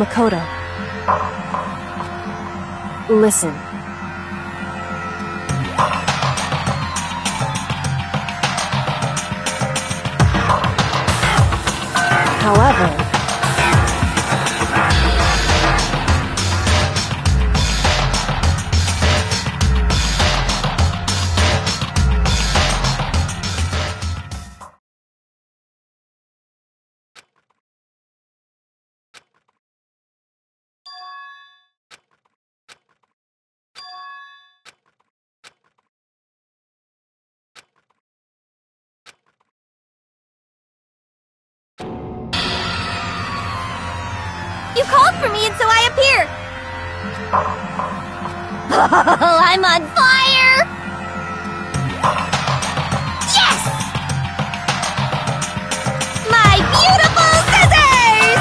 Makoto. Listen. However, you called for me and so I appear! Oh, I'm on fire! Yes! My beautiful scissors!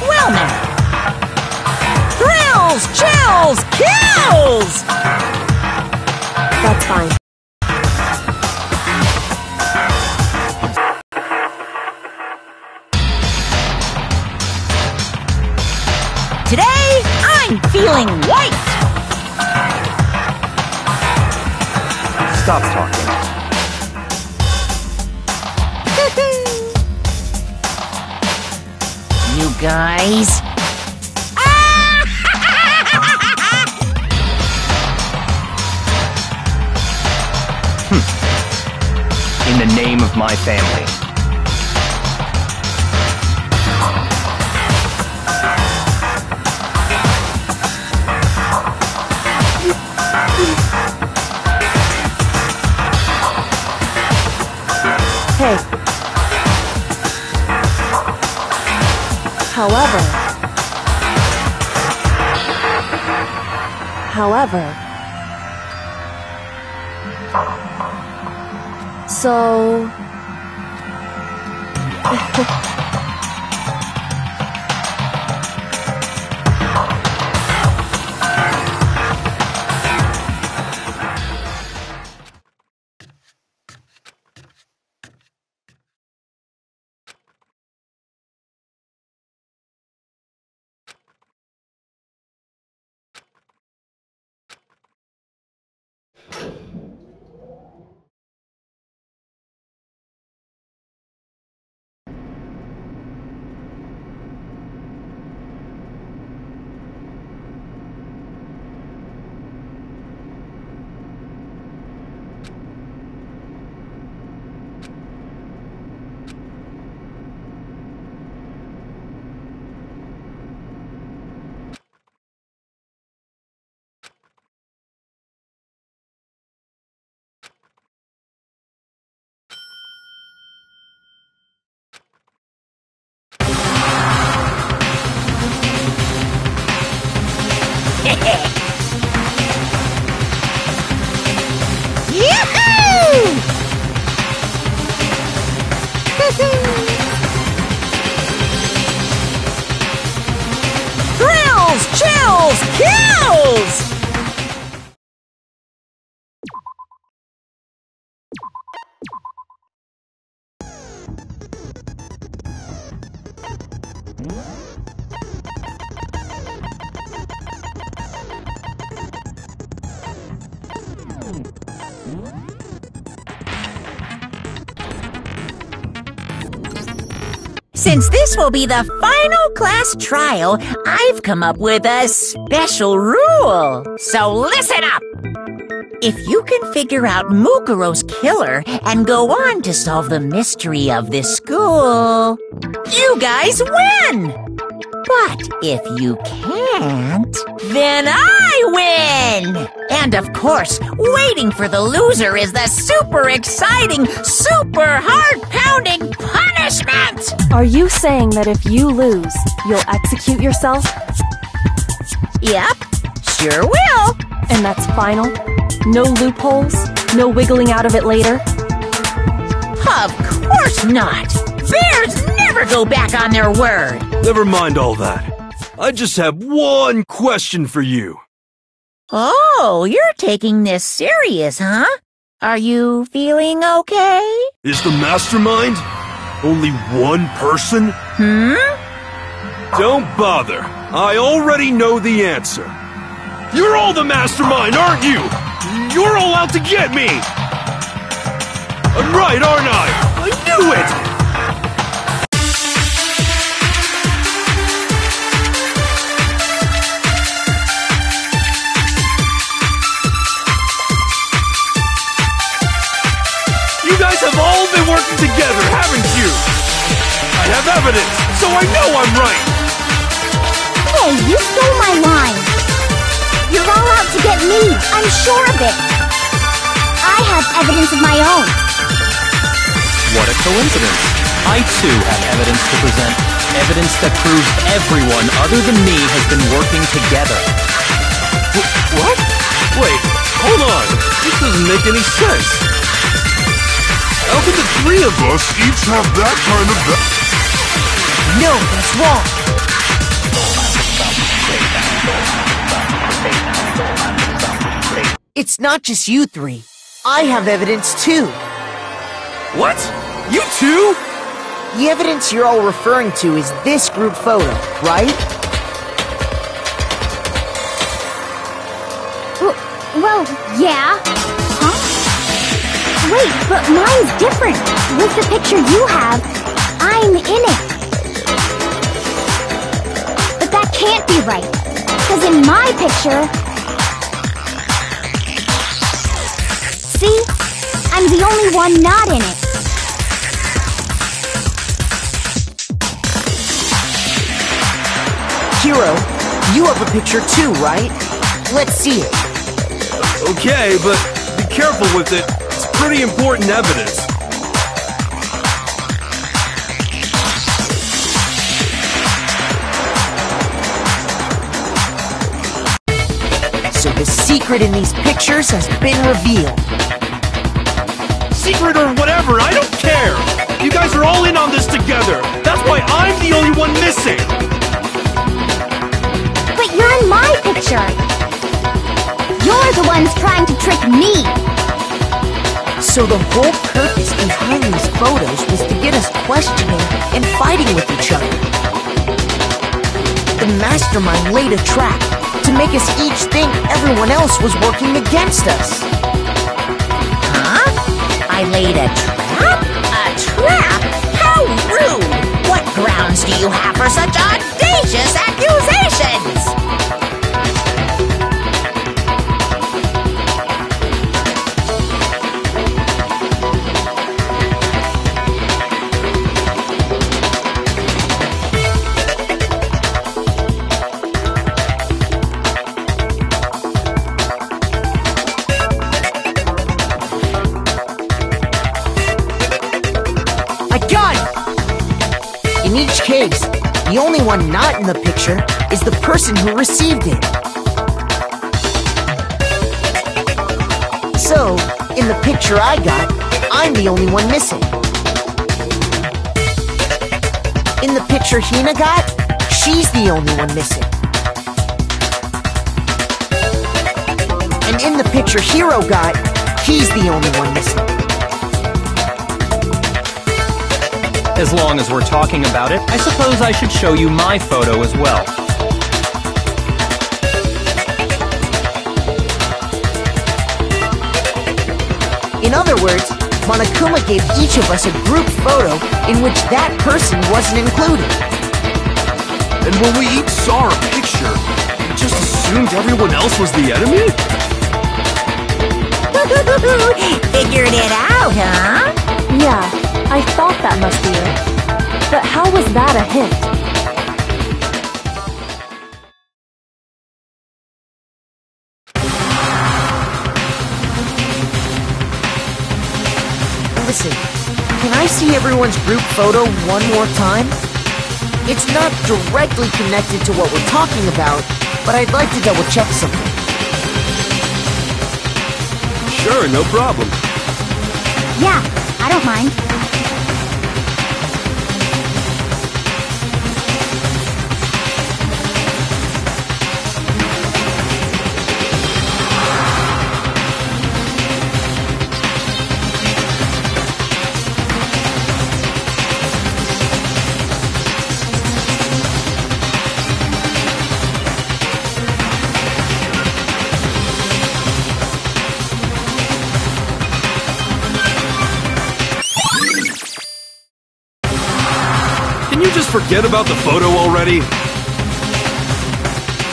Well now! Thrills, chills, kills! that's fine. Today, I'm feeling white! Stop talking. You guys... In the name of my family. Hey. However, so... Thrills, chills, kills! Since this will be the final class trial, I've come up with a special rule. So listen up! If you can figure out Mukuro's killer and go on to solve the mystery of this school, you guys win! But if you can't, then I win! And of course, waiting for the loser is the super exciting, super heart-pounding punishment! Are you saying that if you lose, you'll execute yourself? Yep, sure will. And that's final? No loopholes? No wiggling out of it later? Of course not! Bears never go back on their word! Never mind all that. I just have one question for you. Oh, you're taking this serious, huh? Are you feeling okay? Is the mastermind only one person? Don't bother. I already know the answer. You're all the mastermind, aren't you? You're all out to get me! I'm right, aren't I? I knew it! You guys have all been working together, haven't you? I have evidence, so I know I'm right! Hey, you stole my line! You're all out to get me, I'm sure of it! I have evidence of my own! What a coincidence. I too have evidence to present. Evidence that proves everyone other than me has been working together. What? Wait, hold on. This doesn't make any sense. How could the three of us each have that kind of... No, that's wrong! It's not just you three. I have evidence too. What? You too? The evidence you're all referring to is this group photo, right? Well, yeah. Huh? Wait, but mine's different. With the picture you have, I'm in it. But that can't be right. Because in my picture... See? I'm the only one not in it. Hero, you have a picture too, right? Let's see it. Okay, but be careful with it. It's pretty important evidence. So the secret in these pictures has been revealed. Secret or whatever, I don't care! You guys are all in on this together! That's why I'm the only one missing! But you're in my picture! You're the ones trying to trick me! So the whole purpose behind these photos was to get us questioning and fighting with each other. The mastermind laid a trap to make us each think everyone else was working against us. Huh? I laid a trap? A trap? How rude! What grounds do you have for such audacious accusations? In each case, the only one not in the picture is the person who received it. So, in the picture I got, I'm the only one missing. In the picture Hina got, she's the only one missing. And in the picture Hero got, he's the only one missing. As long as we're talking about it, I suppose I should show you my photo as well. In other words, Monokuma gave each of us a group photo in which that person wasn't included. And when we each saw our picture, we just assumed everyone else was the enemy? Figured it out, huh? Yeah, I thought that must be it. But how was that a hint? Listen, can I see everyone's group photo one more time? It's not directly connected to what we're talking about, but I'd like to double check something. Sure, no problem. Yeah, I don't mind. Can you just forget about the photo already?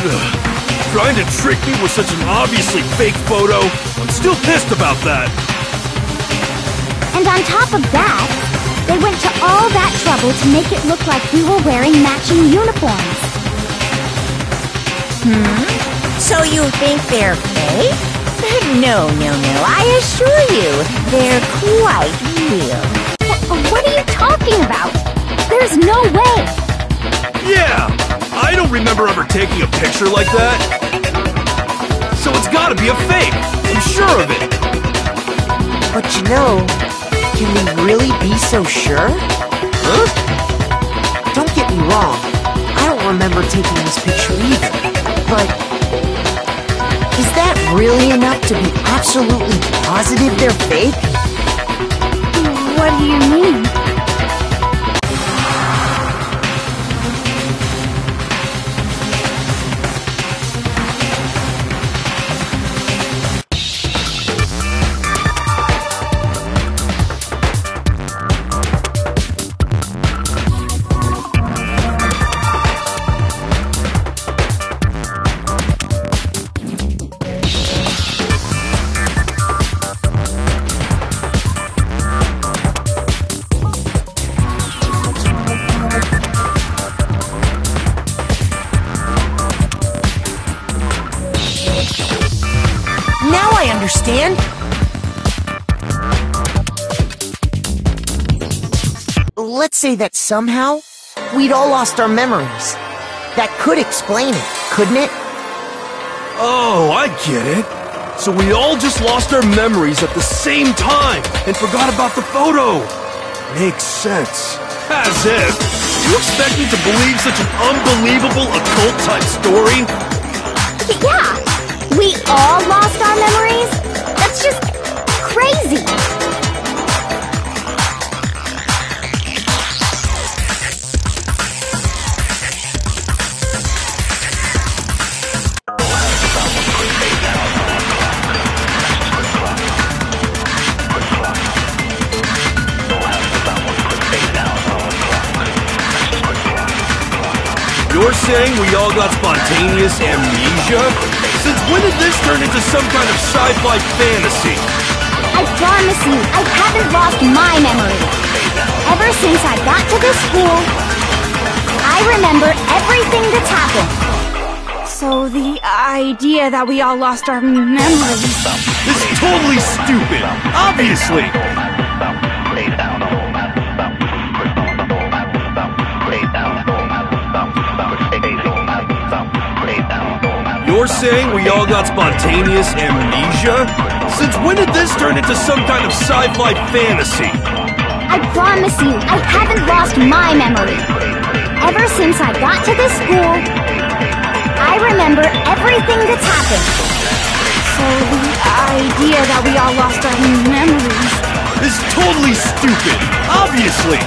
Ugh. Trying to trick me with such an obviously fake photo? I'm still pissed about that. And on top of that, they went to all that trouble to make it look like we were wearing matching uniforms. So you think they're fake? No, I assure you, they're quite real. What are you talking about? There's no way! Yeah! I don't remember ever taking a picture like that. So it's gotta be a fake! I'm sure of it! But you know, can we really be so sure? Huh? Don't get me wrong, I don't remember taking this picture either, but is that really enough to be absolutely positive they're fake? What do you mean? Now I understand! Let's say that somehow, we'd all lost our memories. That could explain it, couldn't it? Oh, I get it. So we all just lost our memories at the same time and forgot about the photo. Makes sense. As if. You expect me to believe such an unbelievable occult-type story? Yeah! We all lost our memories? That's just crazy! You're saying we all got spontaneous amnesia? Since when did this turn into some kind of sci-fi fantasy? I promise you, I haven't lost my memory. Ever since I got to this school, I remember everything that's happened. So the idea that we all lost our memories. This is totally stupid! Obviously! You're saying we all got spontaneous amnesia? Since when did this turn into some kind of sci-fi fantasy? I promise you, I haven't lost my memory. Ever since I got to this school, I remember everything that's happened. So the idea that we all lost our memories. This is totally stupid! Obviously!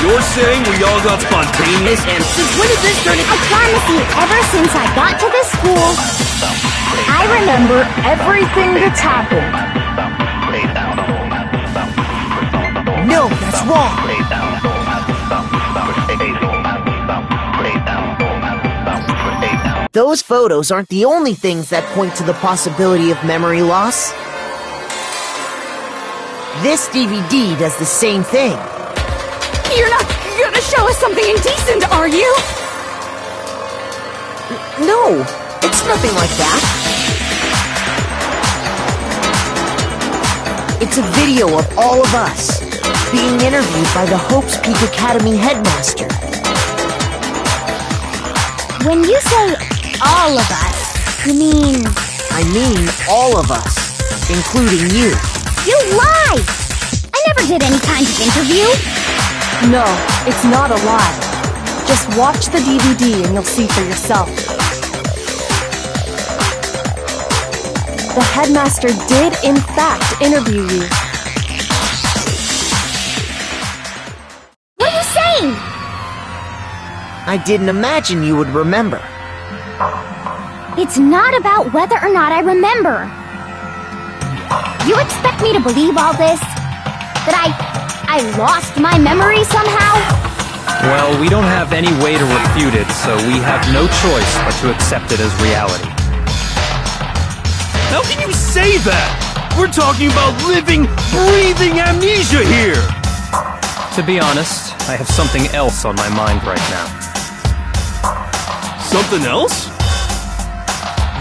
You're saying we all got spontaneous and since when did this turn into— I promise you, ever since I got to this school, I remember everything that's happened. No, that's wrong! Those photos aren't the only things that point to the possibility of memory loss. This DVD does the same thing. You're not gonna show us something indecent, are you? No, it's nothing like that. It's a video of all of us being interviewed by the Hope's Peak Academy headmaster. When you say all of us, you mean... I mean all of us, including you. You lie! I never did any kind of interview. No, it's not a lie. Just watch the DVD and you'll see for yourself. The headmaster did, in fact, interview you. What are you saying? I didn't imagine you would remember. It's not about whether or not I remember. You expect me to believe all this? That I lost my memory somehow? Well, we don't have any way to refute it, so we have no choice but to accept it as reality. How can you say that? We're talking about living, breathing amnesia here! To be honest, I have something else on my mind right now. Something else?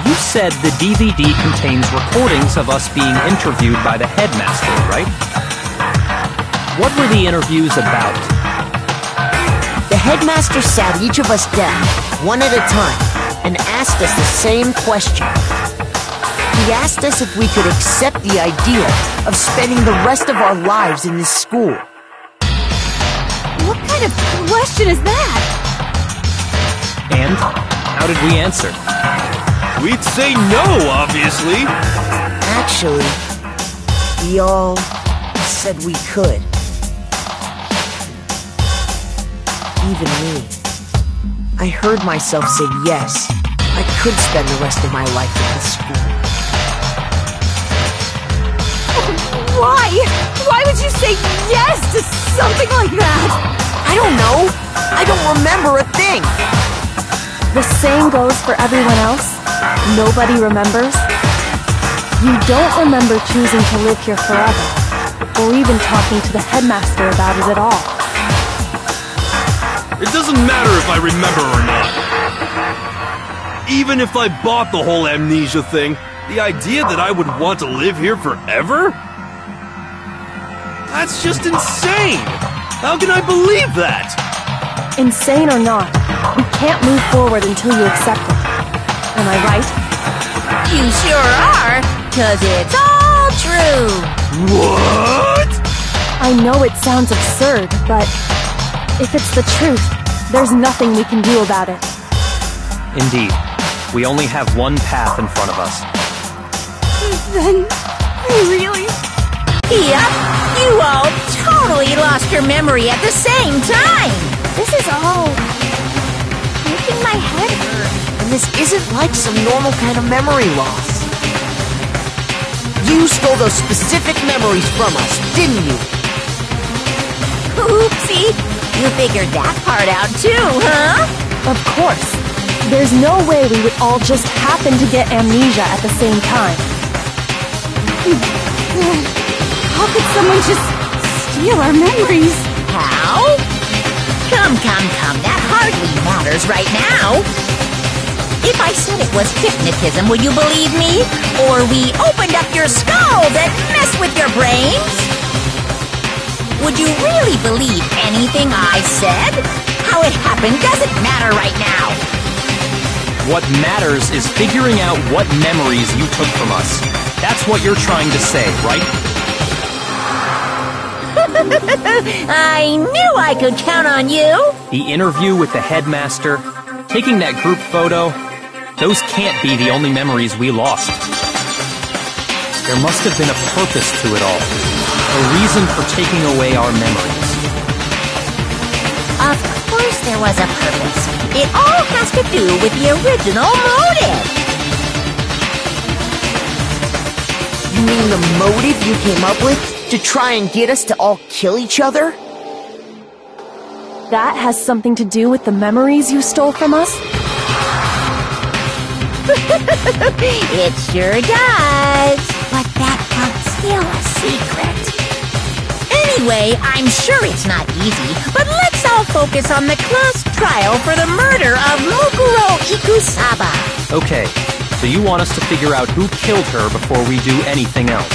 You said the DVD contains recordings of us being interviewed by the headmaster, right? What were the interviews about? The headmaster sat each of us down, one at a time, and asked us the same question. He asked us if we could accept the idea of spending the rest of our lives in this school. What kind of question is that? And how did we answer? We'd say no, obviously. Actually, we all said we could. Even me. I heard myself say yes. I could spend the rest of my life at this school. Why? Why would you say yes to something like that? I don't know. I don't remember a thing. The same goes for everyone else. Nobody remembers. You don't remember choosing to live here forever, or even talking to the headmaster about it at all. It doesn't matter if I remember or not. Even if I bought the whole amnesia thing, the idea that I would want to live here forever? That's just insane! How can I believe that? Insane or not, we can't move forward until you accept it. Am I right? You sure are, 'cause it's all true. What? I know it sounds absurd, but if it's the truth, there's nothing we can do about it. Indeed, we only have one path in front of us. Then, really? Yep, you all totally lost your memory at the same time. This is all... making my head hurt. And this isn't like some normal kind of memory loss. You stole those specific memories from us, didn't you? Oopsie, you figured that part out too, huh? Of course. There's no way we would all just happen to get amnesia at the same time. How could someone just steal our memories? How? Come, that hardly matters right now. If I said it was hypnotism, would you believe me? Or we opened up your skulls and messed with your brains? Would you really believe anything I said? How it happened doesn't matter right now. What matters is figuring out what memories you took from us. That's what you're trying to say, right? I knew I could count on you. The interview with the headmaster, taking that group photo, those can't be the only memories we lost. There must have been a purpose to it all. A reason for taking away our memories. Of course there was a purpose. It all has to do with the original motive. You mean the motive you came up with? To try and get us to all kill each other? That has something to do with the memories you stole from us? It sure does. But that part's still a secret. Anyway, I'm sure it's not easy, but let's all focus on the class trial for the murder of Mukuro Ikusaba. Okay, so you want us to figure out who killed her before we do anything else.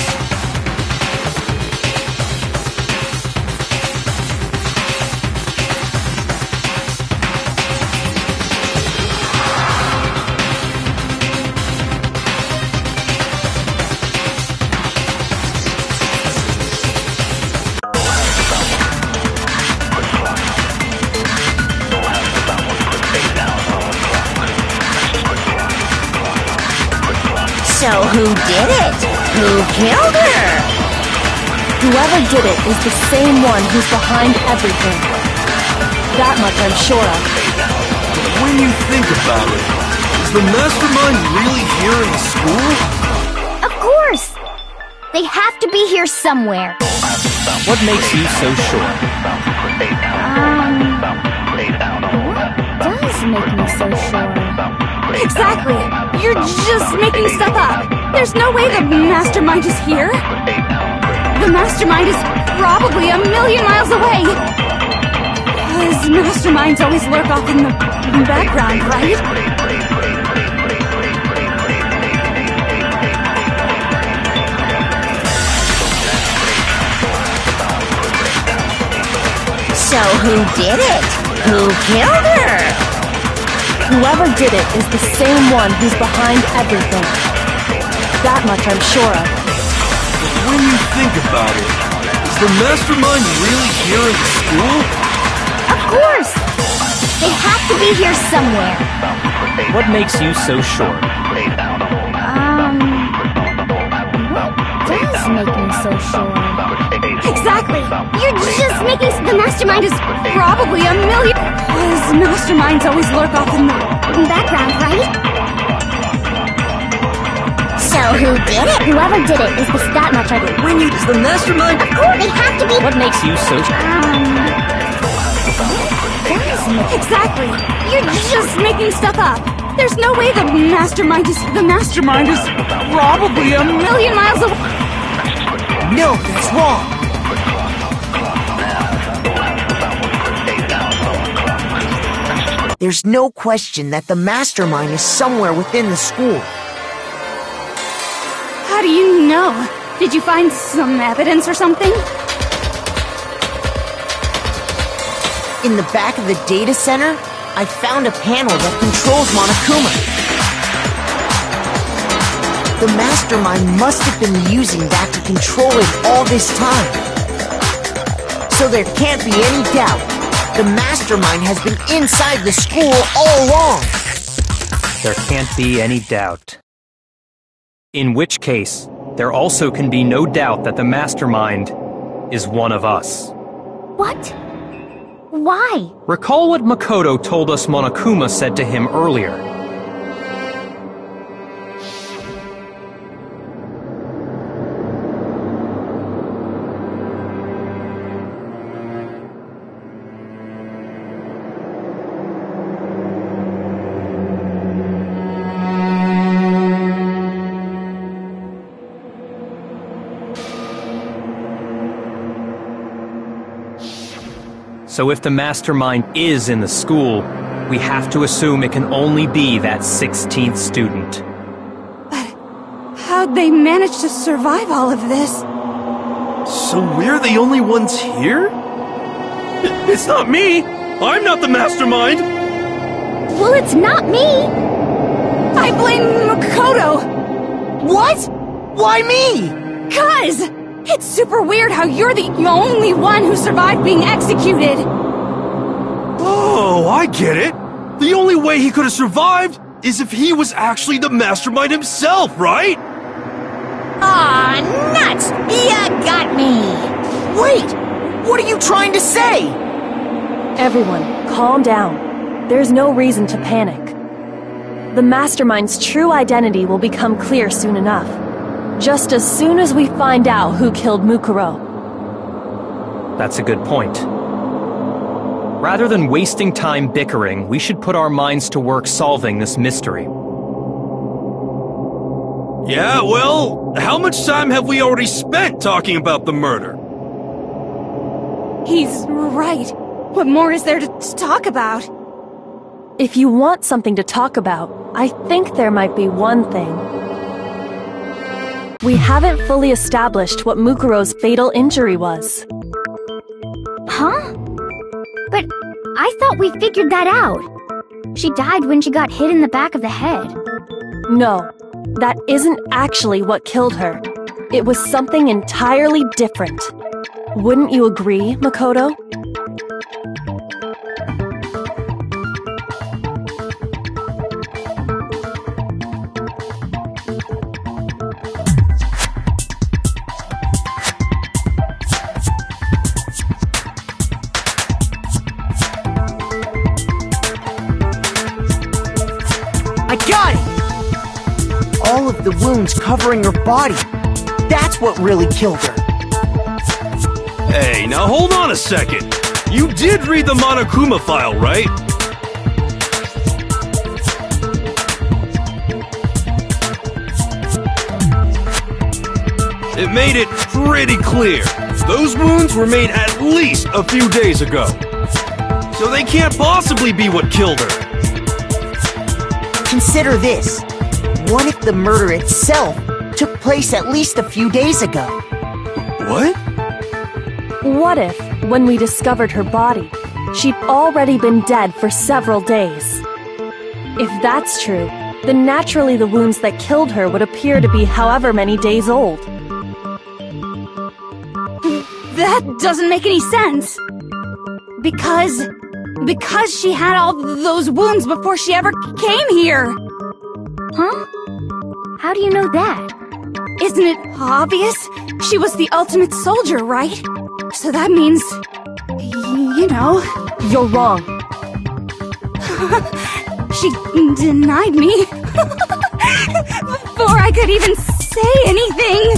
So who did it? Who killed her? Whoever did it is the same one who's behind everything. That much I'm sure of. When you think about it, is the mastermind really here in the school? Of course! They have to be here somewhere. What makes you so sure? What does make me so sure? Exactly! You're just making stuff up! There's no way the mastermind is here! The mastermind is probably a million miles away! Because masterminds always lurk off in the background, right? So who did it? Who killed her? Whoever did it is the same one who's behind everything. That much I'm sure of. When you think about it, is the mastermind really here in the school? Of course! They have to be here somewhere. What makes you so sure? What does make me so sure? Exactly! You're just making... The mastermind is Probably a million... Because masterminds always lurk off in the background, right? So who did it? Whoever did it is that much I... When you... Is the mastermind... Of course, they have to be... What makes you so Exactly! You're just making stuff up! There's no way the mastermind is... The mastermind is probably a million miles away! No, that's wrong. There's no question that the mastermind is somewhere within the school. How do you know? Did you find some evidence or something? In the back of the data center, I found a panel that controls Monokuma. The mastermind must have been using that to control it all this time. So there can't be any doubt. The mastermind has been inside the school all along. There can't be any doubt. In which case, there also can be no doubt that the mastermind is one of us. What? Why? Recall what Makoto told us Monokuma said to him earlier. So if the mastermind is in the school, we have to assume it can only be that 16th student. How'd they manage to survive all of this? So we're the only ones here? It's not me! I'm not the mastermind! Well, it's not me! I blame Makoto! What? Why me? 'Cause! It's super weird how you're the only one who survived being executed! Oh, I get it! The only way he could have survived is if he was actually the mastermind himself, right? Aw, nuts! You got me! Wait! What are you trying to say? Everyone, calm down. There's no reason to panic. The mastermind's true identity will become clear soon enough. Just as soon as we find out who killed Mukuro. That's a good point. Rather than wasting time bickering, we should put our minds to work solving this mystery. Yeah, well, how much time have we already spent talking about the murder? He's right. What more is there to talk about? If you want something to talk about, I think there might be one thing. We haven't fully established what Mukuro's fatal injury was. Huh? But I thought we figured that out. She died when she got hit in the back of the head. No, that isn't actually what killed her. It was something entirely different. Wouldn't you agree, Makoto? the wounds covering her body. That's what really killed her. Hey, now hold on a second. You did read the Monokuma file, right? It made it pretty clear. Those wounds were made at least a few days ago. So they can't possibly be what killed her. Consider this. What if the murder itself took place at least a few days ago? What? What if, when we discovered her body, she'd already been dead for several days? If that's true, then naturally the wounds that killed her would appear to be however many days old. That doesn't make any sense. Because she had all those wounds before she ever came here. Huh? How do you know that? Isn't it obvious? She was the ultimate soldier, right? So that means, you know... You're wrong. She denied me. Before I could even say anything.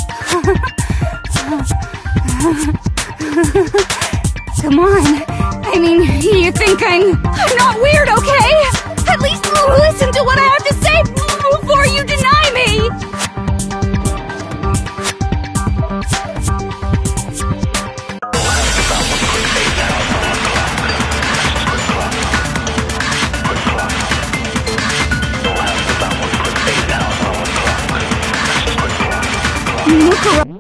Come on. I mean, you think I'm not weird, okay? At least listen to what I have to say before you deny me! Mukuro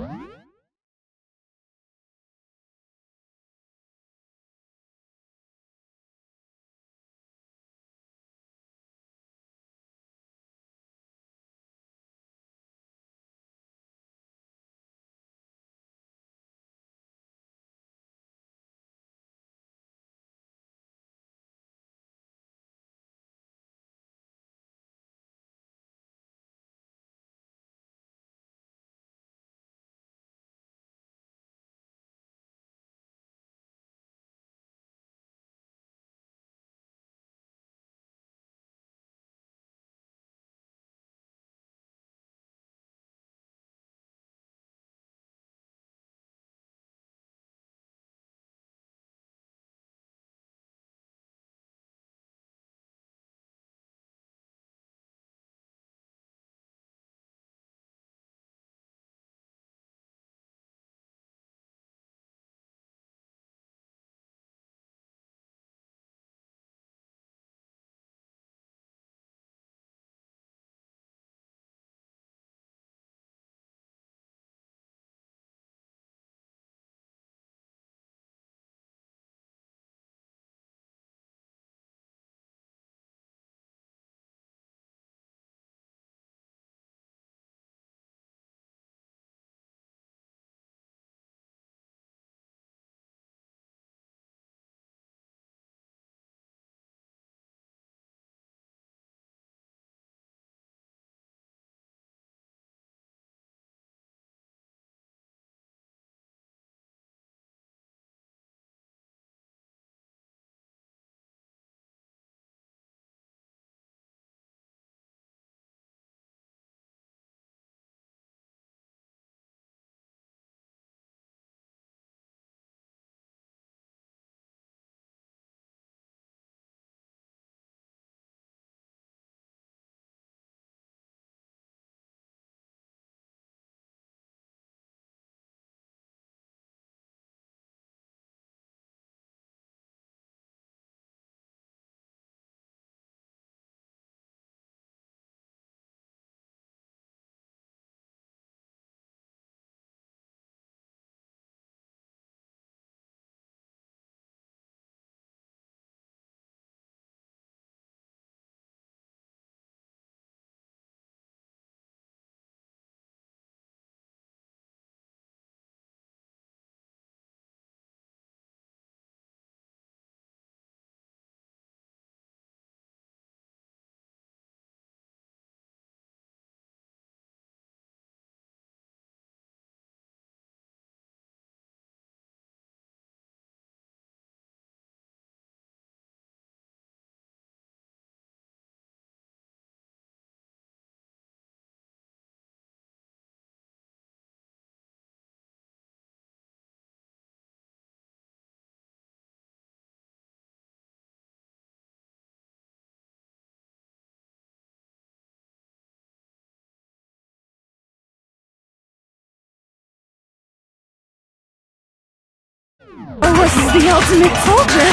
was the ultimate soldier.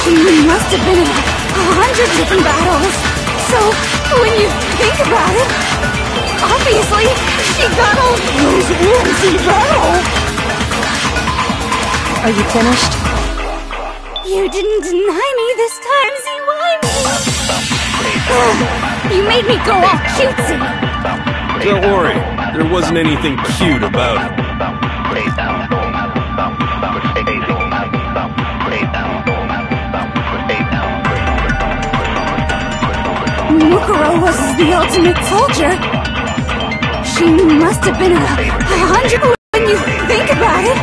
She must have been in 100 different battles. So, when you think about it, obviously, she got all those wounds in battle. Are you finished? You didn't deny me this time, Zywimy. You made me go all cutesy. Don't worry, there wasn't anything cute about it. Mukuro was the ultimate soldier. She must have been 100 when you think about it.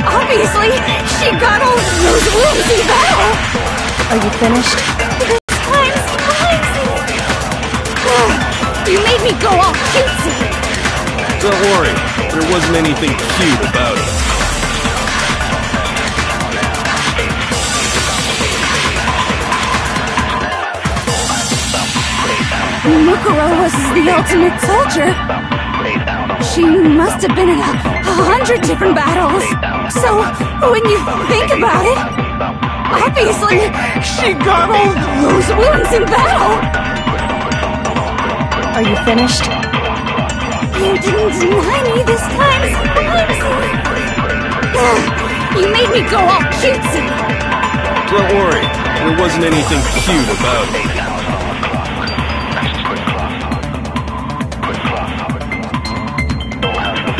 Obviously, she got all those wounds in battle. Are you finished? You made me go all cutesy. Don't worry, there wasn't anything cute about it. Mukuro was the ultimate soldier. She must have been in 100 different battles. So, when you think about it, obviously, she got all those wounds in battle. Are you finished? You didn't deny me this time, You made me go all cutesy. Don't worry, there wasn't anything cute about it.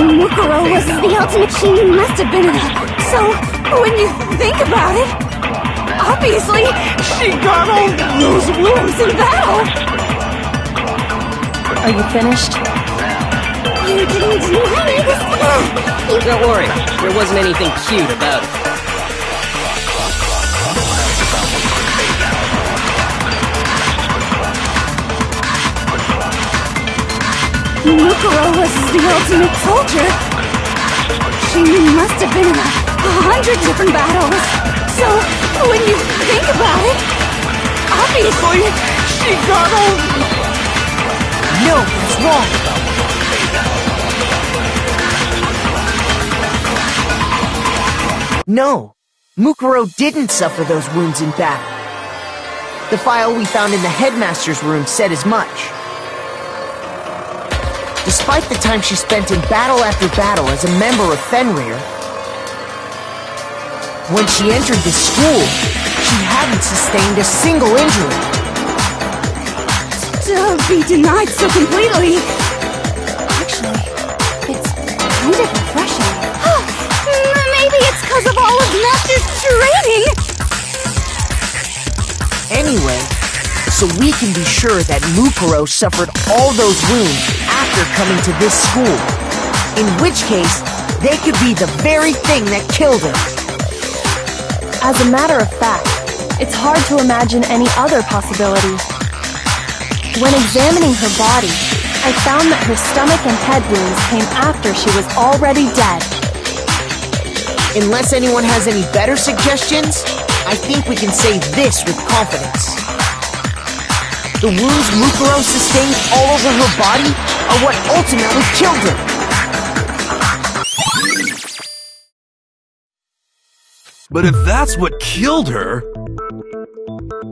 Mukuro was the ultimate. She must have been in So, when you think about it, obviously, she got all those wounds in battle. Are you finished? You didn't deny me this time. Don't worry, there wasn't anything cute about it. Mukuro was the ultimate soldier. She must have been in 100 different battles. So, when you think about it, obviously, she got all... No, it's wrong. No, Mukuro didn't suffer those wounds in battle. The file we found in the headmaster's room said as much. Despite the time she spent in battle after battle as a member of Fenrir, when she entered the school, she hadn't sustained a single injury. To be denied so completely. Actually, it's kind of refreshing. Maybe it's because of all of Master's training. Anyway, so we can be sure that Mukuro suffered all those wounds after coming to this school. In which case, they could be the very thing that killed her. As a matter of fact, it's hard to imagine any other possibility. When examining her body, I found that her stomach and head wounds came after she was already dead. Unless anyone has any better suggestions, I think we can say this with confidence. The wounds Mukuro sustained all over her body are what ultimately killed her. But if that's what killed her,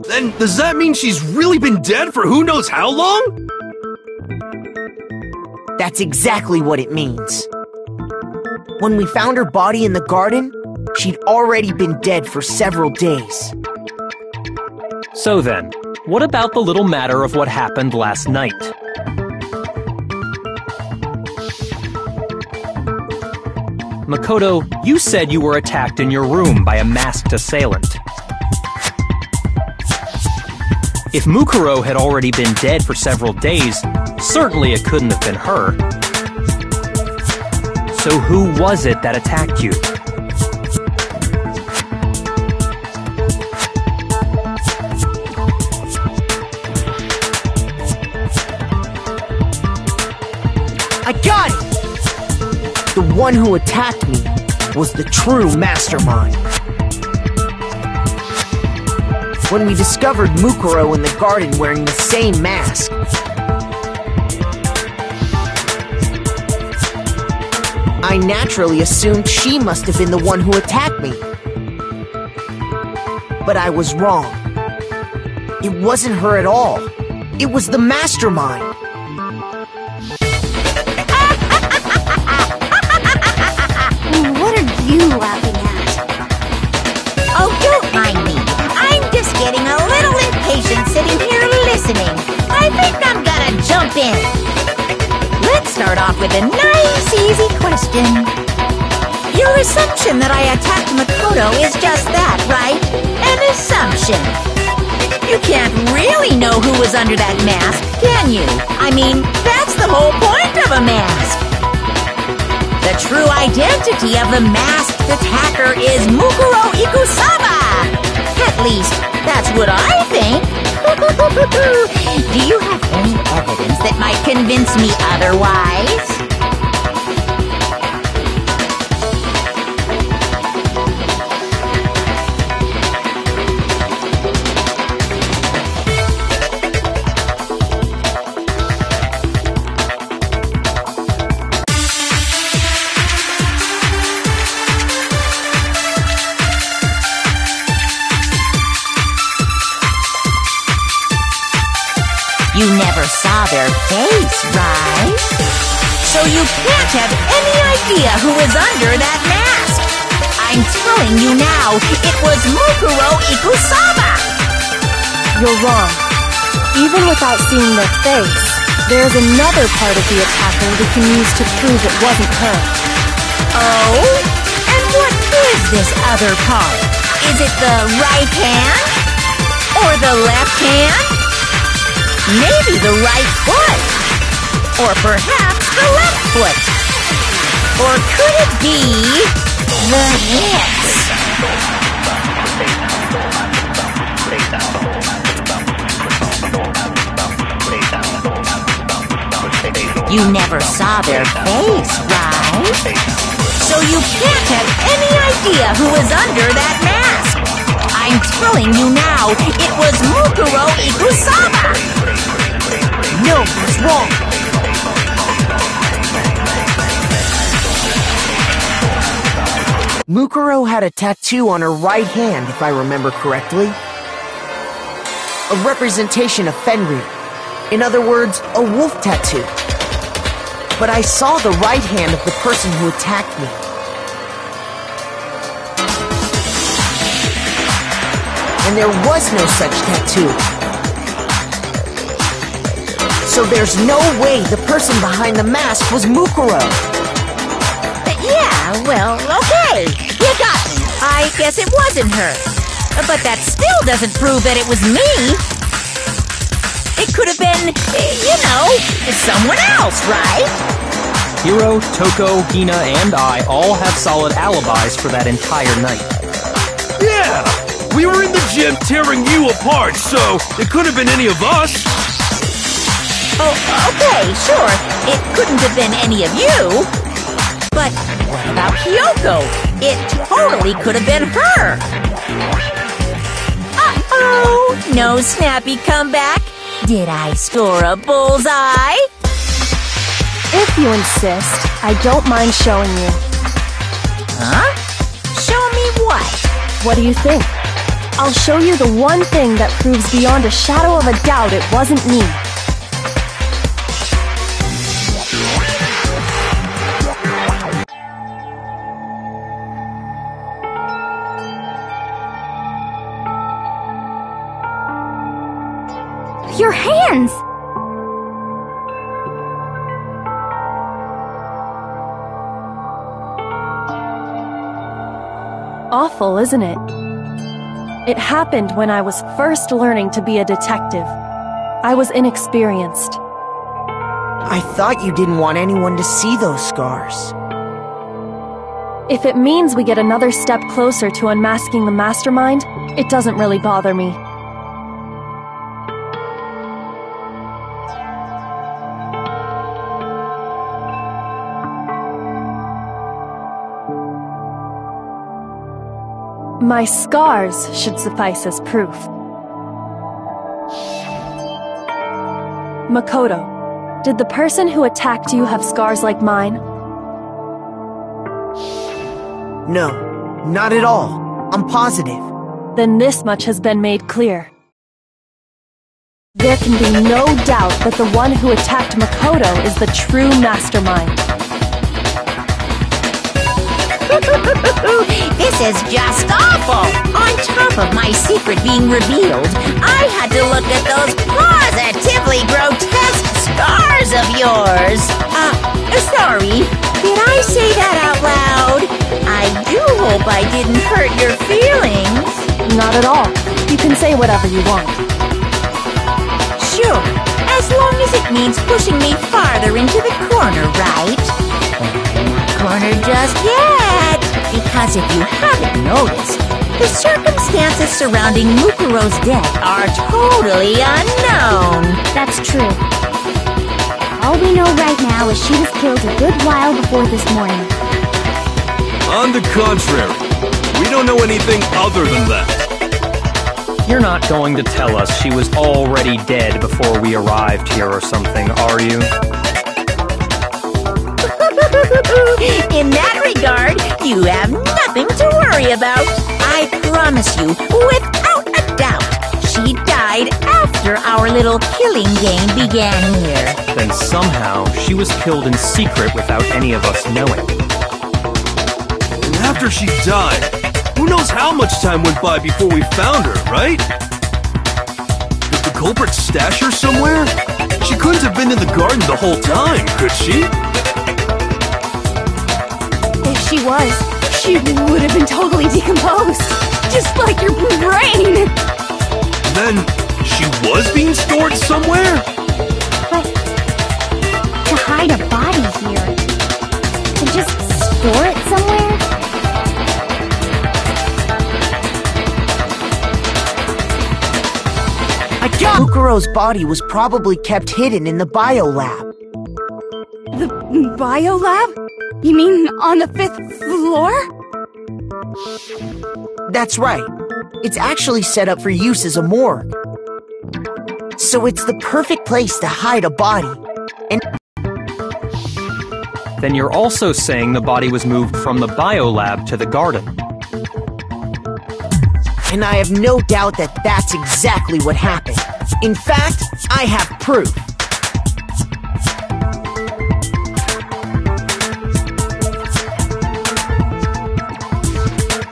then does that mean she's really been dead for who knows how long? That's exactly what it means. When we found her body in the garden, she'd already been dead for several days. So then, what about the little matter of what happened last night? Makoto, you said you were attacked in your room by a masked assailant. If Mukuro had already been dead for several days, certainly it couldn't have been her. So who was it that attacked you? I got it! The one who attacked me was the true mastermind. When we discovered Mukuro in the garden wearing the same mask, I naturally assumed she must have been the one who attacked me. But I was wrong. It wasn't her at all. It was the mastermind. What are you laughing at? Oh, don't mind me. I'm just getting a little impatient sitting here listening. I think I'm gonna jump in. Let's start off with a nice, easy question. Your assumption that I attacked Makoto is just that, right? An assumption. You can't really know who was under that mask, can you? I mean, that's the whole point of a mask. The true identity of the masked attacker is Mukuro Ikusaba! At least, that's what I think. Do you have any evidence that might convince me otherwise? You never saw their face, right? So you can't have any idea who was under that mask. I'm telling you now, it was Mukuro Ikusaba! You're wrong. Even without seeing their face, there's another part of the attacker we can use to prove it wasn't her. Oh? And what is this other part? Is it the right hand? Or the left hand? Maybe the right foot. Or perhaps the left foot. Or could it be the hips? You never saw their face, right? So you can't have any idea who was under that mask. I'm telling you now, it was Mukuro Ikusaba! No, it's wrong. Mukuro had a tattoo on her right hand, if I remember correctly. A representation of Fenrir. In other words, a wolf tattoo. But I saw the right hand of the person who attacked me. And there was no such tattoo. So there's no way the person behind the mask was Mukuro. Yeah, well, okay. You got me. I guess it wasn't her. But that still doesn't prove that it was me. It could have been, you know, someone else, right? Hiro, Toko, Hina, and I all have solid alibis for that entire night. Yeah! We were in the gym tearing you apart, so it could have been any of us. Oh, okay, sure. It couldn't have been any of you. But what about Kyoko? It totally could have been her. Uh-oh! No snappy comeback? Did I score a bullseye? If you insist, I don't mind showing you. Huh? Show me what? What do you think? I'll show you the one thing that proves beyond a shadow of a doubt it wasn't me. Your hands! Awful, isn't it? It happened when I was first learning to be a detective. I was inexperienced. I thought you didn't want anyone to see those scars. If it means we get another step closer to unmasking the mastermind, it doesn't really bother me. My scars should suffice as proof. Makoto, did the person who attacked you have scars like mine? No, not at all. I'm positive. Then this much has been made clear. There can be no doubt that the one who attacked Makoto is the true mastermind. This is just awful! On top of my secret being revealed, I had to look at those positively grotesque scars of yours. Sorry, did I say that out loud? I do hope I didn't hurt your feelings. Not at all. You can say whatever you want. Sure, as long as it means pushing me farther into the corner, right? Corner just yet, because if you haven't noticed, the circumstances surrounding Mukuro's death are totally unknown. That's true. All we know right now is she was killed a good while before this morning. On the contrary, we don't know anything other than that. You're not going to tell us she was already dead before we arrived here or something, are you? In that regard, you have nothing to worry about. I promise you, without a doubt, she died after our little killing game began here. Then somehow she was killed in secret without any of us knowing. And after she died, who knows how much time went by before we found her, right? Did the culprit stash her somewhere? She couldn't have been in the garden the whole time, could she? If she was, she would have been totally decomposed. Just like your brain! Then, she was being stored somewhere? But to hide a body here, to just store it somewhere? Mukuro's body was probably kept hidden in the biolab. The biolab? You mean on the 5th floor? That's right. It's actually set up for use as a morgue. So it's the perfect place to hide a body. And Then you're also saying the body was moved from the biolab to the garden. And I have no doubt that that's exactly what happened. In fact, I have proof.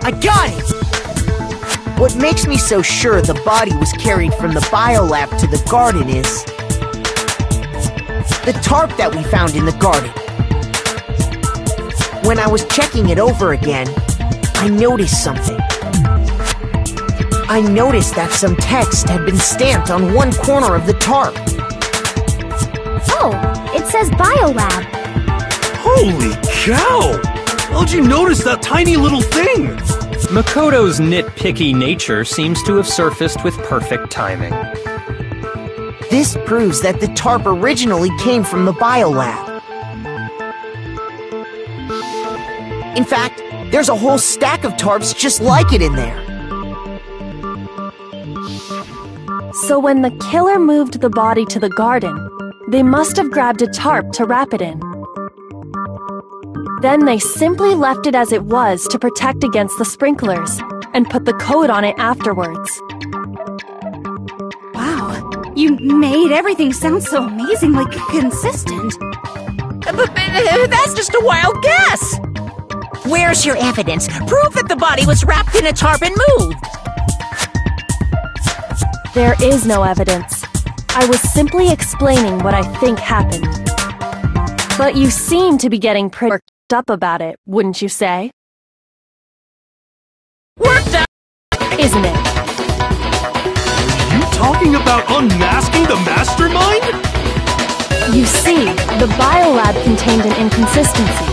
I got it! What makes me so sure the body was carried from the biolab to the garden is the tarp that we found in the garden. When I was checking it over again, I noticed something. I noticed that some text had been stamped on one corner of the tarp. Oh, it says biolab. Holy cow! How'd you notice that tiny little thing? Makoto's nitpicky nature seems to have surfaced with perfect timing. This proves that the tarp originally came from the biolab. In fact, there's a whole stack of tarps just like it in there. So when the killer moved the body to the garden, they must have grabbed a tarp to wrap it in. Then they simply left it as it was to protect against the sprinklers, and put the coat on it afterwards. Wow, you made everything sound so amazingly consistent. But that's just a wild guess! Where's your evidence? Prove that the body was wrapped in a tarp and moved! There is no evidence. I was simply explaining what I think happened. But you seem to be getting pretty worked up about it, wouldn't you say? Worked up! Isn't it? You talking about unmasking the mastermind? You see, the biolab contained an inconsistency.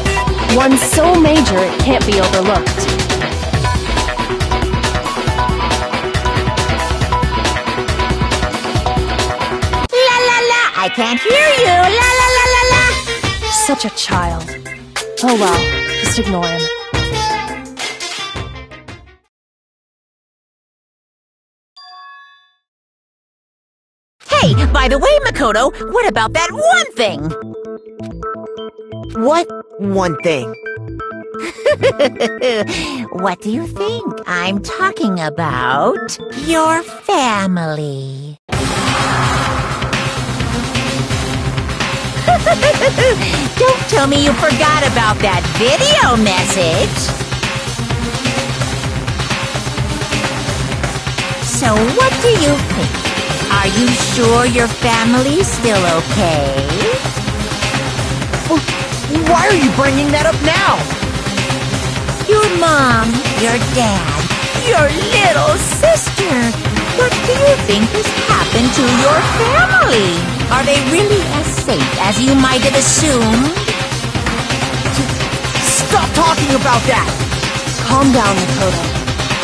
One so major it can't be overlooked. La la la! I can't hear you! La la la la la! Such a child. Oh well, just ignore him. Hey, by the way, Makoto, what about that one thing? What one thing? What do you think? I'm talking about your family. Don't tell me you forgot about that video message. So what do you think? Are you sure your family's still okay? Well, why are you bringing that up now? Your mom, your dad, your little sister. What do you think has happened to your family? Are they really as safe as you might have assumed? Stop talking about that! Calm down, Makoto.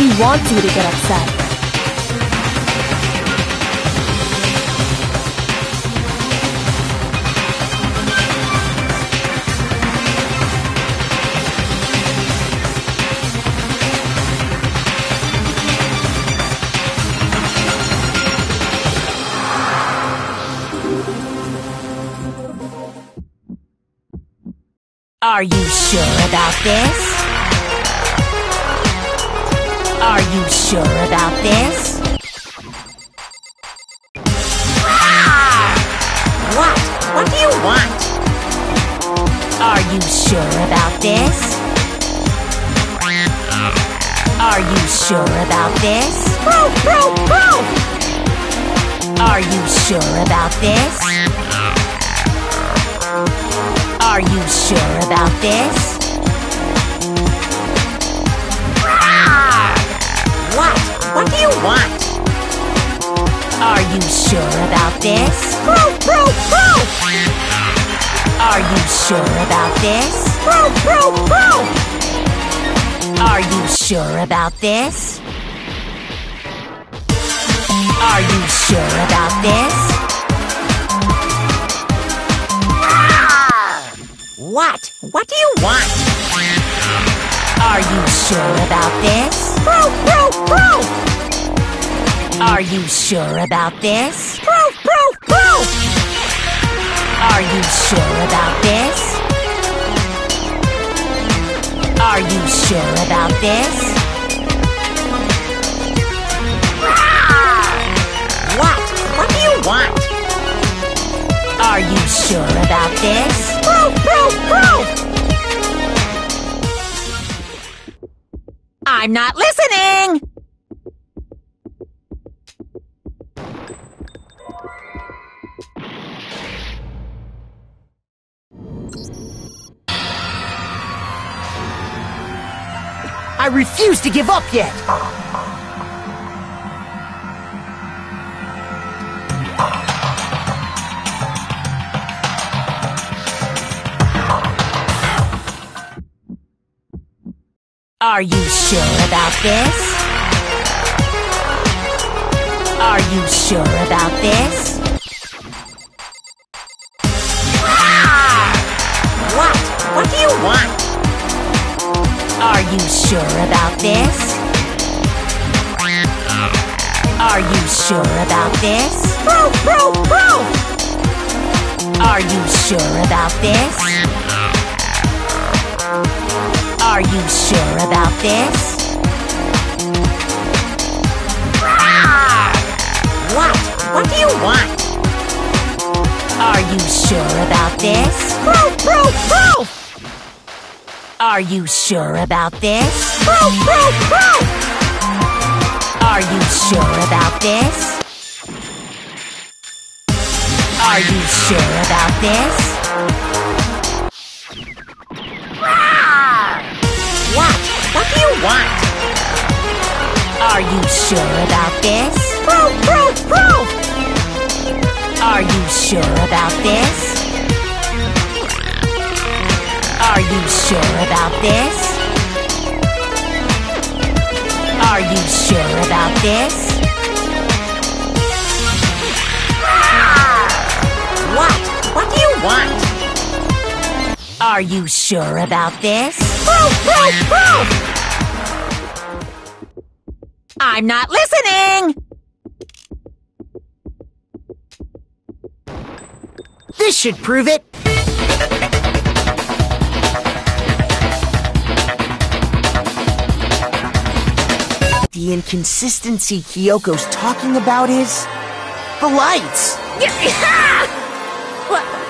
He wants you to get upset. Are you sure about this? Are you sure about this? What? What do you want? Are you sure about this? Are you sure about this? Are you sure about this? Are you sure about this? What? What do you want? Are you sure about this? Are you sure about this? Are you sure about this? Are you sure about this? What? What do you want? Are you sure about this? Are you sure about this? Are you sure about this? Are you sure about this? What? What do you want? Are you sure about this? I'm not listening! I refuse to give up yet! Are you sure about this? Are you sure about this? What? What do you want? Are you sure about this? Are you sure about this? Are you sure about this? Are you sure about this? What? What do you want? Are you sure about this? Are you sure about this? Are you sure about this? Are you sure about this? What? What do you want? Are you sure about this? Are you sure about this? Are you sure about this? Are you sure about this? What? What do you want? Are you sure about this? I'm not listening! This should prove it! the inconsistency Kyoko's talking about is... the lights!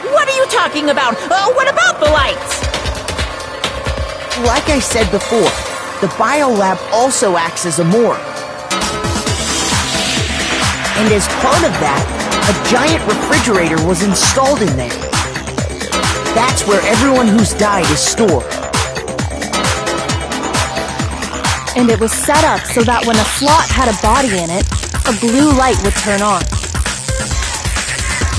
What are you talking about? What about the lights? Like I said before, the biolab also acts as a morgue. And as part of that, a giant refrigerator was installed in there. That's where everyone who's died is stored. And it was set up so that when a slot had a body in it, a blue light would turn on.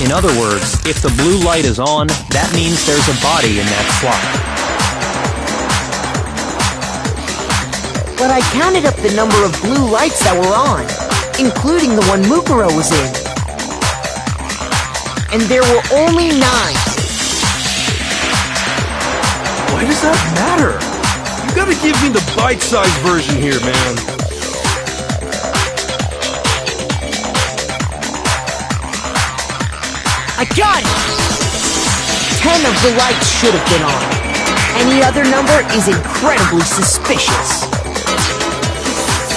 In other words, if the blue light is on, that means there's a body in that slot. But I counted up the number of blue lights that were on, including the one Mukuro was in. And there were only 9. Why does that matter? You gotta give me the bite-sized version here, man. I got it! 10 of the lights should have been on. Any other number is incredibly suspicious.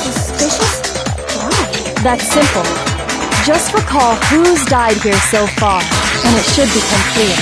Suspicious? Why? That's simple. Just recall who's died here so far, and it should become clear.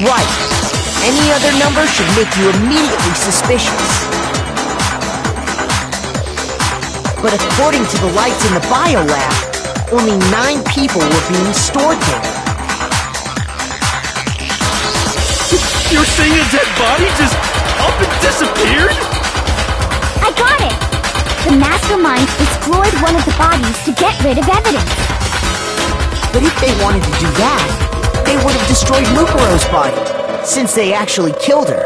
Right. Any other number should make you immediately suspicious. But according to the lights in the biolab, only 9 people were being stored there. You're saying a dead body just up and disappeared? I got it! The mastermind destroyed one of the bodies to get rid of evidence. But if they wanted to do that, they would have destroyed Mukuro's body, since they actually killed her.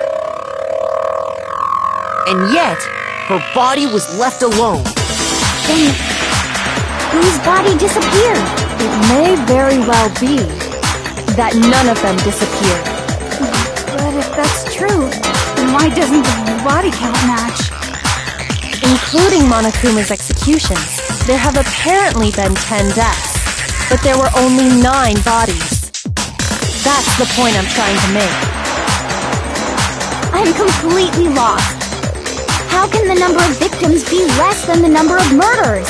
And yet, her body was left alone. Then, whose body disappeared? It may very well be that none of them disappeared. But if that's true, then why doesn't the body count match? Including Monokuma's executions, there have apparently been 10 deaths, but there were only 9 bodies. That's the point I'm trying to make. I'm completely lost. How can the number of victims be less than the number of murders?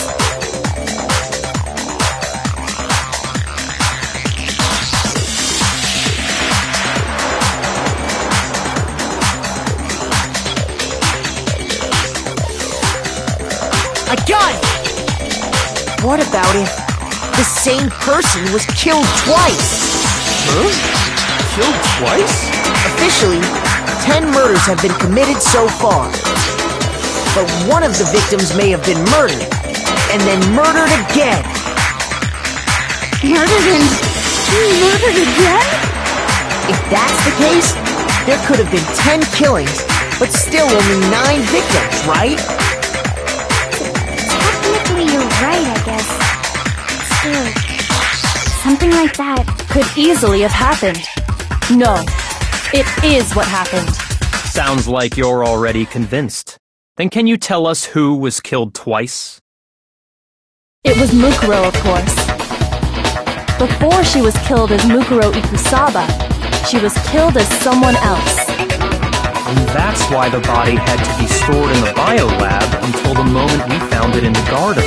I got it! What about if the same person was killed twice? Huh? Killed twice? Officially, 10 murders have been committed so far. But one of the victims may have been murdered, and then murdered again. Murdered and murdered again? If that's the case, there could have been 10 killings, but still only 9 victims, right? Technically, you're right, I guess. Still, something like that could easily have happened. No, it is what happened. Sounds like you're already convinced. Then can you tell us who was killed twice? It was Mukuro, of course. Before she was killed as Mukuro Ikusaba, she was killed as someone else. And that's why the body had to be stored in the biolab until the moment we found it in the garden.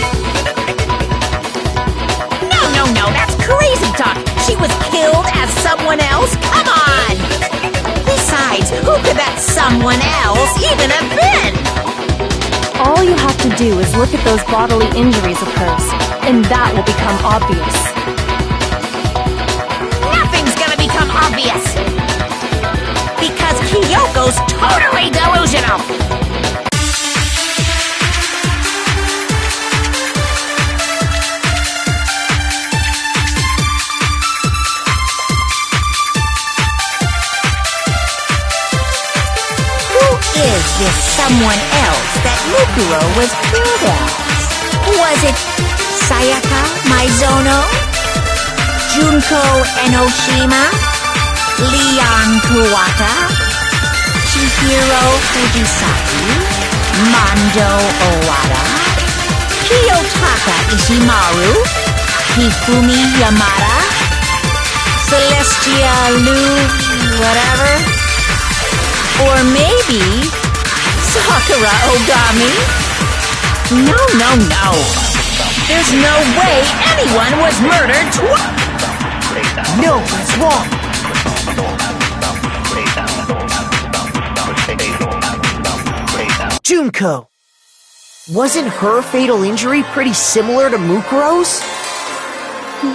No, that's crazy talk. She was killed as someone else? Come on! Besides, who could that someone else even have been? All you have to do is look at those bodily injuries of hers, and that will become obvious. Nothing's gonna become obvious! Because Kyoko's totally delusional! someone else that Mukuro was killed as. Was it Sayaka Maizono? Junko Enoshima? Leon Kuwata? Chihiro Fujisaki? Mondo Owada? Kiyotaka Ishimaru? Hifumi Yamada? Celestia Lu... whatever? Or maybe... Sakura Ogami? No. There's no way anyone was murdered No, that's wrong. Junko. Wasn't her fatal injury pretty similar to Mukuro's?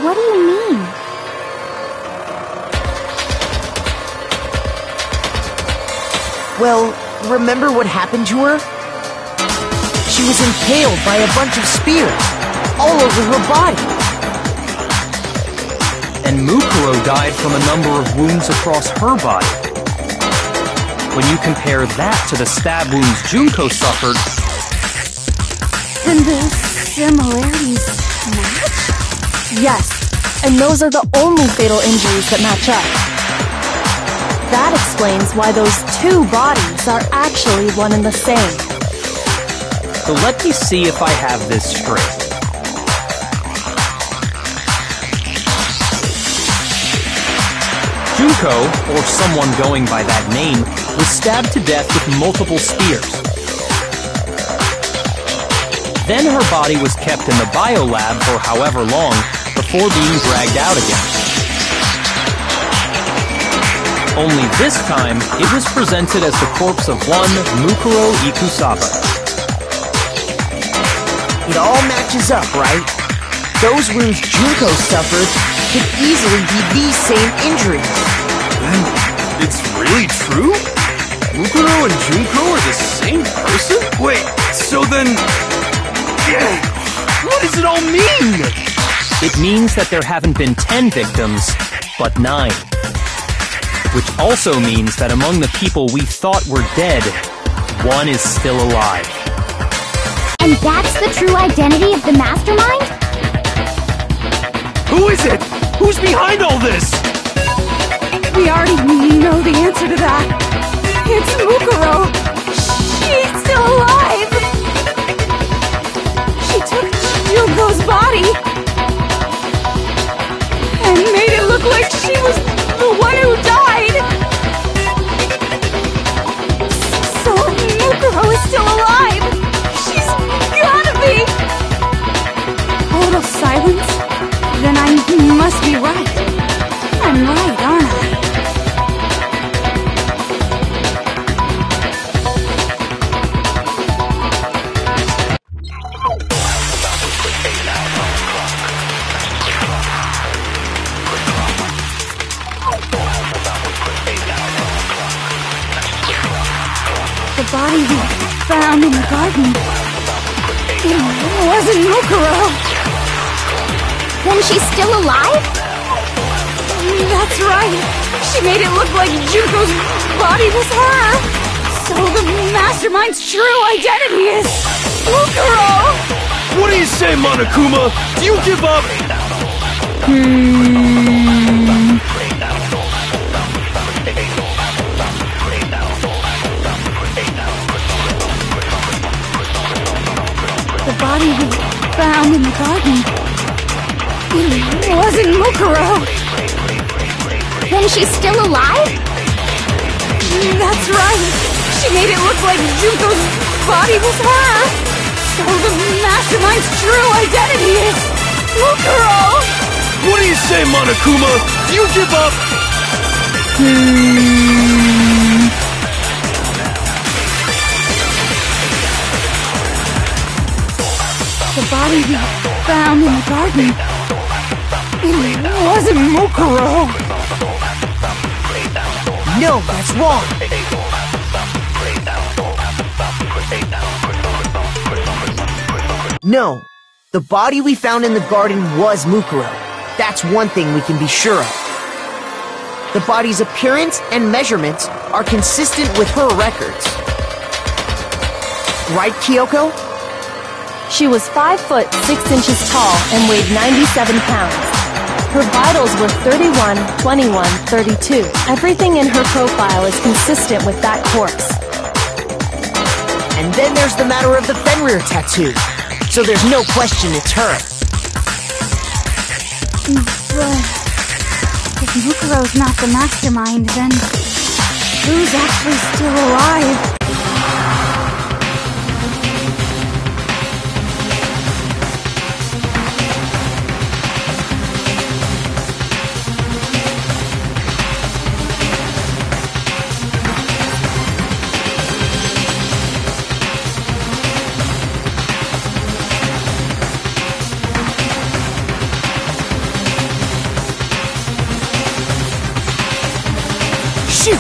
What do you mean? Well, remember what happened to her? She was impaled by a bunch of spears, all over her body. And Mukuro died from a number of wounds across her body. When you compare that to the stab wounds Junko suffered... Then the similarities match? Yes, and those are the only fatal injuries that match up. That explains why those two bodies are actually one and the same. So let me see if I have this straight. Junko, or someone going by that name, was stabbed to death with multiple spears. Then her body was kept in the biolab for however long before being dragged out again. Only this time, it was presented as the corpse of one Mukuro Ikusaba. It all matches up, right? Those wounds Junko suffered could easily be these same injuries. Then, it's really true? Mukuro and Junko are the same person? Wait, so then... what does it all mean? It means that there haven't been 10 victims, but 9. Which also means that among the people we thought were dead, one is still alive. And that's the true identity of the mastermind? Who is it? Who's behind all this? We already know the answer to that. It's Mukuro. She's still alive. She took Junko's body and made it look like she was the one who died. So Mukuro is still alive. She's gotta be. A little silence. Then I must be right. I'm right, aren't I? The body we found in the garden. It wasn't Mukuro. Then she's still alive? That's right. She made it look like Junko's body was her. So the mastermind's true identity is Mukuro. What do you say, Monokuma? Do you give up? The body we found in the garden. It wasn't Mukuro. Then she's still alive? That's right. She made it look like Junko's body was her. So the mastermind's true identity is Mukuro. What do you say, Monokuma? Do you give up? The body we found in the garden. It wasn't Mukuro. No, that's wrong. No, the body we found in the garden was Mukuro. That's one thing we can be sure of. The body's appearance and measurements are consistent with her records. Right, Kyoko? She was 5 foot 6 inches tall and weighed 97 pounds. Her vitals were 31, 21, 32. Everything in her profile is consistent with that corpse. And then there's the matter of the Fenrir tattoo. So there's no question it's her. If Mukuro's not the mastermind, then who's actually still alive? Shoot!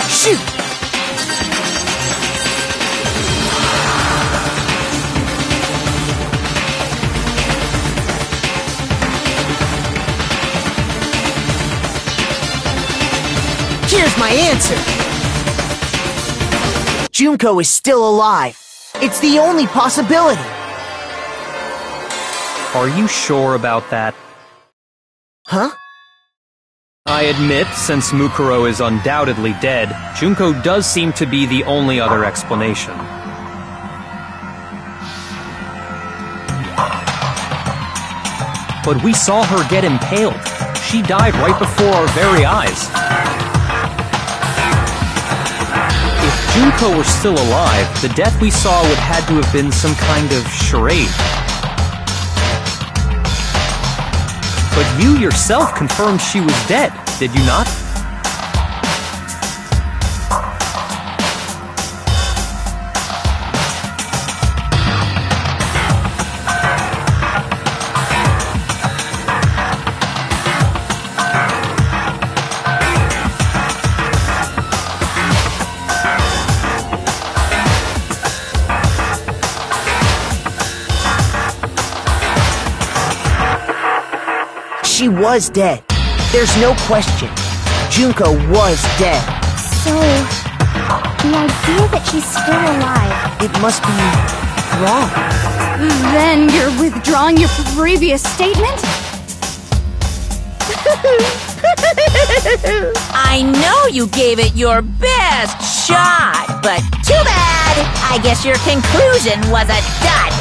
Shoot! Here's my answer! Junko is still alive. It's the only possibility. Are you sure about that? Huh? I admit, since Mukuro is undoubtedly dead, Junko does seem to be the only other explanation. But we saw her get impaled. She died right before our very eyes. If Junko were still alive, the death we saw would had to have been some kind of charade. But you yourself confirmed she was dead, did you not? She was dead. There's no question. Junko was dead. So, the idea that she's still alive. It must be wrong. Then you're withdrawing your previous statement? I know you gave it your best shot, but too bad. I guess your conclusion was a dud.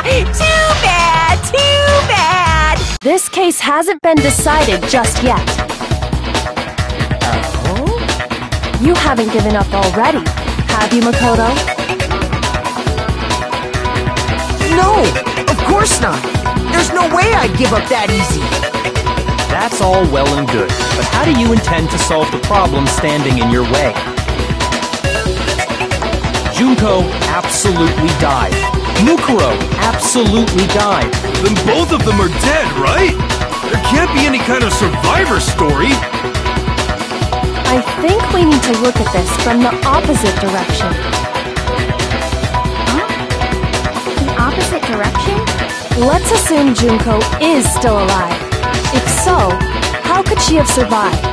Too bad, too bad. This case hasn't been decided just yet. Oh? You haven't given up already, have you, Makoto? No, of course not. There's no way I'd give up that easy. That's all well and good, but how do you intend to solve the problem standing in your way? Junko absolutely died. Mukuro absolutely died. Then both of them are dead, right? There can't be any kind of survivor story. I think we need to look at this from the opposite direction. Huh? The opposite direction? Let's assume Junko is still alive. If so, how could she have survived?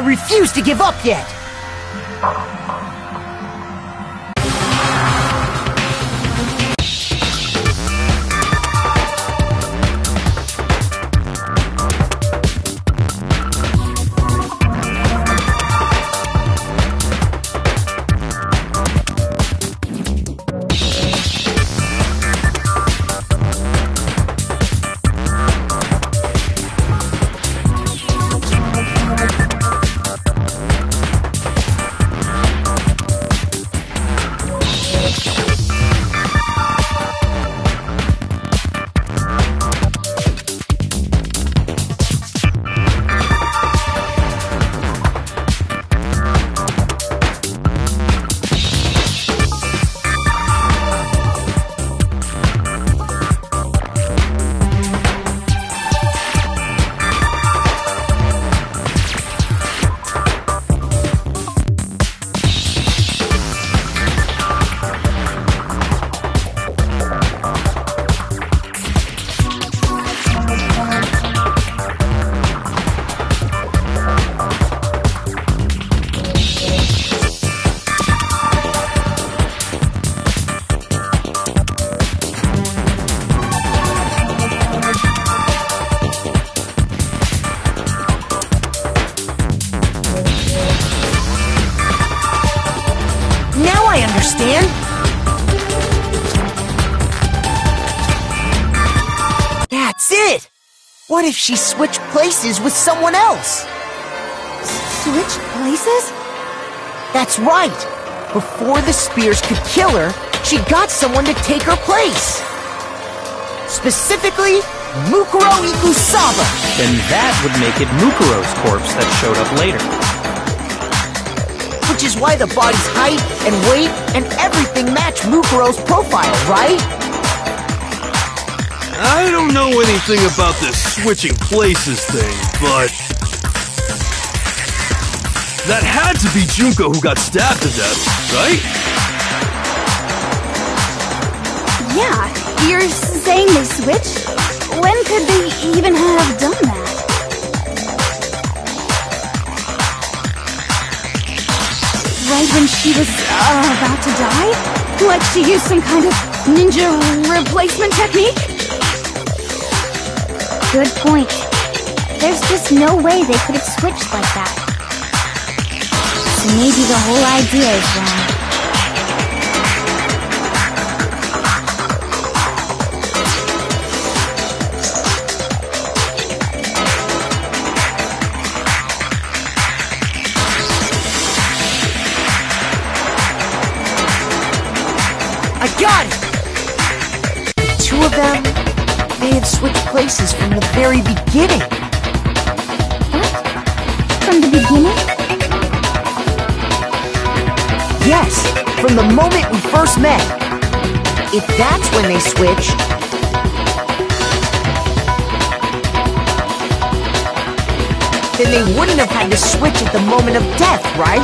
I refuse to give up yet! That's it! What if she switched places with someone else? Switched places? That's right! Before the spears could kill her, she got someone to take her place! Specifically, Mukuro Ikusaba! Then that would make it Mukuro's corpse that showed up later. Which is why the body's height and weight and everything match Mukuro's profile, right? I don't know anything about this switching places thing, but... that had to be Junko who got stabbed to death, right? Yeah, you're saying they switched? When could they even have done that? Right when she was about to die? Like she used some kind of ninja replacement technique? Good point. There's just no way they could have switched like that. So maybe the whole idea is wrong. I got it! The two of them may have switched places from the very beginning. What? From the beginning? Yes, from the moment we first met. If that's when they switched... then they wouldn't have had to switch at the moment of death, right?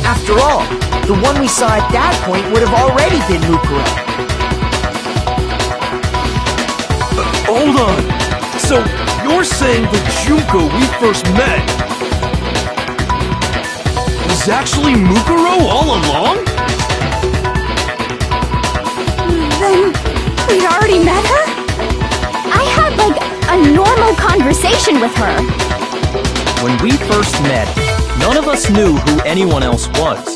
After all, the one we saw at that point would have already been Mukuro. Hold on! So, you're saying the Junko we first met was actually Mukuro all along? Then we'd already met her? I had, like, a normal conversation with her. When we first met, none of us knew who anyone else was.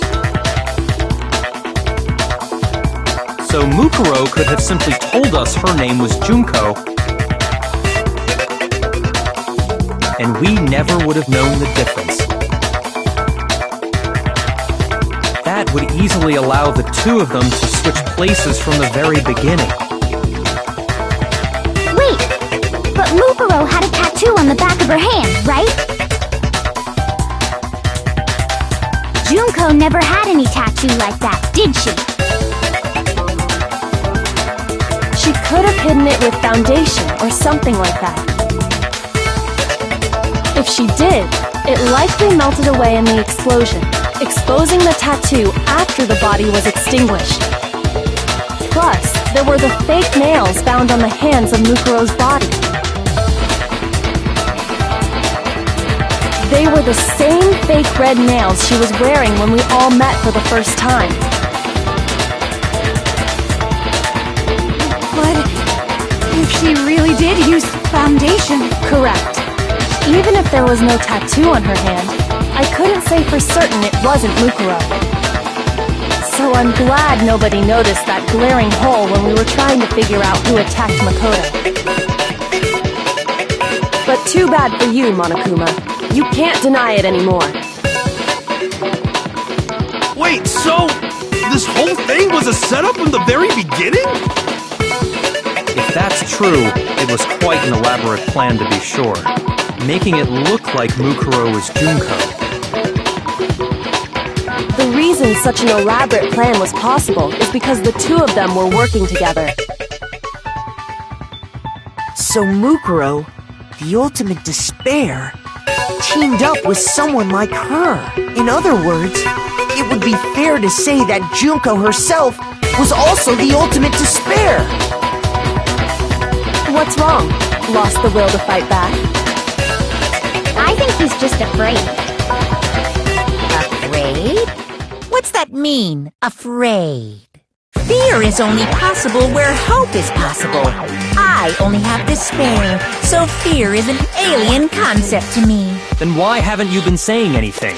So Mukuro could have simply told us her name was Junko, and we never would have known the difference. That would easily allow the two of them to switch places from the very beginning. Wait, but Mukuro had a tattoo on the back of her hand, right? Junko never had any tattoo like that, did she? She could have hidden it with foundation or something like that. If she did, it likely melted away in the explosion, exposing the tattoo after the body was extinguished. Plus, there were the fake nails found on the hands of Mukuro's body. They were the same fake red nails she was wearing when we all met for the first time. But if she really did use foundation... Correct. Even if there was no tattoo on her hand, I couldn't say for certain it wasn't Mukuro. So I'm glad nobody noticed that glaring hole when we were trying to figure out who attacked Makoto. But too bad for you, Monokuma. You can't deny it anymore. Wait, so this whole thing was a setup from the very beginning? If that's true, it was quite an elaborate plan to be sure, making it look like Mukuro was Junko. The reason such an elaborate plan was possible is because the two of them were working together. So Mukuro, the ultimate despair, teamed up with someone like her. In other words, it would be fair to say that Junko herself was also the ultimate despair. What's wrong? Lost the will to fight back? I think he's just afraid. Afraid? What's that mean, afraid? Fear is only possible where hope is possible. I only have despair, so fear is an alien concept to me. Then why haven't you been saying anything?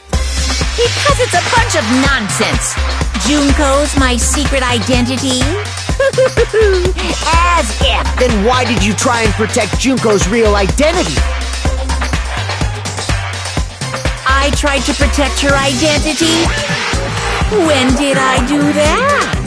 Because it's a bunch of nonsense. Junko's my secret identity? As if. Then why did you try and protect Junko's real identity? I tried to protect her identity? When did I do that?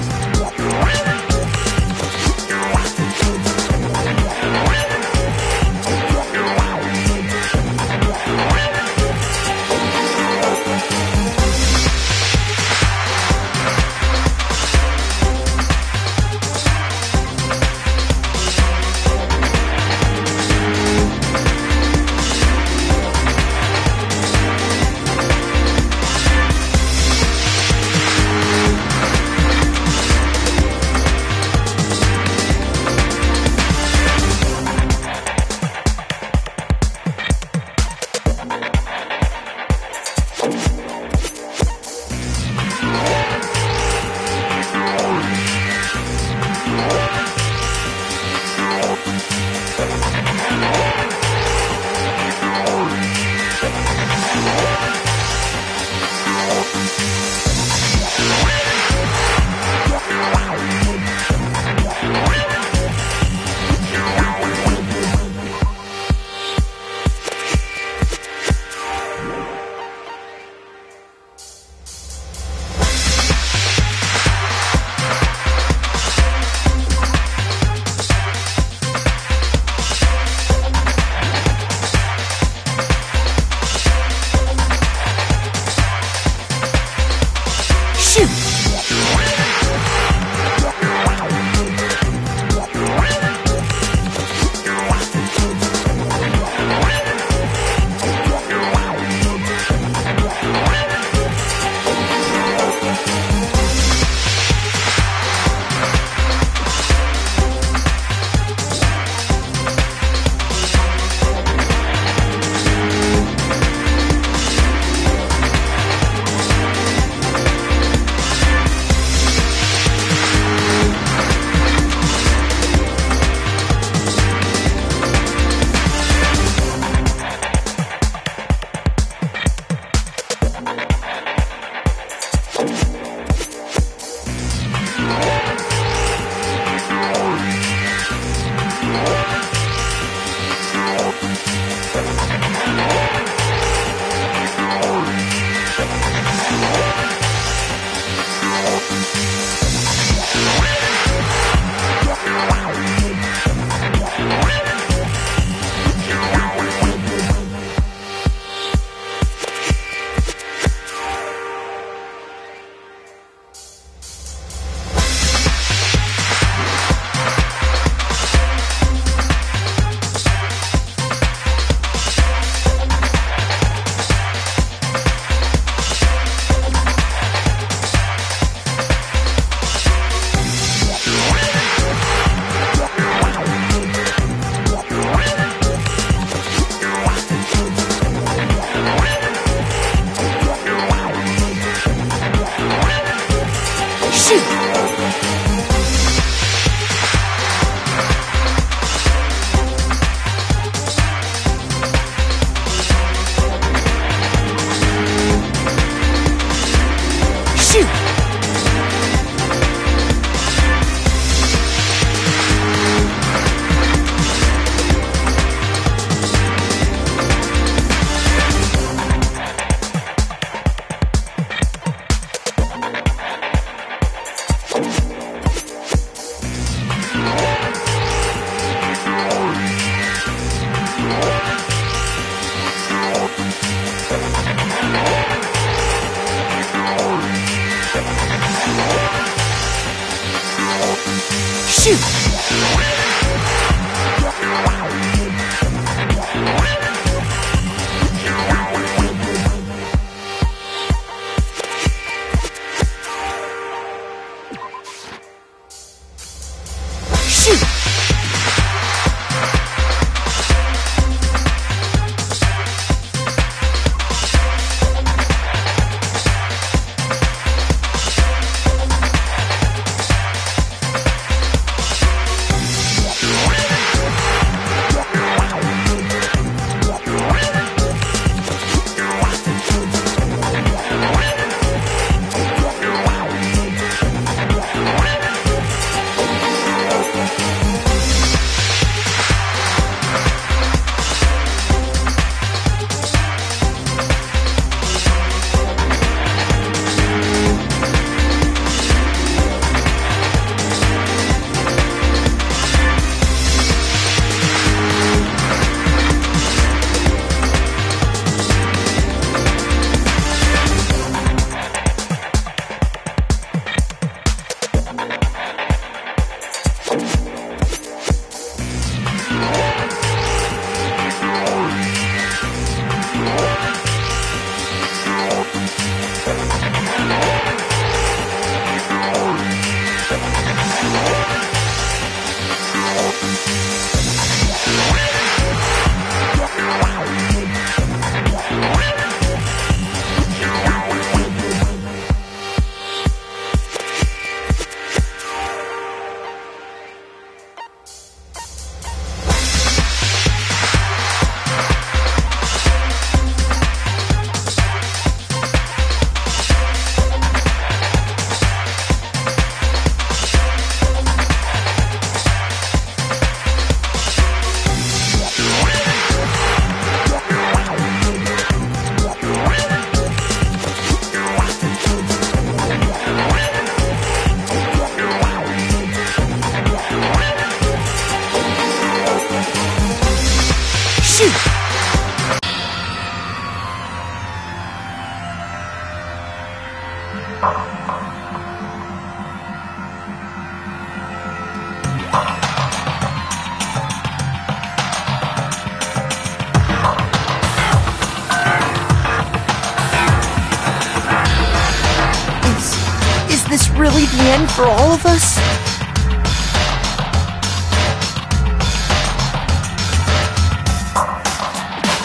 really the end for all of us?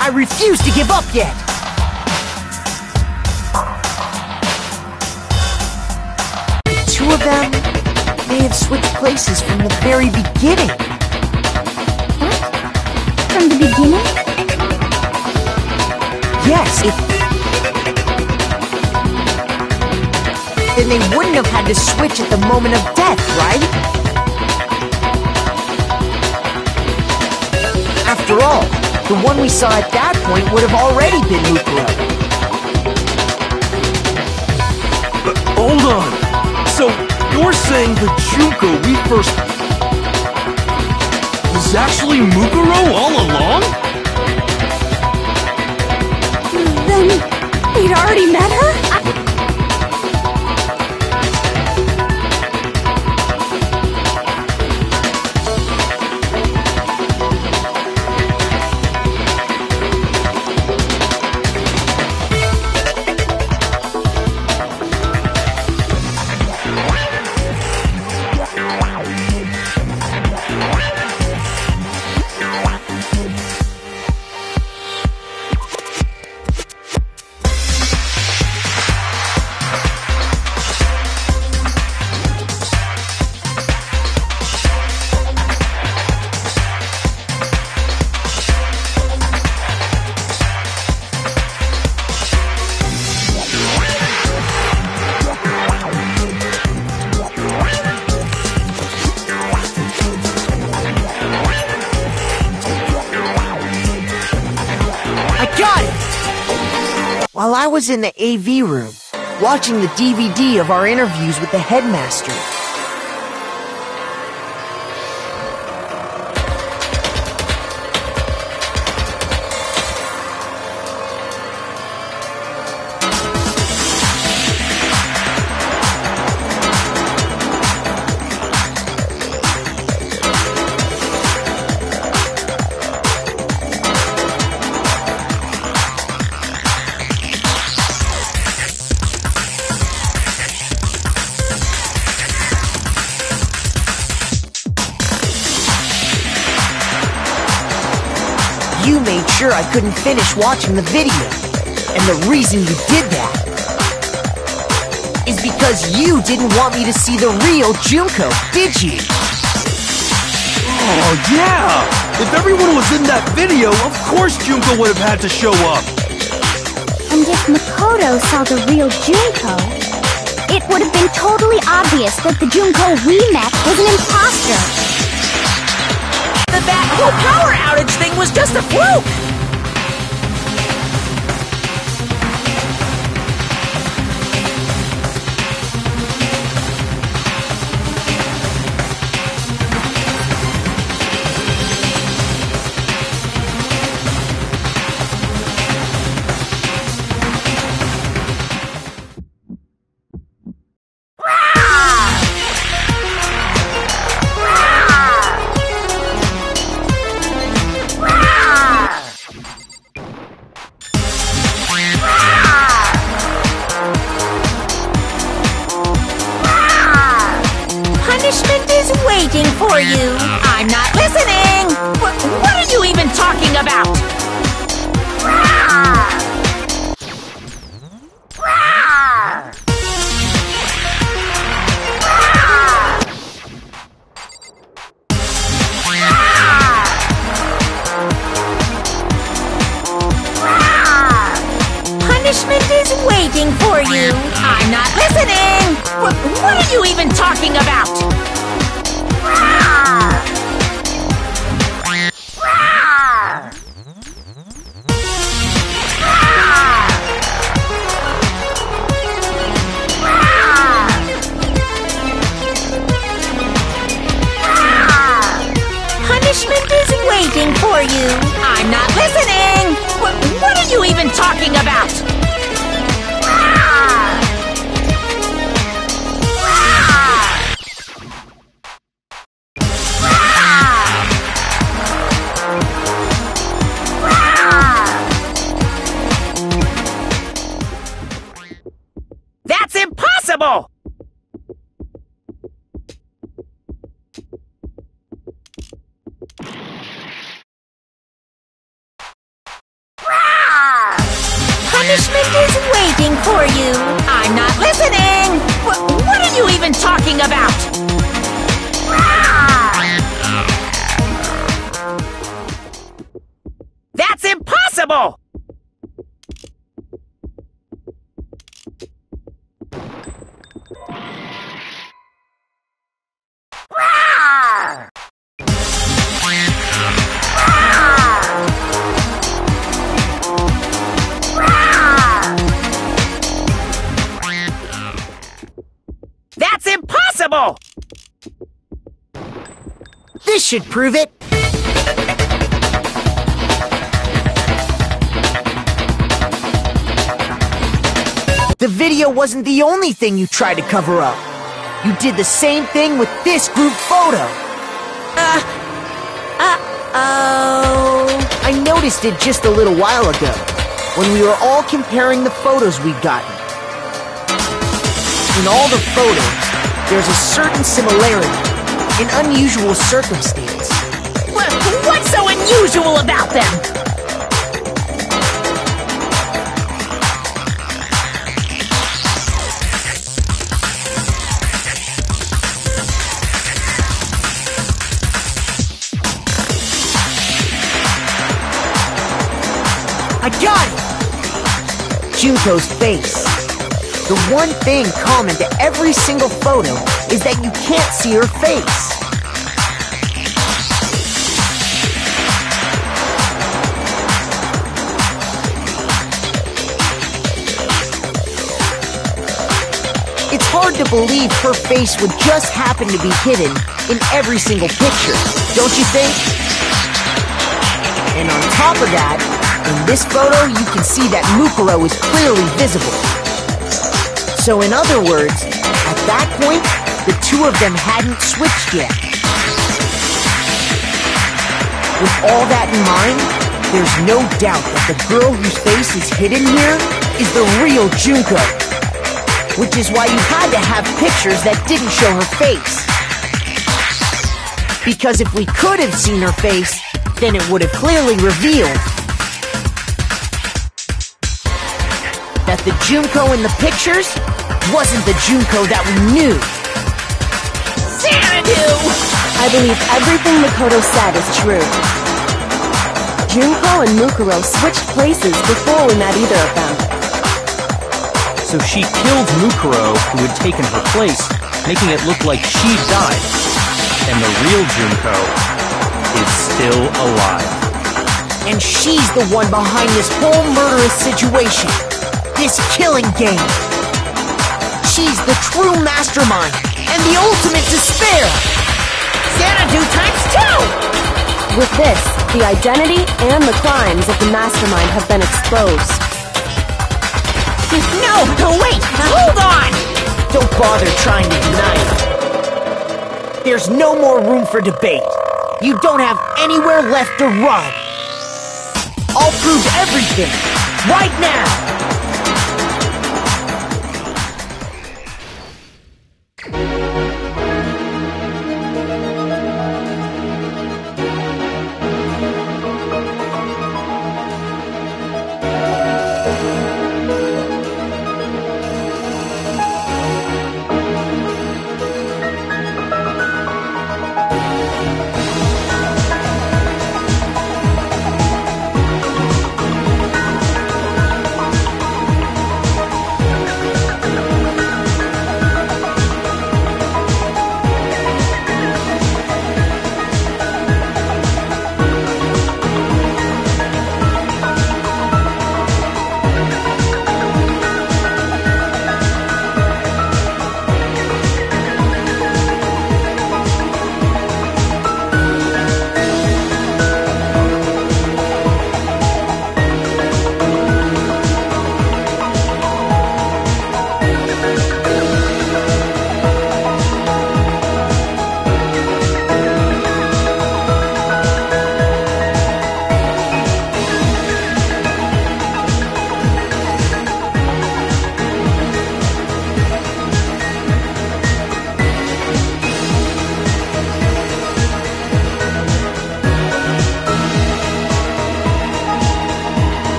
I refuse to give up yet! The two of them may have switched places from the very beginning. What? From the beginning? Yes, then they wouldn't have had to switch at the moment of death, right? After all, the one we saw at that point would have already been Mukuro. Hold on. So, you're saying the Junko we first... was actually Mukuro all along? Then, we'd already met her? While I was in the AV room, watching the DVD of our interviews with the headmaster. You made sure I couldn't finish watching the video. And the reason you did that is because you didn't want me to see the real Junko, did you? Oh, yeah! If everyone was in that video, of course Junko would have had to show up. And if Makoto saw the real Junko, it would have been totally obvious that the Junko we met was an imposter. That whole power outage thing was just a fluke! Waiting for you. I'm not listening. What are you even talking about? Punishment is waiting for you. I'm not listening. What are you even talking about? Punishment is waiting for you. I'm not listening. What are you even talking about? That's impossible! Punishment is waiting for you. I'm not listening. What are you even talking about? That's impossible! That's impossible! This should prove it. The video wasn't the only thing you tried to cover up. You did the same thing with this group photo. I noticed it just a little while ago, when we were all comparing the photos we'd gotten. In all the photos, there's a certain similarity, an unusual circumstance. What's so unusual about them? I got it! Junko's face. The one thing common to every single photo is that you can't see her face. It's hard to believe her face would just happen to be hidden in every single picture, don't you think? And on top of that, in this photo you can see that Mukuro is clearly visible. So in other words, at that point, the two of them hadn't switched yet. With all that in mind, there's no doubt that the girl whose face is hidden here is the real Junko. Which is why you had to have pictures that didn't show her face. Because if we could have seen her face, then it would have clearly revealed that the Junko in the pictures wasn't the Junko that we knew. Xanadu! I believe everything Makoto said is true. Junko and Mukuro switched places before we met either of them. So she killed Mukuro, who had taken her place, making it look like she died. And the real Junko is still alive. And she's the one behind this whole murderous situation. This killing game. She's the true mastermind and the ultimate despair. Xanadu ×2! With this, the identity and the crimes of the mastermind have been exposed. No, wait! Hold on! Don't bother trying to deny it. There's no more room for debate. You don't have anywhere left to run. I'll prove everything, right now!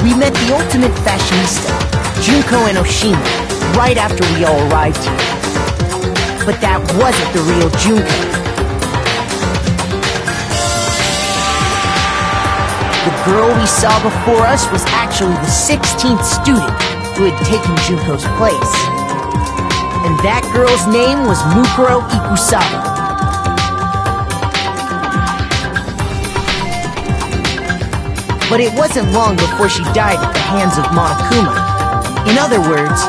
We met the ultimate fashionista, Junko and Oshima, right after we all arrived here. But that wasn't the real Junko. The girl we saw before us was actually the 16th student, who had taken Junko's place. And that girl's name was Mukuro Ikusawa. But it wasn't long before she died at the hands of Monokuma. In other words,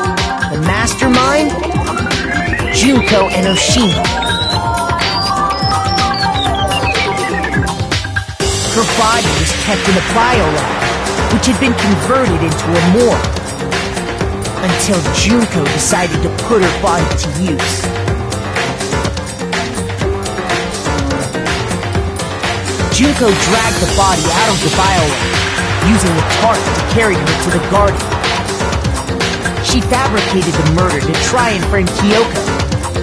the mastermind, Junko Enoshima. Her body was kept in a biolab, which had been converted into a morgue, until Junko decided to put her body to use. Junko dragged the body out of the biolab, using the tarp to carry her to the garden. She fabricated the murder to try and frame Kyoko,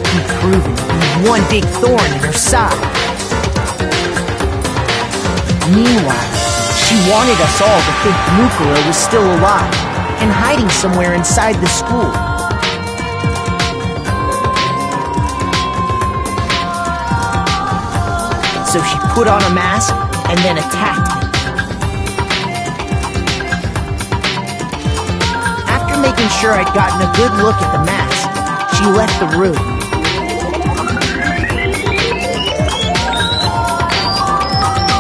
who'd proven to be one big thorn in her side. Meanwhile, she wanted us all to think Mukuro was still alive and hiding somewhere inside the school. So she put on a mask and then attacked him. After making sure I'd gotten a good look at the mask, she left the room.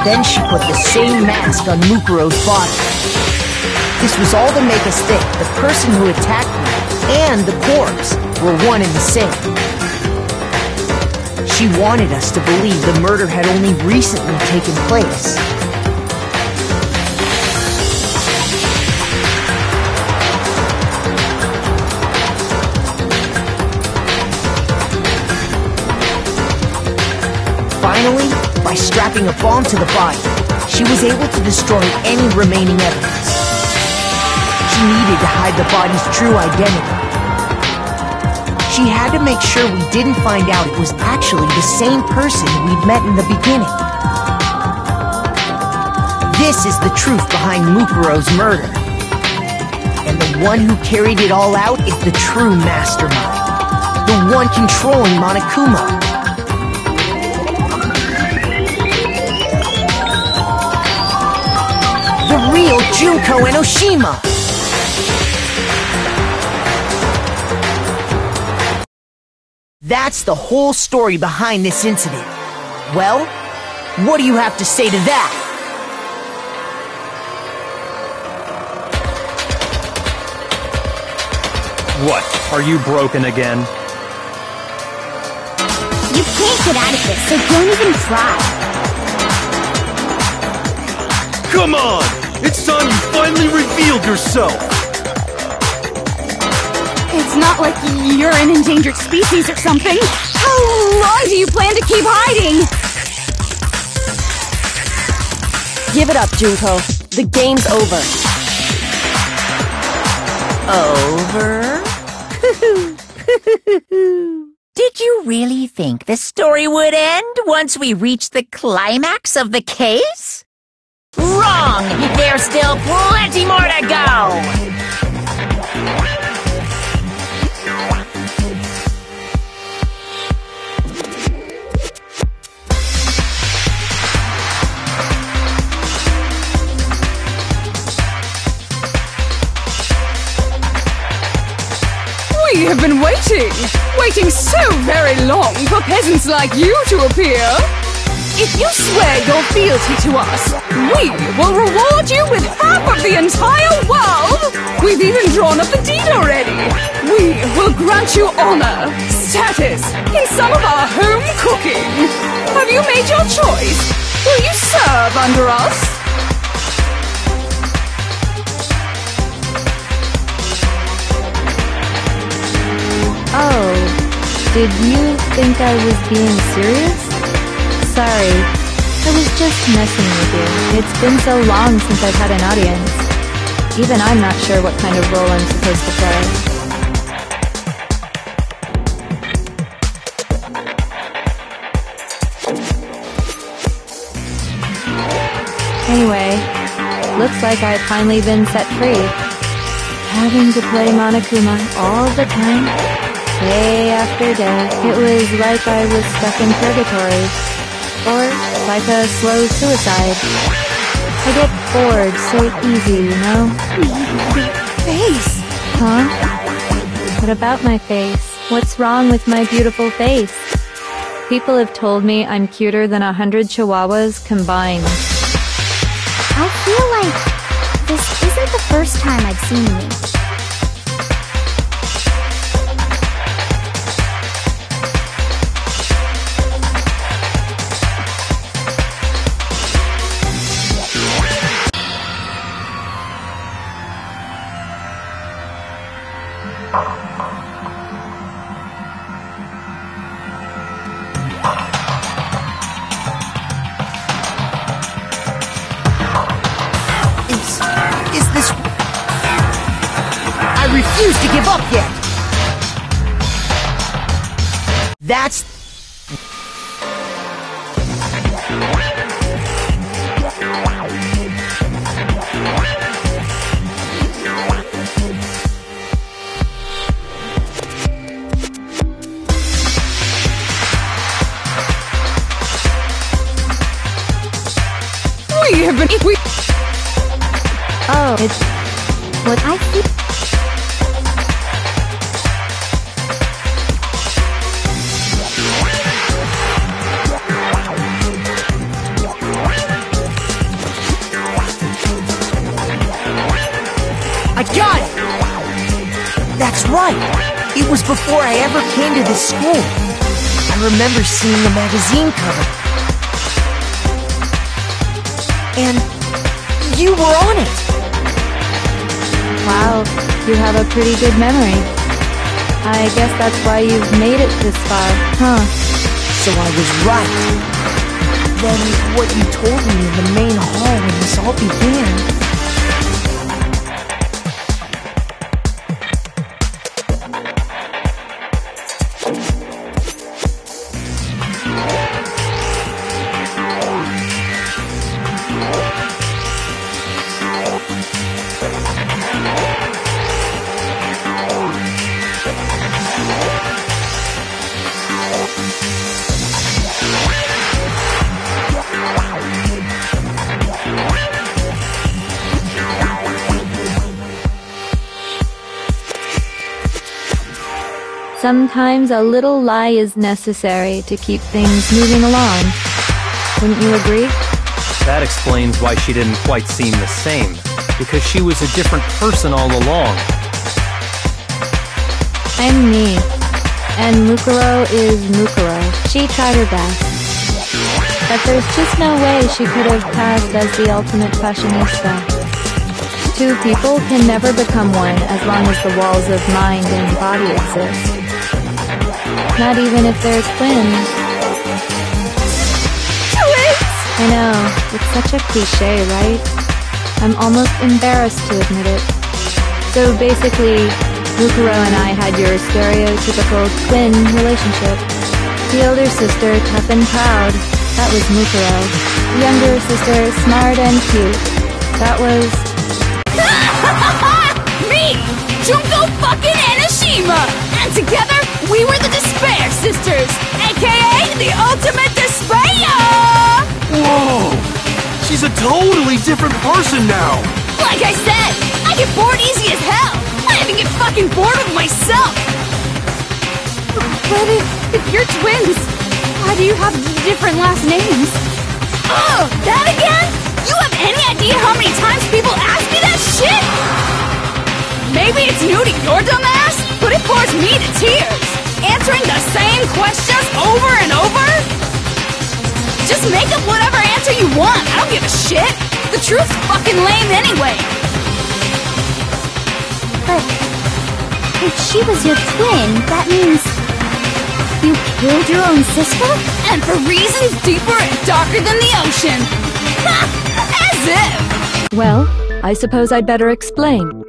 Then she put the same mask on Mukuro's body. This was all to make us think the person who attacked me and the corpse were one and the same. She wanted us to believe the murder had only recently taken place. Finally, by strapping a bomb to the body, she was able to destroy any remaining evidence. She needed to hide the body's true identity. She had to make sure we didn't find out it was actually the same person we'd met in the beginning. This is the truth behind Mukuro's murder. And the one who carried it all out is the true mastermind. The one controlling Monokuma. The real Junko Enoshima! That's the whole story behind this incident. Well, what do you have to say to that? What? Are you broken again? You can't get out of this, so don't even try. Come on! It's time you finally revealed yourself! It's not like you're an endangered species or something. How long do you plan to keep hiding? Give it up, Junko. The game's over. Over? Did you really think the story would end once we reached the climax of the case? Wrong! There's still plenty more to go! We have been waiting so very long for peasants like you to appear. If you swear your fealty to us, we will reward you with half of the entire world! We've even drawn up the deed already! We will grant you honor, status, in some of our home cooking! Have you made your choice? Will you serve under us? Oh, did you think I was being serious? Sorry, I was just messing with you. It's been so long since I've had an audience. Even I'm not sure what kind of role I'm supposed to play. Anyway, looks like I've finally been set free. Having to play Monokuma all the time, day after day, it was like I was stuck in purgatory. Or like a slow suicide. I get bored so easy, you know? Face! Huh? What about my face? What's wrong with my beautiful face? People have told me I'm cuter than 100 chihuahuas combined. I feel like this isn't the first time I've seen you. Is this... I refuse to give up yet! That's... We have been... Oh, it's what I see. I got it! That's right! It was before I ever came to this school. I remember seeing the magazine cover. And you were on it! Wow, you have a pretty good memory. I guess that's why you've made it this far, huh? So I was right. Then what you told me in the main hall when this all began... Sometimes a little lie is necessary to keep things moving along. Wouldn't you agree? That explains why she didn't quite seem the same, because she was a different person all along. I'm me, and Mukuro is Mukuro. She tried her best. But there's just no way she could have passed as the ultimate fashionista. Two people can never become one as long as the walls of mind and body exist. Not even if they're twins. Twins! I know, it's such a cliche, right? I'm almost embarrassed to admit it. So basically, Mukuro and I had your stereotypical twin relationship. The older sister, tough and proud. That was Mukuro. The younger sister, smart and cute. That was... Me! Junko fucking Enoshima! And together, we were the Despair Sisters, aka the Ultimate Despair! Whoa! She's a totally different person now! Like I said, I get bored easy as hell! I even get fucking bored with myself! But if you're twins, why do you have different last names? Oh, that again? You have any idea how many times people ask me that shit? Maybe it's new to your dumb ass, but it bores me to tears. Answering the same questions over and over? Just make up whatever answer you want. I don't give a shit. The truth's fucking lame anyway. But if she was your twin, that means you killed your own sister? And for reasons deeper and darker than the ocean. Ha! As if! Well, I suppose I'd better explain.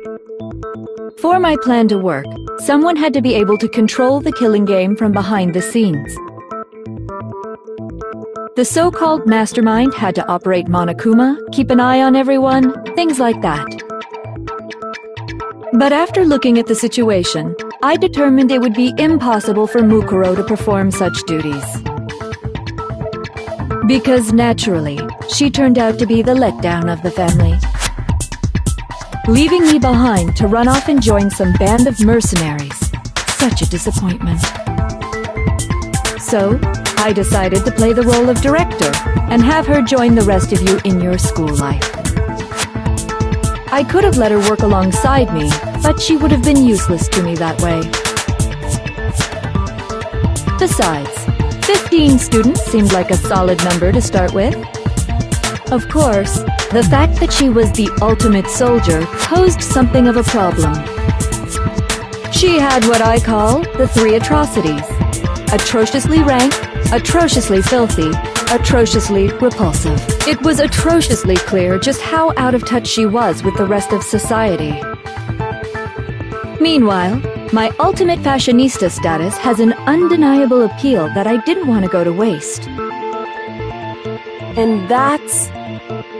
For my plan to work, someone had to be able to control the killing game from behind the scenes. The so-called mastermind had to operate Monokuma, keep an eye on everyone, things like that. But after looking at the situation, I determined it would be impossible for Mukuro to perform such duties. Because naturally, she turned out to be the letdown of the family. leaving me behind to run off and join some band of mercenaries. Such a disappointment. So, I decided to play the role of director and have her join the rest of you in your school life. I could have let her work alongside me, but she would have been useless to me that way. Besides, 15 students seemed like a solid number to start with. Of course, the fact that she was the ultimate soldier posed something of a problem. She had what I call the 3 atrocities: atrociously rank, atrociously filthy, atrociously repulsive. It was atrociously clear just how out of touch she was with the rest of society. Meanwhile, my ultimate fashionista status has an undeniable appeal that I didn't want to go to waste. And that's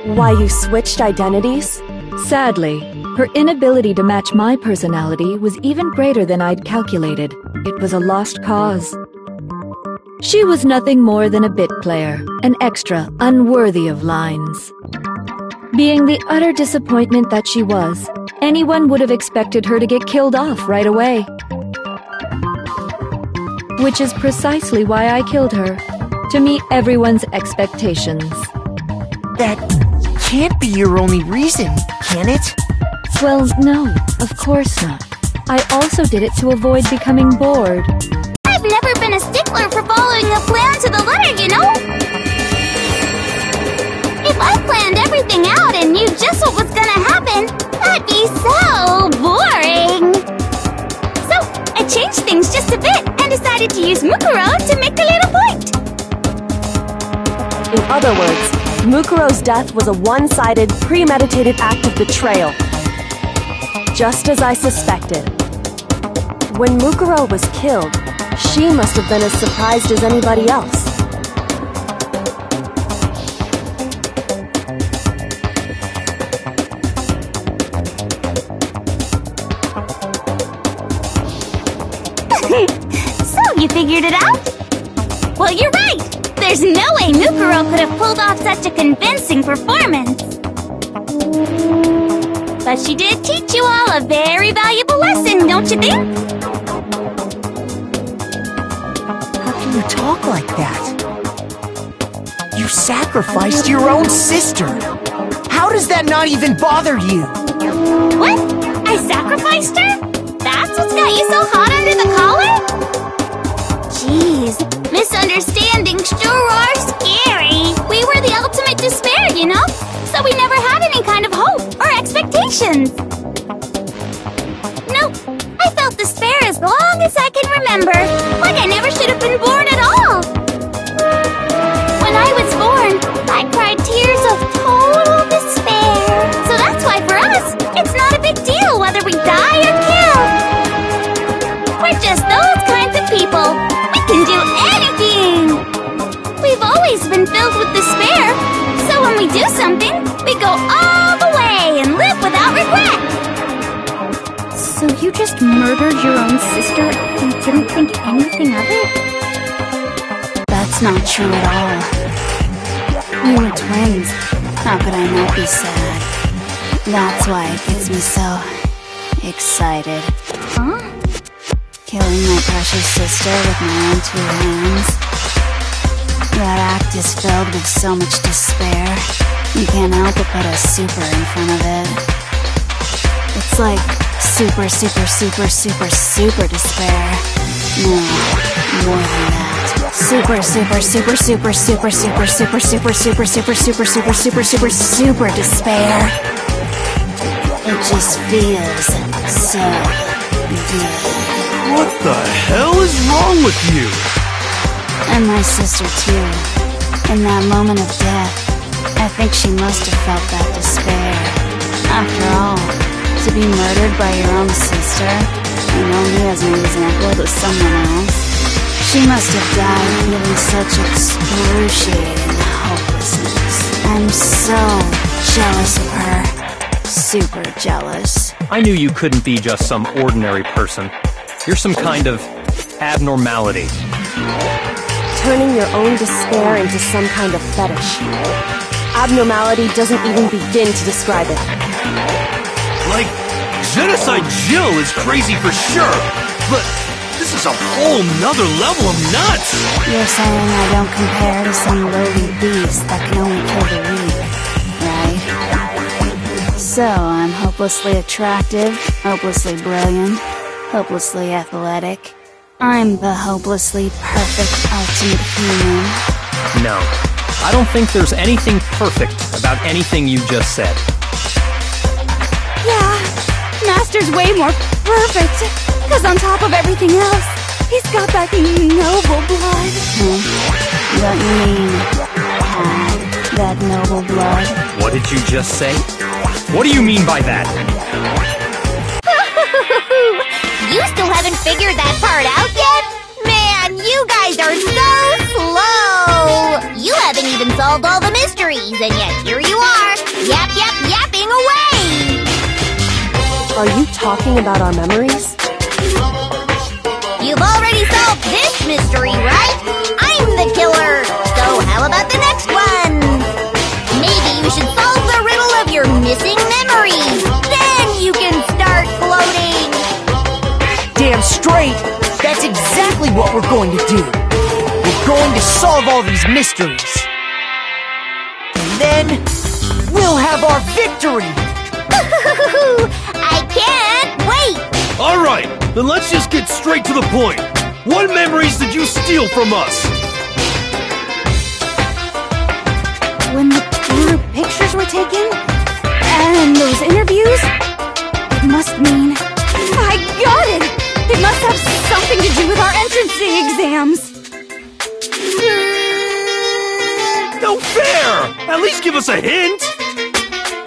why you switched identities? Sadly, her inability to match my personality was even greater than I'd calculated. It was a lost cause. She was nothing more than a bit player, an extra unworthy of lines. Being the utter disappointment that she was, anyone would have expected her to get killed off right away. Which is precisely why I killed her, to meet everyone's expectations. That can't be your only reason, can it? Well, no, of course not. I also did it to avoid becoming bored. I've never been a stickler for following a plan to the letter, you know? If I planned everything out and knew just what was gonna happen, that'd be so boring. So, I changed things just a bit and decided to use Mukuro to make a little point. In other words, Mukuro's death was a one-sided, premeditated act of betrayal. Just as I suspected. When Mukuro was killed, she must have been as surprised as anybody else. So, you figured it out? Well, you're right! There's no way Mukuro could have pulled off such a convincing performance. But she did teach you all a very valuable lesson, don't you think? How can you talk like that? You sacrificed your own sister! How does that not even bother you? What? I sacrificed her? That's what's got you so hot under the collar? Jeez, misunderstandings sure are scary. We were the ultimate despair, you know? So we never had any kind of hope or expectations. Nope, I felt despair as long as I can remember. Like I never should have been born at all. When I was born, I cried tears of total despair. So that's why for us, it's not a big deal whether we die or kill. We're just those kinds of people. We can do anything. We've always been filled with despair. So when we do something, we go all the way and live without regret. So you just murdered your own sister and didn't think anything of it? That's not true at all. We were twins. How could I not be sad? That's why it gets me so excited. Huh? Killing my precious sister with my own 2 hands. That act is filled with so much despair. You can't help but put a super in front of it. It's like super, super, super, super, super despair. No, more than that. Super, super, super, super, super, super, super, super, super, super, super, super, super, super, super despair. It just feels so good. What the hell is wrong with you? And my sister too. In that moment of death, I think she must have felt that despair. After all, to be murdered by your own sister, and only as an example to someone else, she must have died feeling such excruciating helplessness. I'm so jealous of her. Super jealous. I knew you couldn't be just some ordinary person. You're some kind of abnormality. Turning your own despair into some kind of fetish. Abnormality doesn't even begin to describe it. Like, Genocide Jill is crazy for sure, but this is a whole nother level of nuts! You're saying I don't compare to some lowly beast that can only kill the weak, right? So, I'm hopelessly attractive, hopelessly brilliant, hopelessly athletic. I'm the hopelessly perfect ultimate human. No, I don't think there's anything perfect about anything you just said. Yeah, Master's way more perfect. Because on top of everything else, he's got that noble blood. Don't you mean had that noble blood? What did you just say? What do you mean by that? You still haven't figured that part out yet? Man, you guys are so slow! You haven't even solved all the mysteries, and yet here you are, yapping away! Are you talking about our memories? You've already solved this mystery, right? I'm the killer! So how about the next one? Maybe you should solve the riddle of your missing memories. Then you can start floating! Damn straight! That's exactly what we're going to do! We're going to solve all these mysteries! And then, we'll have our victory! I can't wait! Alright, then let's just get straight to the point. What memories did you steal from us? When the group pictures were taken, and those interviews, it must mean... I got it! It must have something to do with our entrance exams! No fair! At least give us a hint!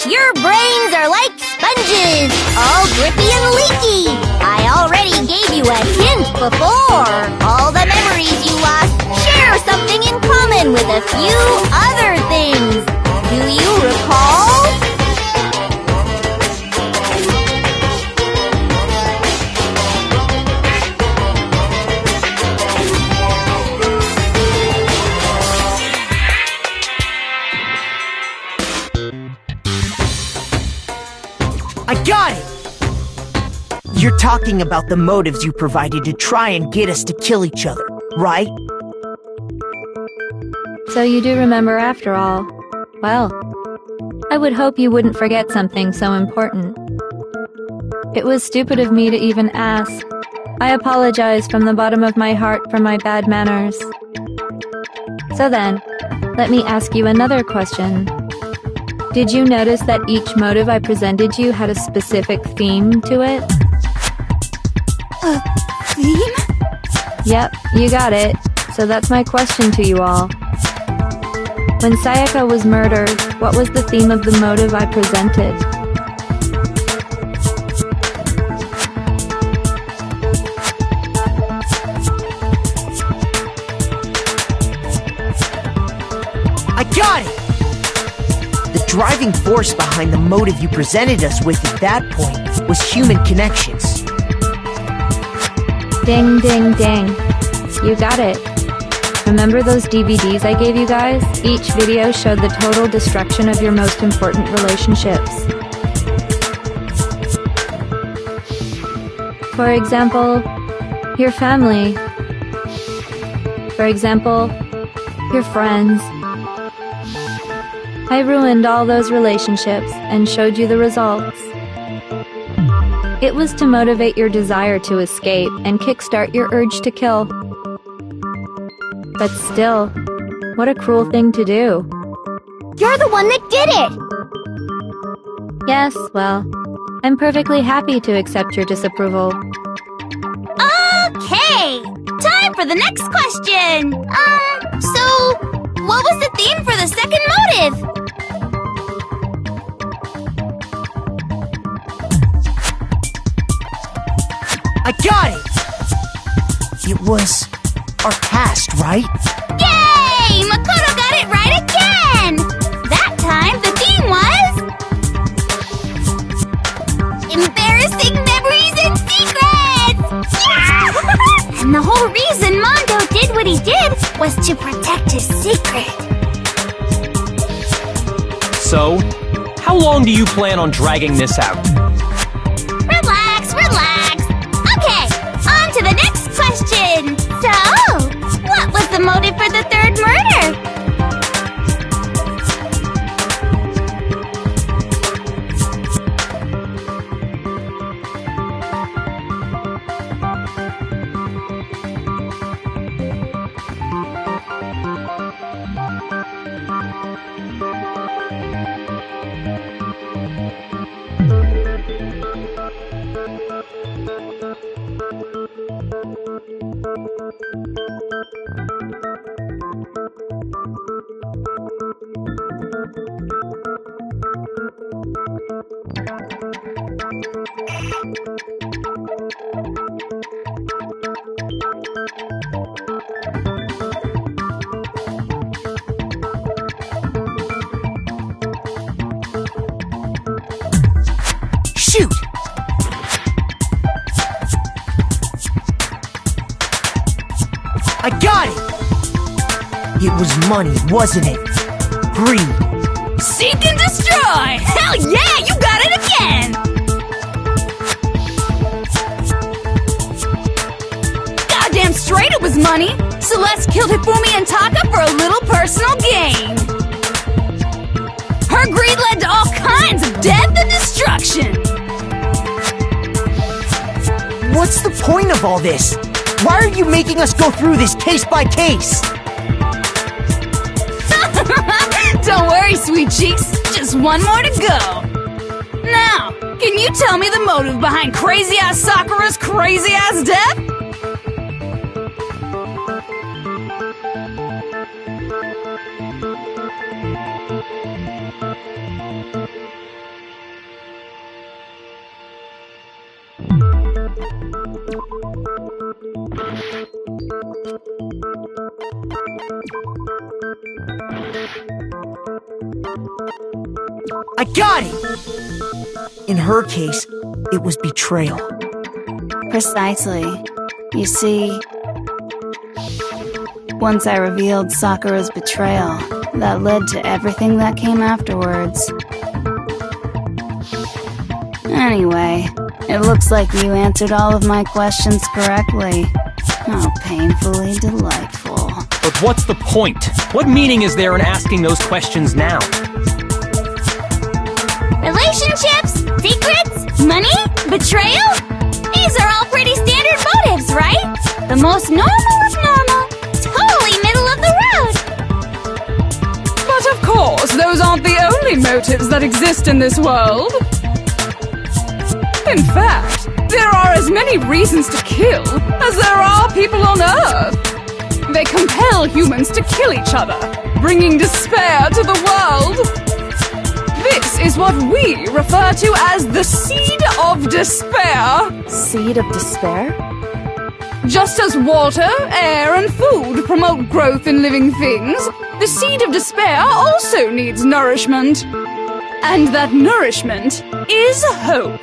Your brains are like sponges, all drippy and leaky. I already gave you a hint before. All the memories you lost share something in common with a few other things. Do you recall? I got it! You're talking about the motives you provided to try and get us to kill each other, right? So you do remember after all. Well, I would hope you wouldn't forget something so important. It was stupid of me to even ask. I apologize from the bottom of my heart for my bad manners. So then, let me ask you another question. Did you notice that each motive I presented you had a specific theme to it? A theme? Yep, you got it. So that's my question to you all. When Sayaka was murdered, what was the theme of the motive I presented? I got it! The driving force behind the motive you presented us with at that point was human connections. Ding, ding, ding. You got it. Remember those DVDs I gave you guys? Each video showed the total destruction of your most important relationships. For example, your family. For example, your friends. I ruined all those relationships and showed you the results. It was to motivate your desire to escape and kickstart your urge to kill. But still, what a cruel thing to do. You're the one that did it! Yes, well, I'm perfectly happy to accept your disapproval. Okay! Time for the next question! So, what was the theme for the second motive? I got it! It was our past, right? Yay! Makoto got it right again! That time, the theme was... embarrassing memories and secrets! Yeah! And the whole reason Mondo did what he did was to protect his secret. So, how long do you plan on dragging this out? Shoot! I got it! It was money, wasn't it? Greed. Seek and destroy! Hell yeah, you got it again! Goddamn straight it was money! Celeste killed Hifumi and Taka for a little personal gain. Her greed led to all kinds of death and destruction. What's the point of all this? Why are you making us go through this case by case? Don't worry, sweet cheeks. Just one more to go. Now, can you tell me the motive behind crazy-ass Sakura's crazy-ass death? I got it! In her case, it was betrayal. Precisely. You see, once I revealed Sakura's betrayal, that led to everything that came afterwards. Anyway, it looks like you answered all of my questions correctly. How painfully delightful. But what's the point? What meaning is there in asking those questions now? Relationships? Secrets? Money? Betrayal? These are all pretty standard motives, right? The most normal of normal. Totally middle of the road. But of course, those aren't the only motives that exist in this world. In fact, there are as many reasons to kill as there are people on Earth. They compel humans to kill each other, bringing despair to the world. This is what we refer to as the seed of despair. Seed of despair? Just as water, air, and food promote growth in living things, the seed of despair also needs nourishment. And that nourishment is hope.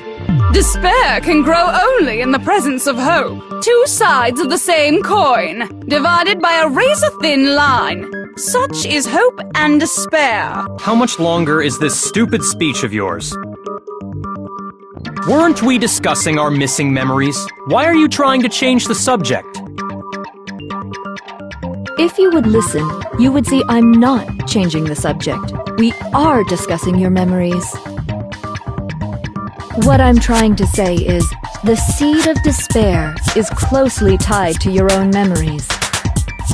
Despair can grow only in the presence of hope. Two sides of the same coin, divided by a razor-thin line. Such is hope and despair. How much longer is this stupid speech of yours? Weren't we discussing our missing memories? Why are you trying to change the subject? If you would listen, you would see I'm not changing the subject. We are discussing your memories. What I'm trying to say is, the seed of despair is closely tied to your own memories.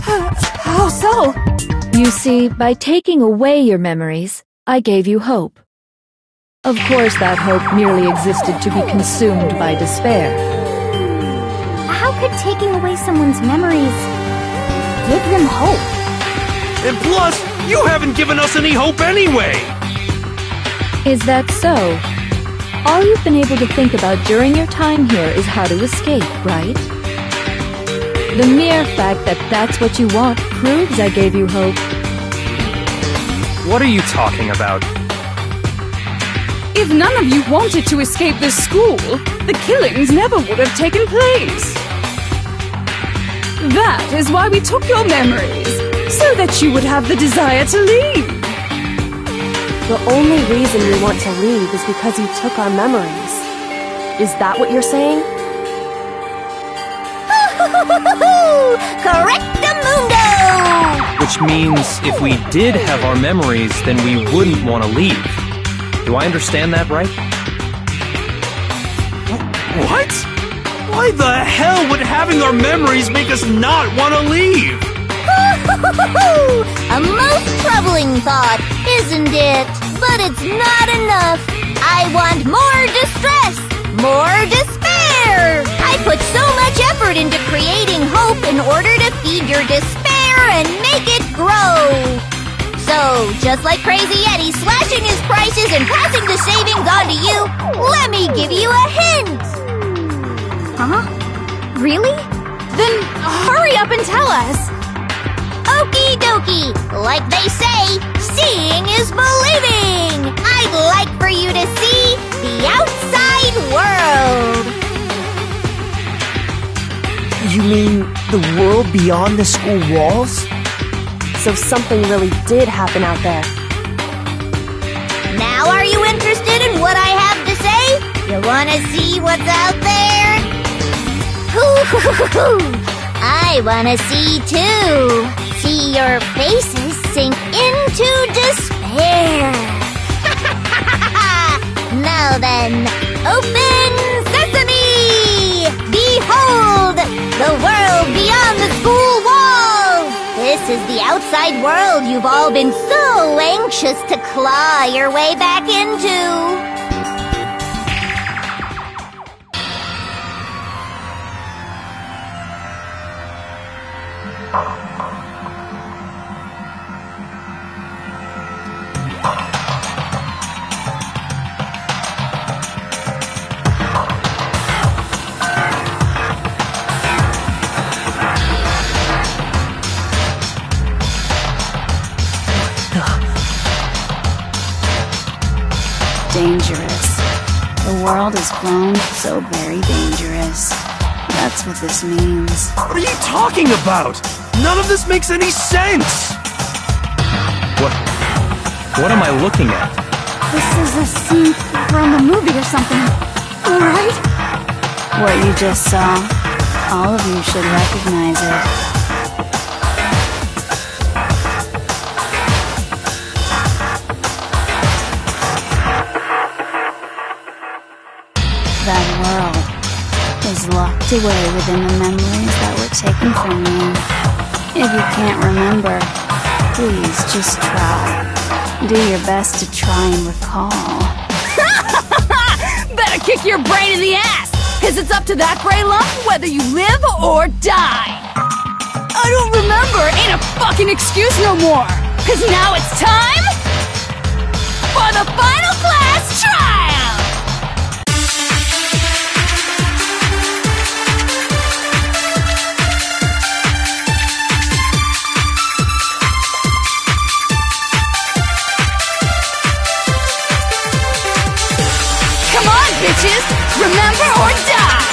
How so? You see, by taking away your memories, I gave you hope. Of course, that hope merely existed to be consumed by despair. How could taking away someone's memories give them hope? And plus, you haven't given us any hope anyway! Is that so? All you've been able to think about during your time here is how to escape, right? The mere fact that that's what you want proves I gave you hope. What are you talking about? If none of you wanted to escape this school, the killings never would have taken place. That is why we took your memories, so that you would have the desire to leave. The only reason we want to leave is because you took our memories. Is that what you're saying? Correctamundo! Which means if we did have our memories, then we wouldn't want to leave. Do I understand that right? What? Why the hell would having our memories make us not want to leave? A most troubling thought, isn't it? But it's not enough. I want more distress, more despair. I I put so much effort into creating hope in order to feed your despair and make it grow. So, just like Crazy Eddie slashing his prices and passing the savings on to you, let me give you a hint. Huh? Really? Then hurry up and tell us. Okie dokie. Like they say, seeing is believing. I'd like for you to see the outside world. You mean the world beyond the school walls? So something really did happen out there. Now are you interested in what I have to say? You wanna see what's out there? Hoo-hoo-hoo-hoo! I wanna see too. See your faces sink into despair. Now then, open sesame! Behold, the world beyond the school walls! This is the outside world you've all been so anxious to claw your way back into. Dangerous. The world has grown so very dangerous. That's what this means. What are you talking about? None of this makes any sense! What am I looking at? This is a scene from a movie or something, right? What you just saw, all of you should recognize it. That world is locked away within the memories that were taken from you. If you can't remember, please just try. Do your best to try and recall. Better kick your brain in the ass, cause it's up to that gray lump whether you live or die. I don't remember ain't a fucking excuse no more, cause now it's time for the final class trial! Bitches, remember or die!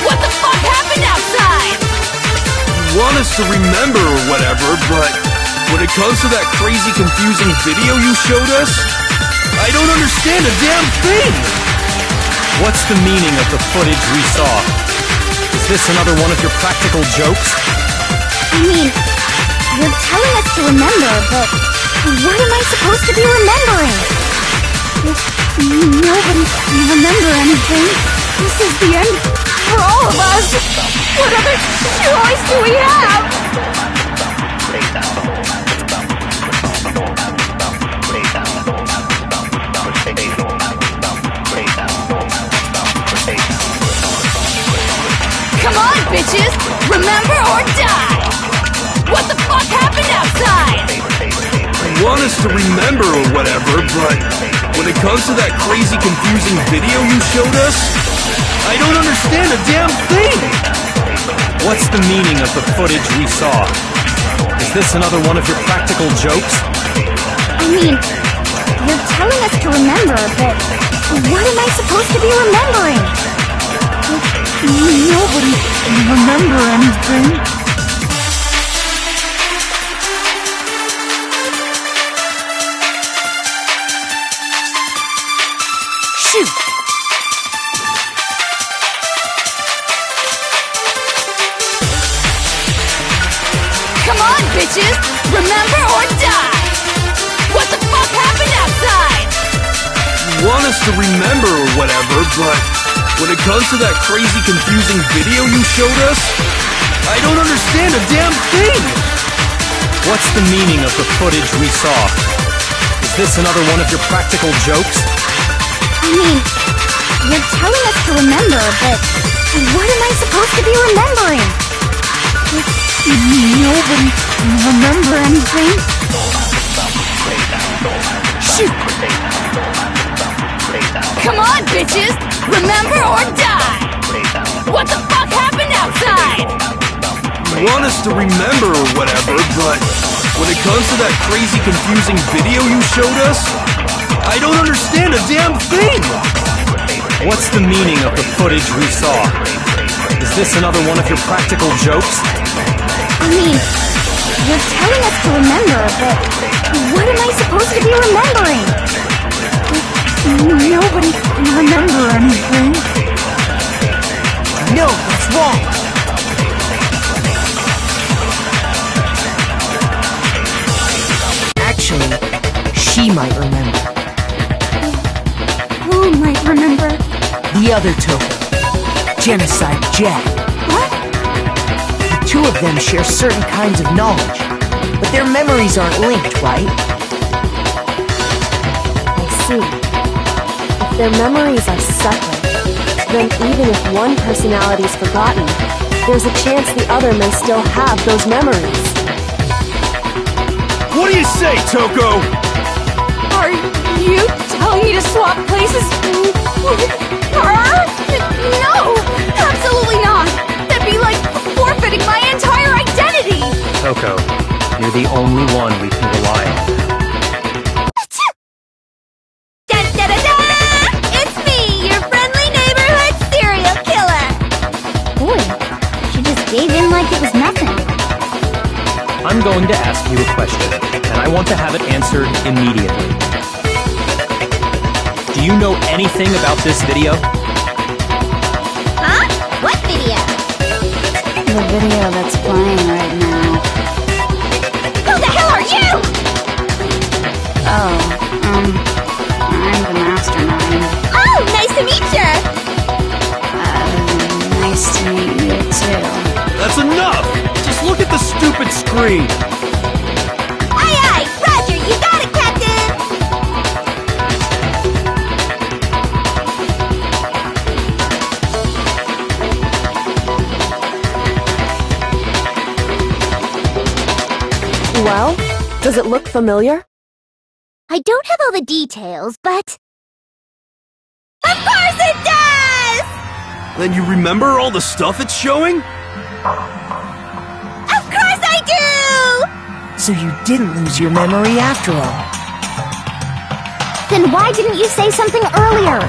What the fuck happened outside? You want us to remember or whatever, but when it comes to that crazy, confusing video you showed us, I don't understand a damn thing! What's the meaning of the footage we saw? Is this another one of your practical jokes? I mean, you're telling us to remember, but what am I supposed to be remembering? Nobody can remember anything. This is the end for all of us. What other choice do we have? Come on, bitches! Remember or die! What the fuck happened outside? You want us to remember or whatever, but when it comes to that crazy, confusing video you showed us, I don't understand a damn thing! What's the meaning of the footage we saw? Is this another one of your practical jokes? I mean, you're telling us to remember, but what am I supposed to be remembering? Nobody can remember anything. Bitches, remember or die! What the fuck happened outside? You want us to remember or whatever, but when it comes to that crazy, confusing video you showed us, I don't understand a damn thing! What's the meaning of the footage we saw? Is this another one of your practical jokes? I mean, you're telling us to remember, but What am I supposed to be remembering? Nobody can remember anything. Shoot! Come on, bitches! Remember or die! What the fuck happened outside? You want us to remember or whatever, but when it comes to that crazy confusing video you showed us, I don't understand a damn thing! What's the meaning of the footage we saw? Is this another one of your practical jokes? I mean, you're telling us to remember, but what am I supposed to be remembering? Nobody can remember anything. No, that's wrong. Actually, she might remember. Who might remember? The other Toko. Genocide Jack. What? The two of them share certain kinds of knowledge, but their memories aren't linked, right? I see. If their memories are separate, then even if one personality's forgotten, there's a chance the other may still have those memories. What do you say, Toko? Are you telling me to swap places with her? No! Absolutely not! That'd be like forfeiting my entire identity! Toko, you're the only one we can rely on. Da-da-da-da! It's me, your friendly neighborhood serial killer! Boy, she just gave in like it was nothing. I'm going to ask you a question, and I want to have it answered immediately. Do you know anything about this video? Huh? What video? The video that's playing right now. Who the hell are you? Oh, I'm the mastermind. Oh, nice to meet you! Nice to meet you too. That's enough! Just look at the stupid screen! Aye aye! Roger, you got it, Captain! Well, does it look familiar? I don't have all the details, but... Of course it does! Then you remember all the stuff it's showing? Of course I do! So you didn't lose your memory after all. Then why didn't you say something earlier?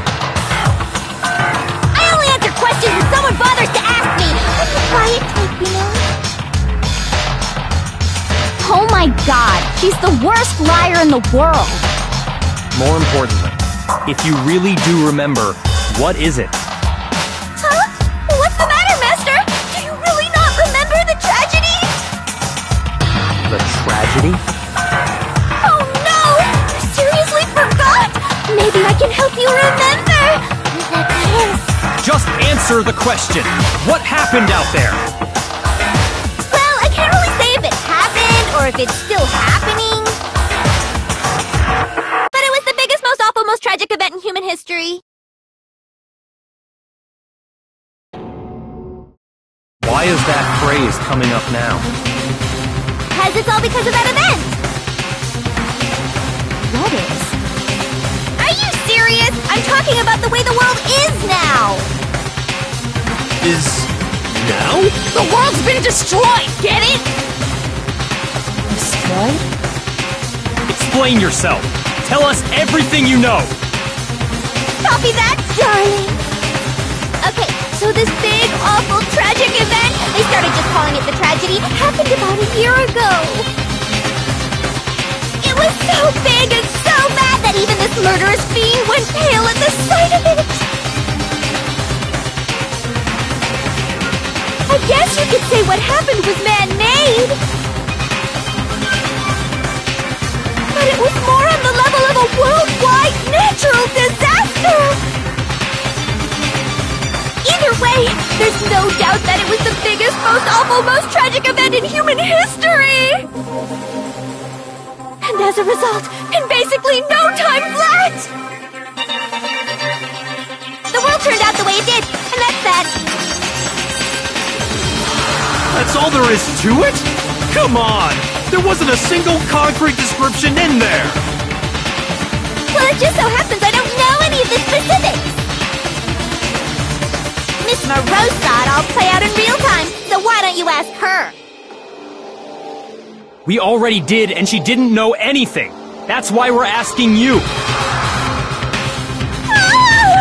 I only answer questions when someone bothers to ask me! I'm a quiet type, you know? Oh my god, she's the worst liar in the world! More importantly, if you really do remember, what is it? Huh? What's the matter, Master? Do you really not remember the tragedy? The tragedy? Oh no! You seriously forgot? Maybe I can help you remember! With a kiss! Just answer the question! What happened out there? Well, I can't really say if it happened or if it's still happening. But it was the biggest, most awful, most tragic event in human history. Why is that phrase coming up now? Because it's all because of that event! What is? Are you serious? I'm talking about the way the world is now! Is... now? The world's been destroyed, get it? Destroyed? Explain yourself. Tell us everything you know. Copy that, darling! Okay, so this big, awful, tragic event, they started just calling it the tragedy, happened about a year ago. It was so big and so bad that even this murderous fiend went pale at the sight of it. I guess you could say what happened was man-made. But it was more on the level of a worldwide natural disaster! Either way, there's no doubt that it was the biggest, most awful, most tragic event in human history! And as a result, in basically no time flat, the world turned out the way it did, and that's that. That's all there is to it? Come on! There wasn't a single concrete description in there! Well, it just so happens I don't know any of the specifics. Miss Moreau saw it all play out in real time, so why don't you ask her? We already did, and she didn't know anything. That's why we're asking you.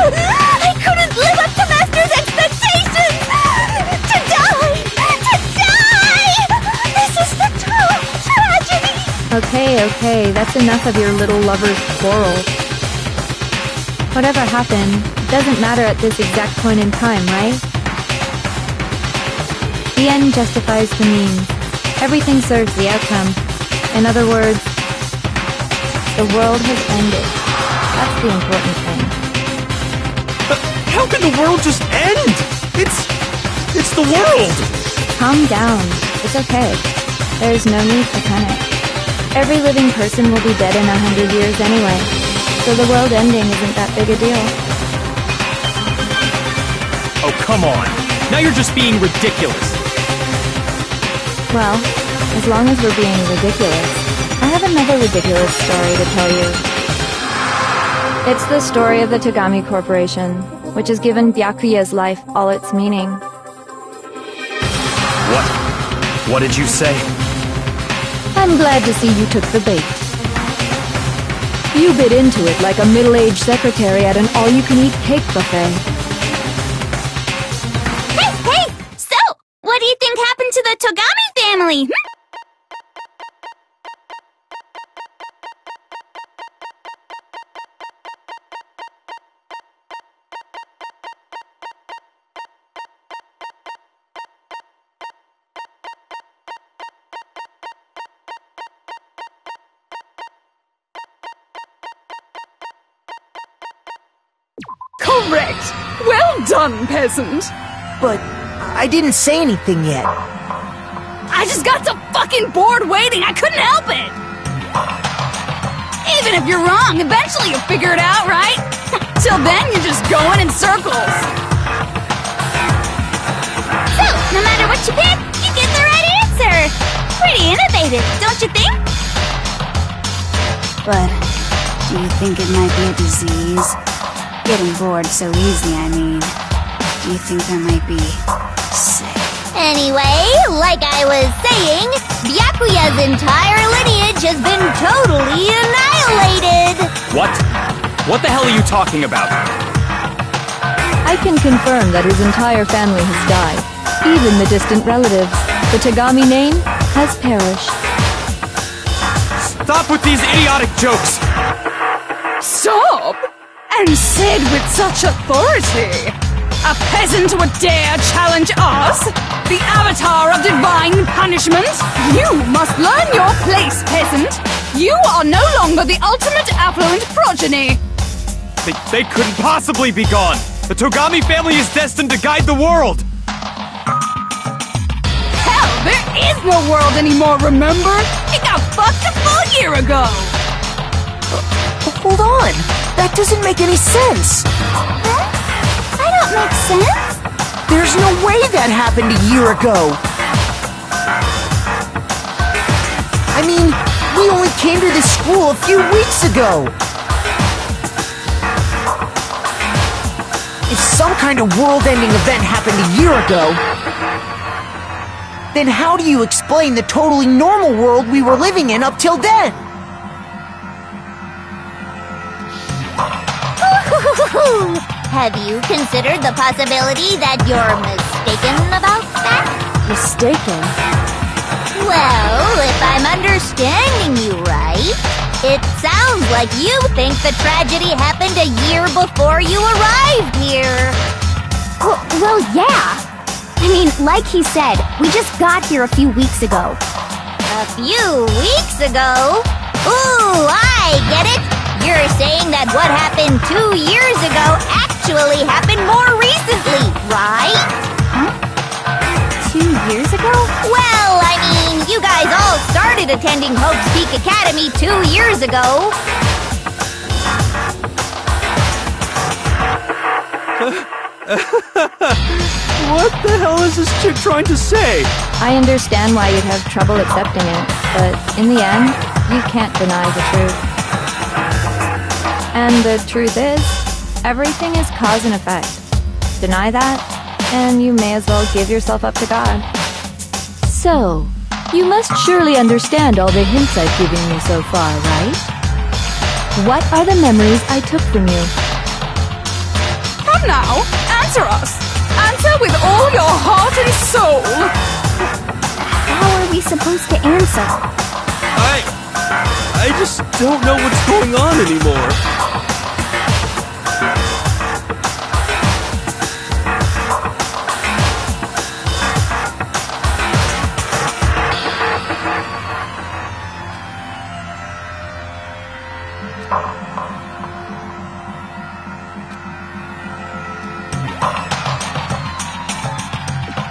I couldn't live up to Master's expectations! To die! This is the total tragedy! Okay, that's enough of your little lover's quarrel. Whatever happened, doesn't matter at this exact point in time, right? The end justifies the means. Everything serves the outcome. In other words, the world has ended. That's the important thing. But how can the world just end? It's the world! Calm down. It's okay. There's no need for panic. Every living person will be dead in 100 years anyway, so the world ending isn't that big a deal. Oh, come on. Now you're just being ridiculous. Well, as long as we're being ridiculous, I have another ridiculous story to tell you. It's the story of the Togami Corporation, which has given Byakuya's life all its meaning. What? What did you say? I'm glad to see you took the bait. You bit into it like a middle-aged secretary at an all-you-can-eat cake buffet. Hey! So, what do you think happened to the Togami family? Correct! Well done, peasant! But I didn't say anything yet. I just got so fucking bored waiting, I couldn't help it! Even if you're wrong, eventually you'll figure it out, right? Till then, you're just going in circles. So, no matter what you pick, you get the right answer! Pretty innovative, don't you think? But do you think it might be a disease? Getting bored so easy, I mean. Do you think there might be sick? Anyway, like I was saying, Byakuya's entire lineage has been totally annihilated! What? What the hell are you talking about? I can confirm that his entire family has died. Even the distant relatives. The Togami name has perished. Stop with these idiotic jokes! Stop! And said with such authority! A peasant would dare challenge us? The avatar of divine punishment? You must learn your place, peasant! You are no longer the ultimate affluent progeny! They couldn't possibly be gone! The Togami family is destined to guide the world! Hell, there is no world anymore, remember? It got fucked a full year ago! Hold on! That doesn't make any sense! Huh? I don't make sense? There's no way that happened a year ago! I mean, we only came to this school a few weeks ago! If some kind of world-ending event happened a year ago, then how do you explain the totally normal world we were living in up till then? Have you considered the possibility that you're mistaken about that? Mistaken? Well, if I'm understanding you right, it sounds like you think the tragedy happened a year before you arrived here. Well, yeah. I mean, like he said, we just got here a few weeks ago. A few weeks ago? Ooh, I get it! You're saying that what happened 2 years ago actually happened more recently, right? Huh? 2 years ago? Well, I mean, you guys all started attending Hope's Peak Academy 2 years ago. What the hell is this chick trying to say? I understand why you'd have trouble accepting it, but in the end, you can't deny the truth. And the truth is, everything is cause and effect. Deny that, and you may as well give yourself up to God. So, you must surely understand all the hints I've given you so far, right? What are the memories I took from you? Come now, answer us! Answer with all your heart and soul! How are we supposed to answer? I just don't know what's going on anymore.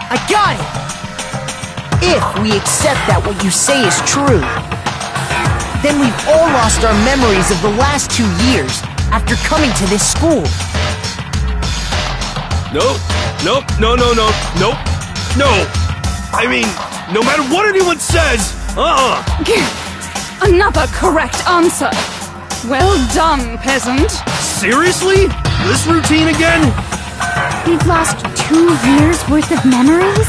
I got it! If we accept that what you say is true, then we've all lost our memories of the last 2 years after coming to this school. Nope. No. I mean, no matter what anyone says, Another correct answer. Well done, peasant. Seriously? This routine again? We've lost 2 years worth of memories?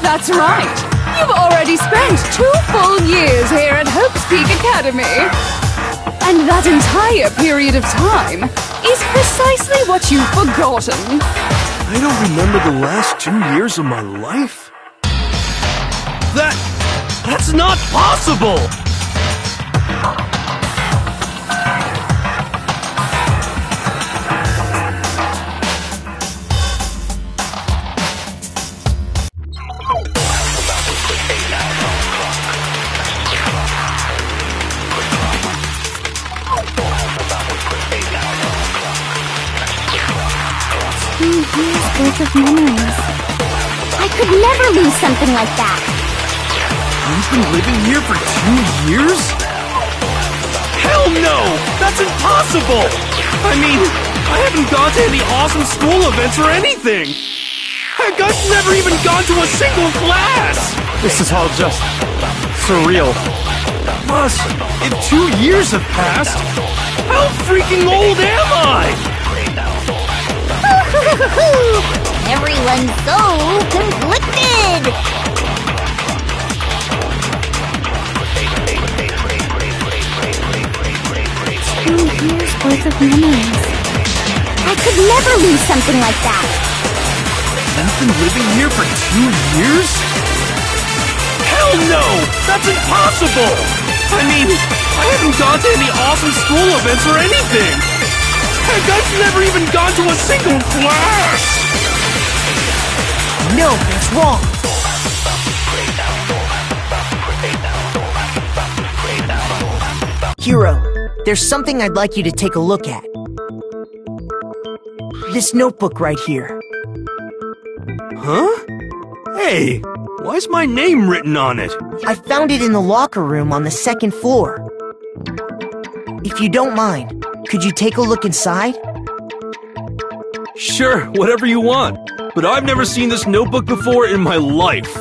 That's right. You've already spent 2 full years here at Hope's Peak Academy. And that entire period of time is precisely what you've forgotten. I don't remember the last 2 years of my life? That's not possible! Worth of memories. I could never lose something like that. You've been living here for 2 years? Hell no! That's impossible! I mean, I haven't gone to any awesome school events or anything! Heck, I've never even gone to a single class! This is all just surreal. Plus, if 2 years have passed, how freaking old am I? Everyone's so conflicted! 2 years worth of memories. I could never lose something like that. You've been living here for 2 years? Hell no! That's impossible! I mean, I haven't gone to any awesome school events or anything! Heck, I've never even gone to a single class! No, that's wrong. Hero, there's something I'd like you to take a look at. This notebook right here. Huh? Hey, why's my name written on it? I found it in the locker room on the 2nd floor. If you don't mind, could you take a look inside? Sure, whatever you want. But I've never seen this notebook before in my life.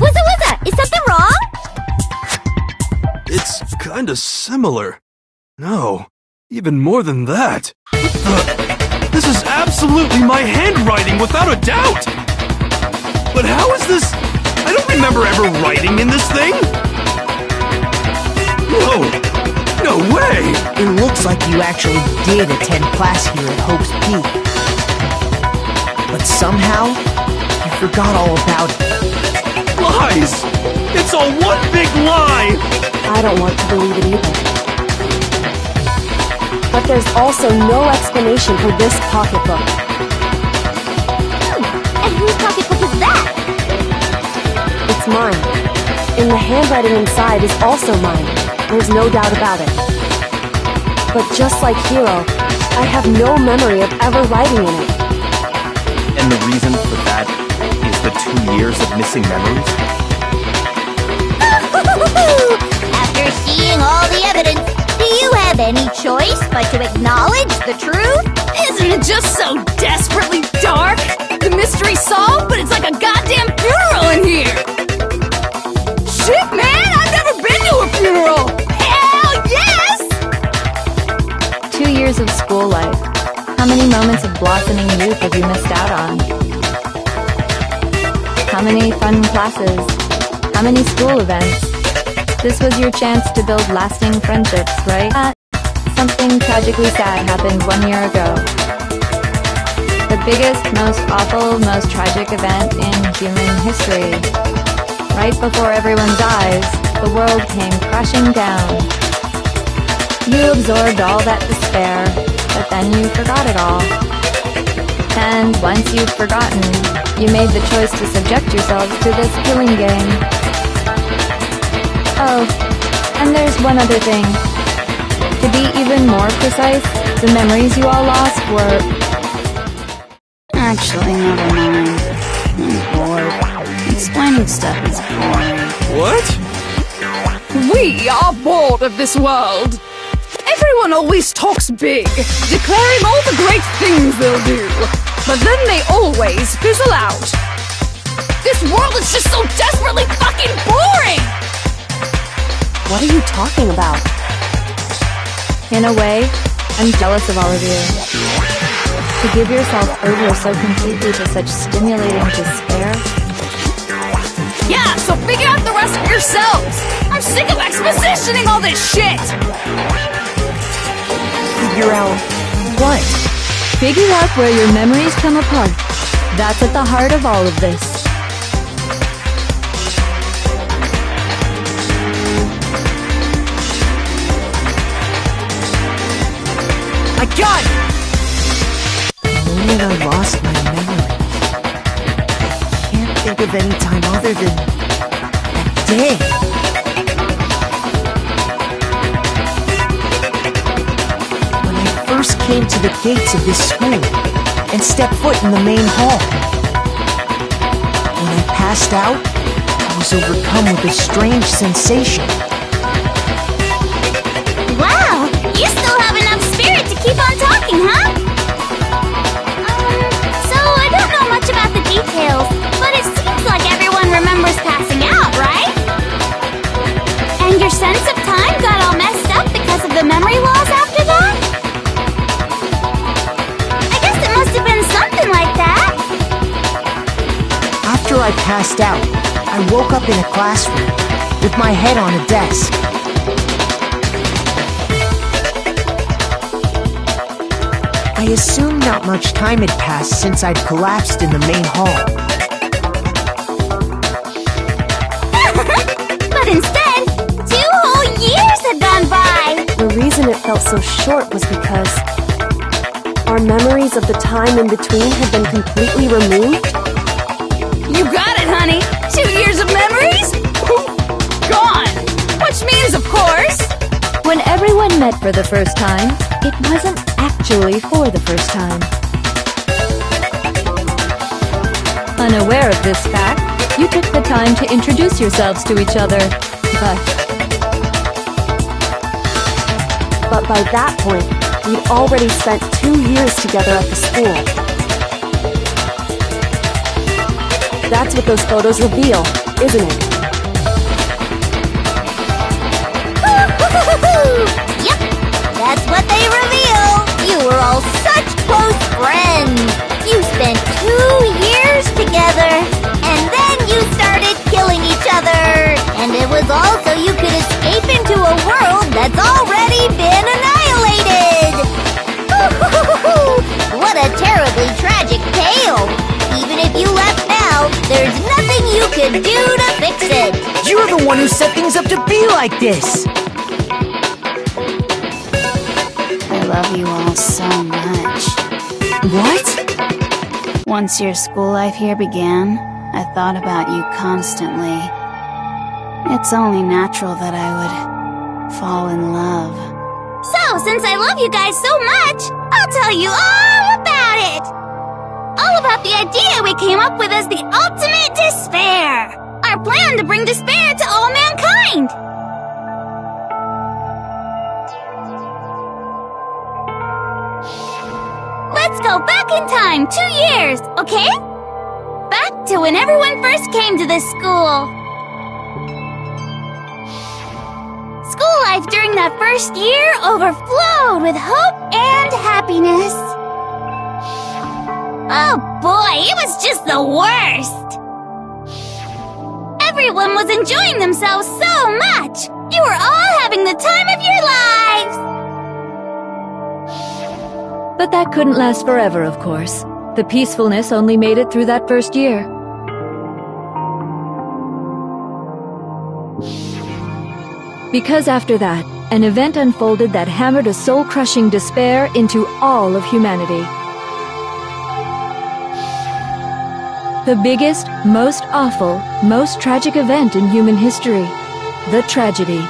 Wizza! Is something wrong? It's kinda similar. No, even more than that. This is absolutely my handwriting, without a doubt! But how is this? I don't remember ever writing in this thing! No way! It looks like you actually did attend class here at Hope's Peak. But somehow, you forgot all about it. Lies! It's all one big lie! I don't want to believe it either. But there's also no explanation for this pocketbook. And whose pocketbook is that? It's mine. And the handwriting inside is also mine. There's no doubt about it. But just like Hero, I have no memory of ever writing in it. And the reason for that is the 2 years of missing memories? After seeing all the evidence, the you have any choice but to acknowledge the truth? Isn't it just so desperately dark? The mystery solved, but it's like a goddamn funeral in here! Shit, man! I've never been to a funeral! Hell yes! 2 years of school life. How many moments of blossoming youth have you missed out on? How many fun classes? How many school events? This was your chance to build lasting friendships, right? Something tragically sad happened 1 year ago. The biggest, most awful, most tragic event in human history. Right before everyone's eyes, the world came crashing down. You absorbed all that despair, but then you forgot it all. And once you've forgotten, you made the choice to subject yourselves to this killing game. Oh, and there's one other thing. To be even more precise, the memories you all lost were... Actually, never mind. I'm bored. Explaining stuff is boring. What? We are bored of this world. Everyone always talks big, declaring all the great things they'll do. But then they always fizzle out. This world is just so desperately fucking boring! What are you talking about? In a way, I'm jealous of all of you. To give yourself over so completely to such stimulating despair. Yeah, so figure out the rest for yourselves! I'm sick of expositioning all this shit! Figure out what? Figure out where your memories come apart. That's at the heart of all of this. I got it! The moment I lost my memory. Can't think of any time other than that day. When I first came to the gates of this school and stepped foot in the main hall. When I passed out, I was overcome with a strange sensation. Wow, you still have enough spirit to keep on talking, huh? So I don't know much about the details, but it seems like everyone remembers passing out, right? And your sense of time got all messed up because of the memory loss after that? I guess it must have been something like that. After I passed out, I woke up in a classroom with my head on a desk. I assumed not much time had passed since I'd collapsed in the main hall. But instead, 2 whole years had gone by! The reason it felt so short was because our memories of the time in between had been completely removed. You got it, honey! 2 years of memories? Poof! Gone! Which means, of course... When everyone met for the first time, it wasn't actually for the first time. Unaware of this fact, you took the time to introduce yourselves to each other, But by that point, we'd already spent 2 years together at the school. That's what those photos reveal, isn't it? Yep, that's what they reveal. You were all such close friends. You spent 2 years together, and then you started killing each other. And it was all so you could escape into a world that's already been annihilated. What a terribly tragic tale. Even if you left now, there's nothing you could do to fix it. You're the one who set things up to be like this! I love you all so much. What? Once your school life here began, I thought about you constantly. It's only natural that I would fall in love. So, since I love you guys so much, I'll tell you all about it! All about the idea we came up with as the ultimate despair! Our plan to bring despair to all mankind! Let's go back in time 2 years, okay? Back to when everyone first came to this school. School life during that first year overflowed with hope and happiness. Oh boy, it was just the worst! Everyone was enjoying themselves so much! You were all having the time of your lives! But that couldn't last forever, of course. The peacefulness only made it through that first year. Because after that, an event unfolded that hammered a soul-crushing despair into all of humanity. The biggest, most awful, most tragic event in human history. The tragedy.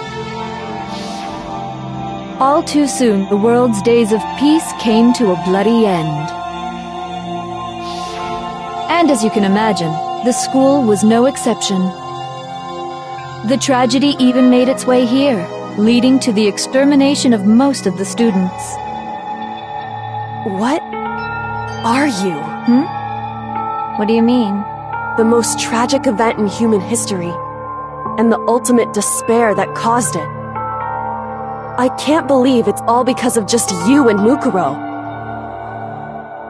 All too soon, the world's days of peace came to a bloody end. And as you can imagine, the school was no exception. The tragedy even made its way here, leading to the extermination of most of the students. What are you? What do you mean? The most tragic event in human history, and the ultimate despair that caused it. I can't believe it's all because of just you and Mukuro.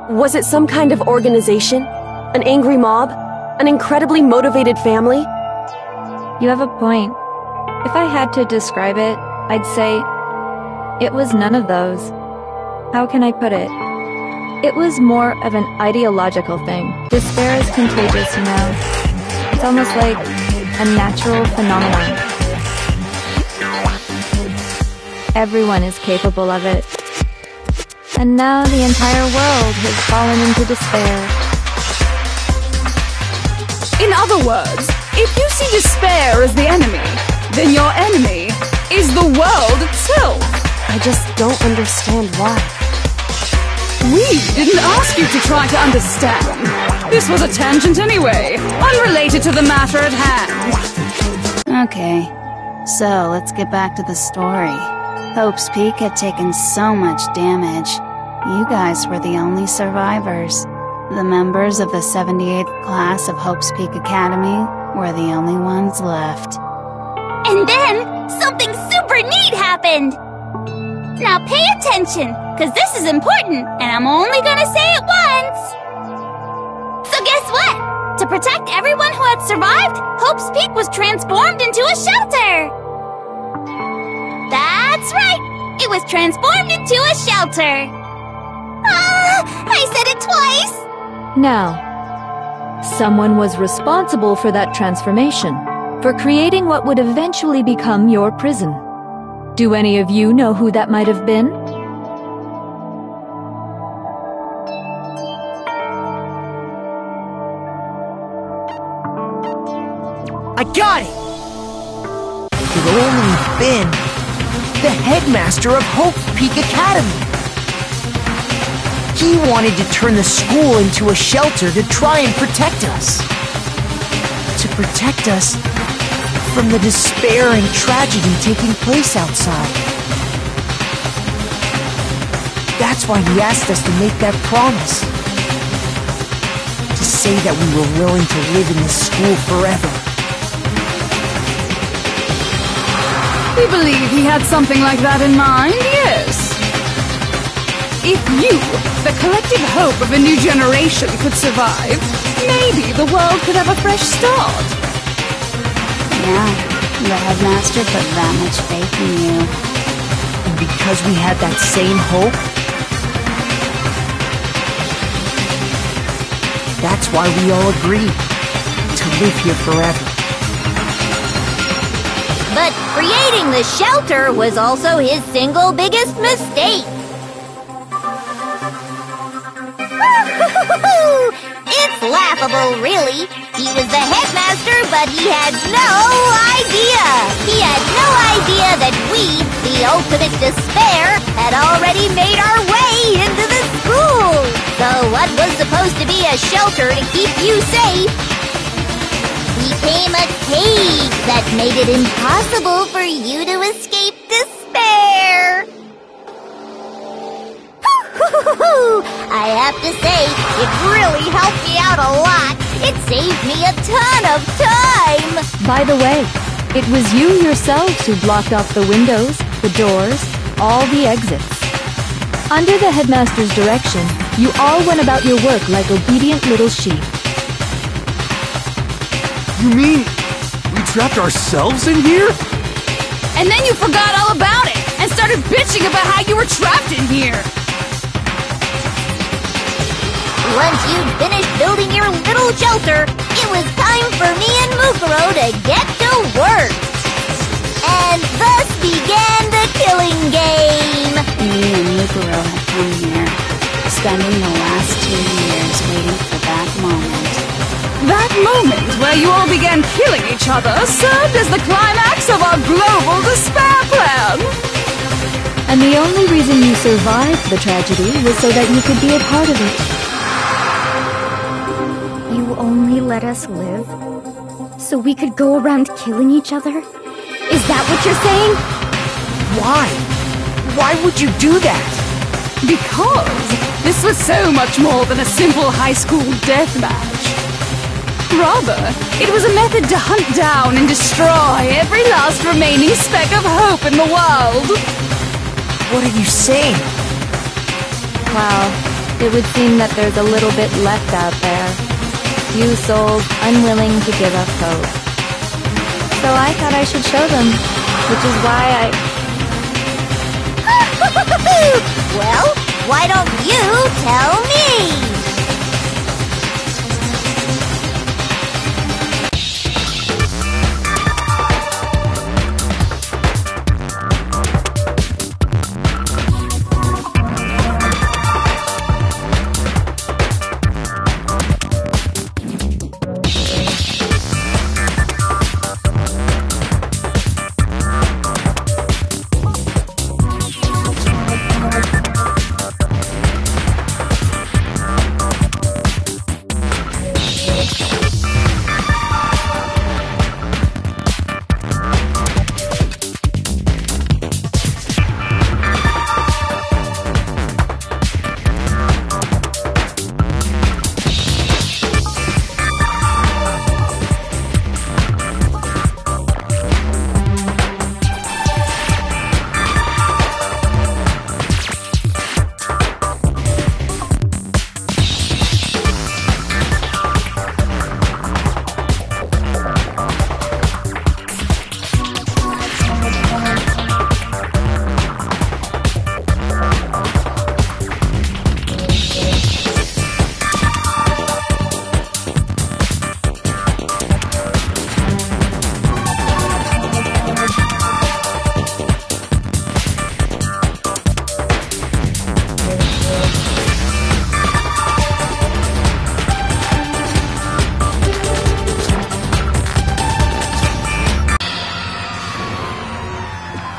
Was it some kind of organization? An angry mob? An incredibly motivated family? You have a point. If I had to describe it, I'd say it was none of those. How can I put it? It was more of an ideological thing. Despair is contagious, you know. It's almost like a natural phenomenon. Everyone is capable of it. And now the entire world has fallen into despair. In other words, if you see despair as the enemy, then your enemy is the world itself. I just don't understand why. We didn't ask you to try to understand. This was a tangent anyway, unrelated to the matter at hand. Okay, so let's get back to the story. Hope's Peak had taken so much damage. You guys were the only survivors. The members of the 78th class of Hope's Peak Academy were the only ones left. And then, something super neat happened! Now pay attention, cause this is important, and I'm only gonna say it once! So guess what? To protect everyone who had survived, Hope's Peak was transformed into a shelter! That's right! It was transformed into a shelter! I said it twice! Now, someone was responsible for that transformation, for creating what would eventually become your prison. Do any of you know who that might have been? I got it! It could only have been the headmaster of Hope's Peak Academy. He wanted to turn the school into a shelter to try and protect us. To protect us from the despair and tragedy taking place outside. That's why he asked us to make that promise. To say that we were willing to live in this school forever. We believe he had something like that in mind, yes. If you, the collective hope of a new generation, could survive, maybe the world could have a fresh start. Yeah, the headmaster put that much faith in you. And because we had that same hope, that's why we all agreed to live here forever. But creating the shelter was also his single biggest mistake. It's laughable, really. He was the headmaster, but he had no idea. He had no idea that we, the ultimate despair, had already made our way into the school. So what was supposed to be a shelter to keep you safe became a cage that made it impossible for you to escape despair. I have to say, it really helped me out a lot. It saved me a ton of time. By the way, it was you yourselves who blocked off the windows, the doors, all the exits. Under the headmaster's direction, you all went about your work like obedient little sheep. You mean we trapped ourselves in here? And then you forgot all about it and started bitching about how you were trapped in here. Once you'd finished building your little shelter, it was time for me and Mukuro to get to work. And thus began the killing game. Me and Mukuro had come here, spending the last 2 years waiting for that moment. That moment where you all began killing each other served as the climax of our global despair plan. And the only reason you survived the tragedy was so that you could be a part of it. You only let us live so we could go around killing each other? Is that what you're saying? Why? Why would you do that? Because this was so much more than a simple high school deathmatch. Rather, it was a method to hunt down and destroy every last remaining speck of hope in the world. What are you saying? Well, it would seem that there's a little bit left out there. Few souls unwilling to give up hope. So I thought I should show them, which is why Well, why don't you tell me?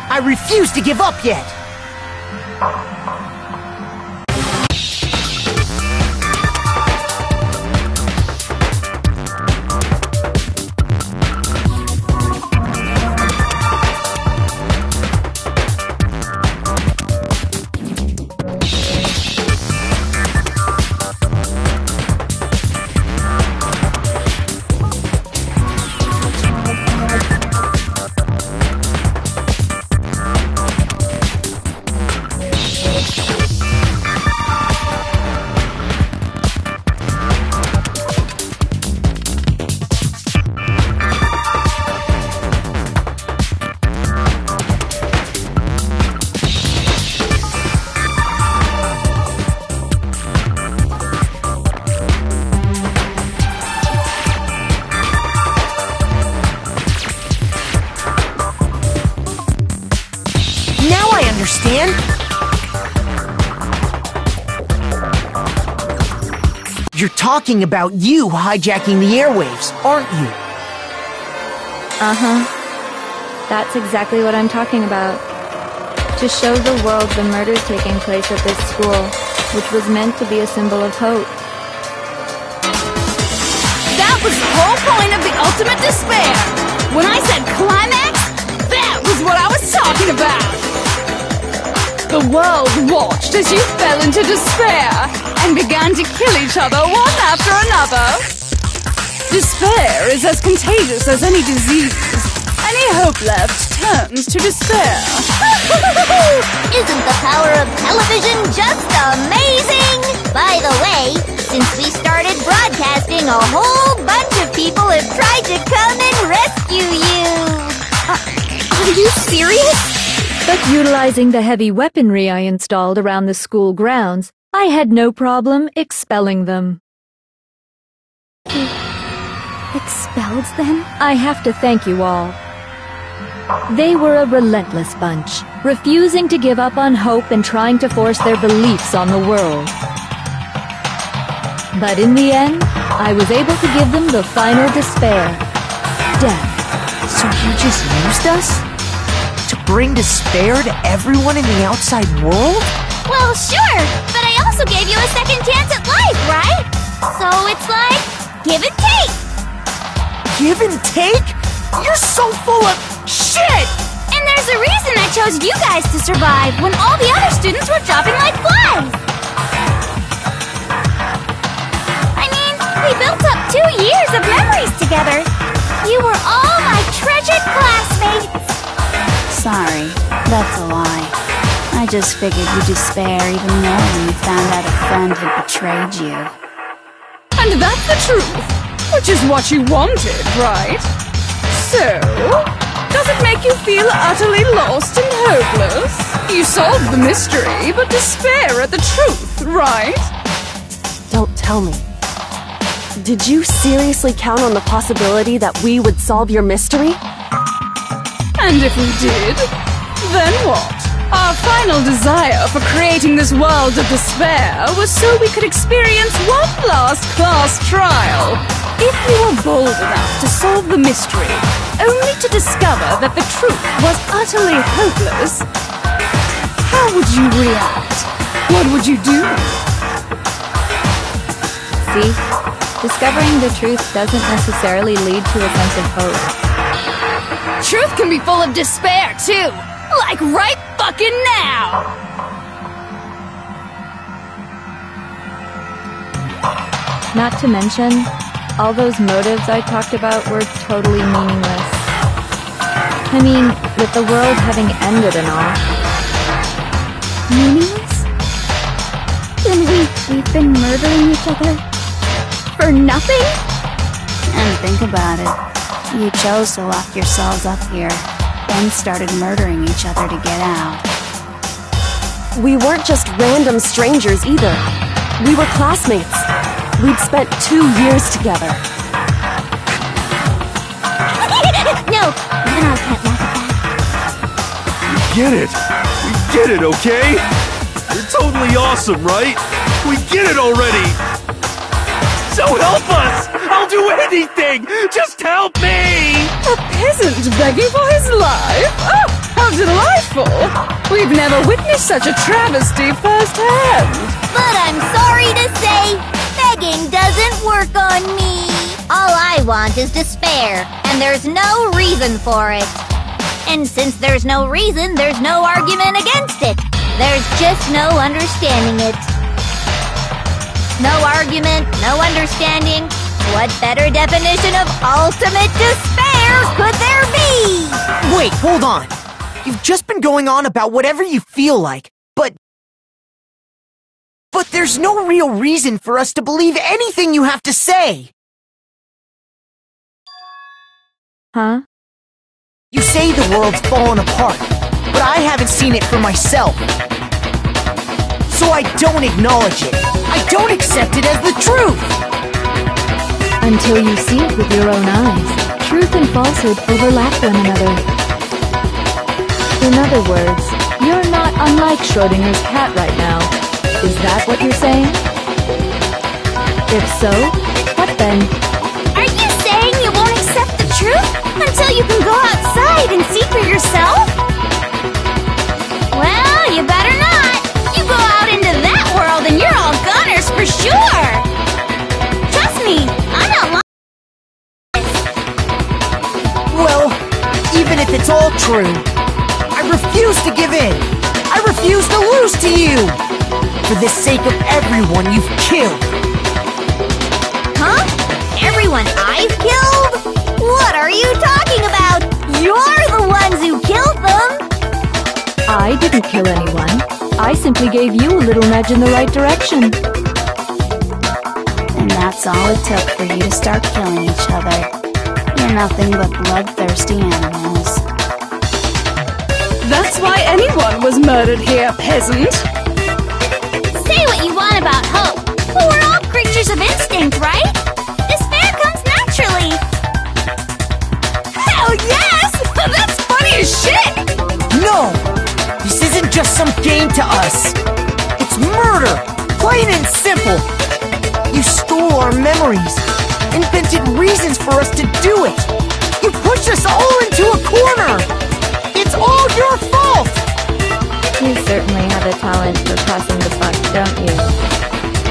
I refuse to give up yet! Understand? You're talking about you hijacking the airwaves, aren't you? Uh-huh. That's exactly what I'm talking about. To show the world the murders taking place at this school, which was meant to be a symbol of hope. That was the whole point of the ultimate despair! When I said climax, that was what I was talking about! The world watched as you fell into despair and began to kill each other one after another. Despair is as contagious as any disease. Any hope left turns to despair. Isn't the power of television just amazing? By the way, since we started broadcasting, a whole bunch of people have tried to come and rescue you. Are you serious? But utilizing the heavy weaponry I installed around the school grounds, I had no problem expelling them. Expelled them? I have to thank you all. They were a relentless bunch, refusing to give up on hope and trying to force their beliefs on the world. But in the end, I was able to give them the final despair. Death. So you just used us? To bring despair to everyone in the outside world? Well, sure, but I also gave you a second chance at life, right? So it's like, give and take. Give and take? You're so full of shit! And there's a reason I chose you guys to survive when all the other students were dropping like flies. I mean, we built up 2 years of memories together. You were all my treasured classmates. Sorry, that's a lie. I just figured you'd despair even more when you found out a friend had betrayed you. And that's the truth, which is what you wanted, right? So, does it make you feel utterly lost and hopeless? You solved the mystery, but despair at the truth, right? Don't tell me. Did you seriously count on the possibility that we would solve your mystery? And if we did, then what? Our final desire for creating this world of despair was so we could experience one last class trial. If you were bold enough to solve the mystery, only to discover that the truth was utterly hopeless, how would you react? What would you do? See? Discovering the truth doesn't necessarily lead to a sense of hope. Truth can be full of despair, too! Like right fucking now! Not to mention, all those motives I talked about were totally meaningless. I mean, with the world having ended and all. Meaningless? Then we've been murdering each other? For nothing? And think about it. You chose to lock yourselves up here, then started murdering each other to get out. We weren't just random strangers either. We were classmates. We'd spent 2 years together. No, even I can't laugh at that. We get it! We get it, okay? You're totally awesome, right? We get it already! So help us! I'll do anything! Just help me! A peasant begging for his life? Oh, how delightful! We've never witnessed such a travesty firsthand. But I'm sorry to say, begging doesn't work on me. All I want is despair, and there's no reason for it. And since there's no reason, there's no argument against it. There's just no understanding it. No argument, no understanding. What better definition of ultimate despair could there be? Wait, hold on. You've just been going on about whatever you feel like, but there's no real reason for us to believe anything you have to say. Huh? You say the world's fallen apart, but I haven't seen it for myself. So I don't acknowledge it. I don't accept it as the truth. Until you see it with your own eyes, truth and falsehood overlap one another. In other words, you're not unlike Schrodinger's cat right now. Is that what you're saying? If so, what then? Are you saying you won't accept the truth until you can go outside and see for yourself? Well, you better not. You go out into that world and you're all goners for sure. Trust me, I'm not lying. Well, even if it's all true, I refuse to give in. I refuse to for the sake of everyone you've killed. Huh? Everyone I've killed? What are you talking about? You're the ones who killed them! I didn't kill anyone. I simply gave you a little nudge in the right direction. And that's all it took for you to start killing each other. You're nothing but bloodthirsty animals. That's why anyone was murdered here, peasant. Say what you want about hope, but we're all creatures of instinct, right? Despair comes naturally. Hell yes! That's funny as shit! No! This isn't just some game to us. It's murder, plain and simple. You stole our memories, invented reasons for us to do it. You pushed us all into a corner. It's all your fault. You certainly have a talent for pressing the buck, don't you?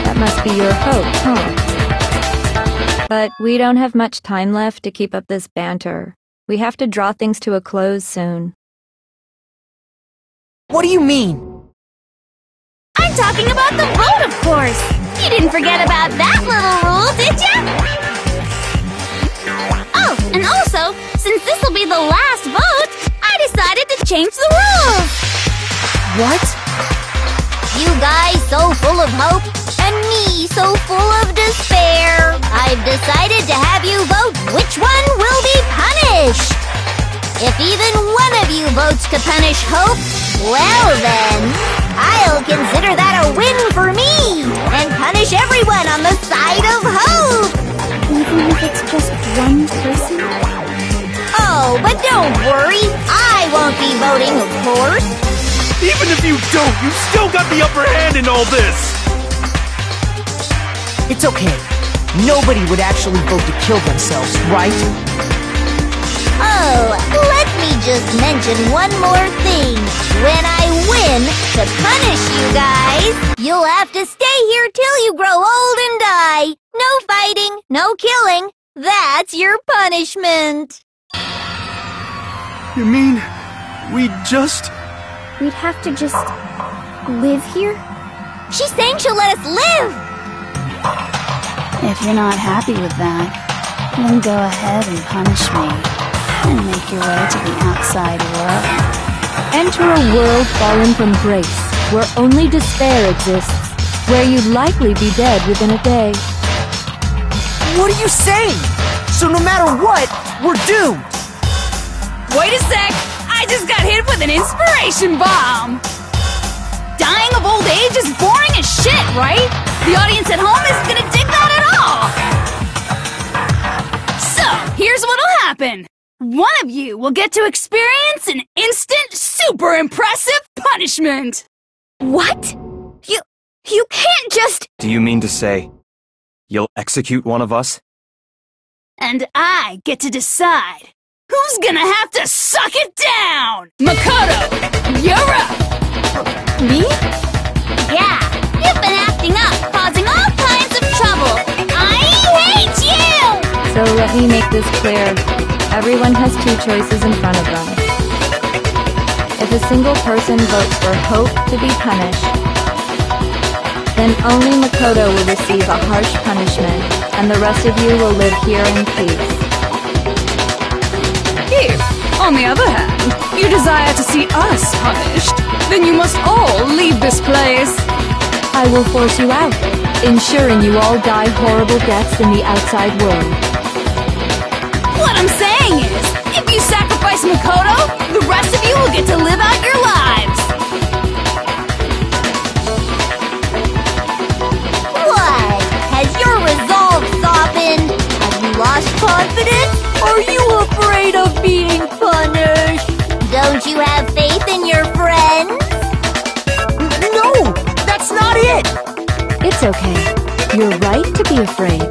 That must be your hope, huh? But we don't have much time left to keep up this banter. We have to draw things to a close soon. What do you mean? I'm talking about the vote, of course! You didn't forget about that little rule, did ya? Oh, and also, since this'll be the last vote, I decided to change the rules! What? You guys so full of hope, and me so full of despair. I've decided to have you vote which one will be punished. If even one of you votes to punish hope, well then, I'll consider that a win for me, and punish everyone on the side of hope. Even if it's just one person? Oh, but don't worry, I won't be voting, of course. Even if you don't, you still got the upper hand in all this! It's okay. Nobody would actually vote to kill themselves, right? Oh, let me just mention one more thing. When I win, to punish you guys, you'll have to stay here till you grow old and die. No fighting, no killing. That's your punishment. You mean, we just... We'd have to just live here? She's saying she'll let us live! If you're not happy with that, then go ahead and punish me, and make your way to the outside world. Enter a world fallen from grace, where only despair exists, where you'd likely be dead within a day. What are you saying? So no matter what, we're doomed! Wait a sec! I just got hit with an inspiration bomb! Dying of old age is boring as shit, right? The audience at home isn't gonna dig that at all! So, here's what'll happen. One of you will get to experience an instant, super impressive punishment! What? You can't just... Do you mean to say you'll execute one of us? And I get to decide who's gonna have to suck it down! Makoto, you're up! Me? Yeah, you've been acting up, causing all kinds of trouble. I hate you! So let me make this clear. Everyone has two choices in front of them. If a single person votes for hope to be punished, then only Makoto will receive a harsh punishment, and the rest of you will live here in peace. If, on the other hand, you desire to see us punished, then you must all leave this place. I will force you out, ensuring you all die horrible deaths in the outside world. What I'm saying is, if you sacrifice Makoto, the rest of you will get to live out your lives. What? Has your resolve softened? Have you lost confidence? Are you afraid of being punished? Don't you have faith in your friends? No! That's not it! It's okay. You're right to be afraid.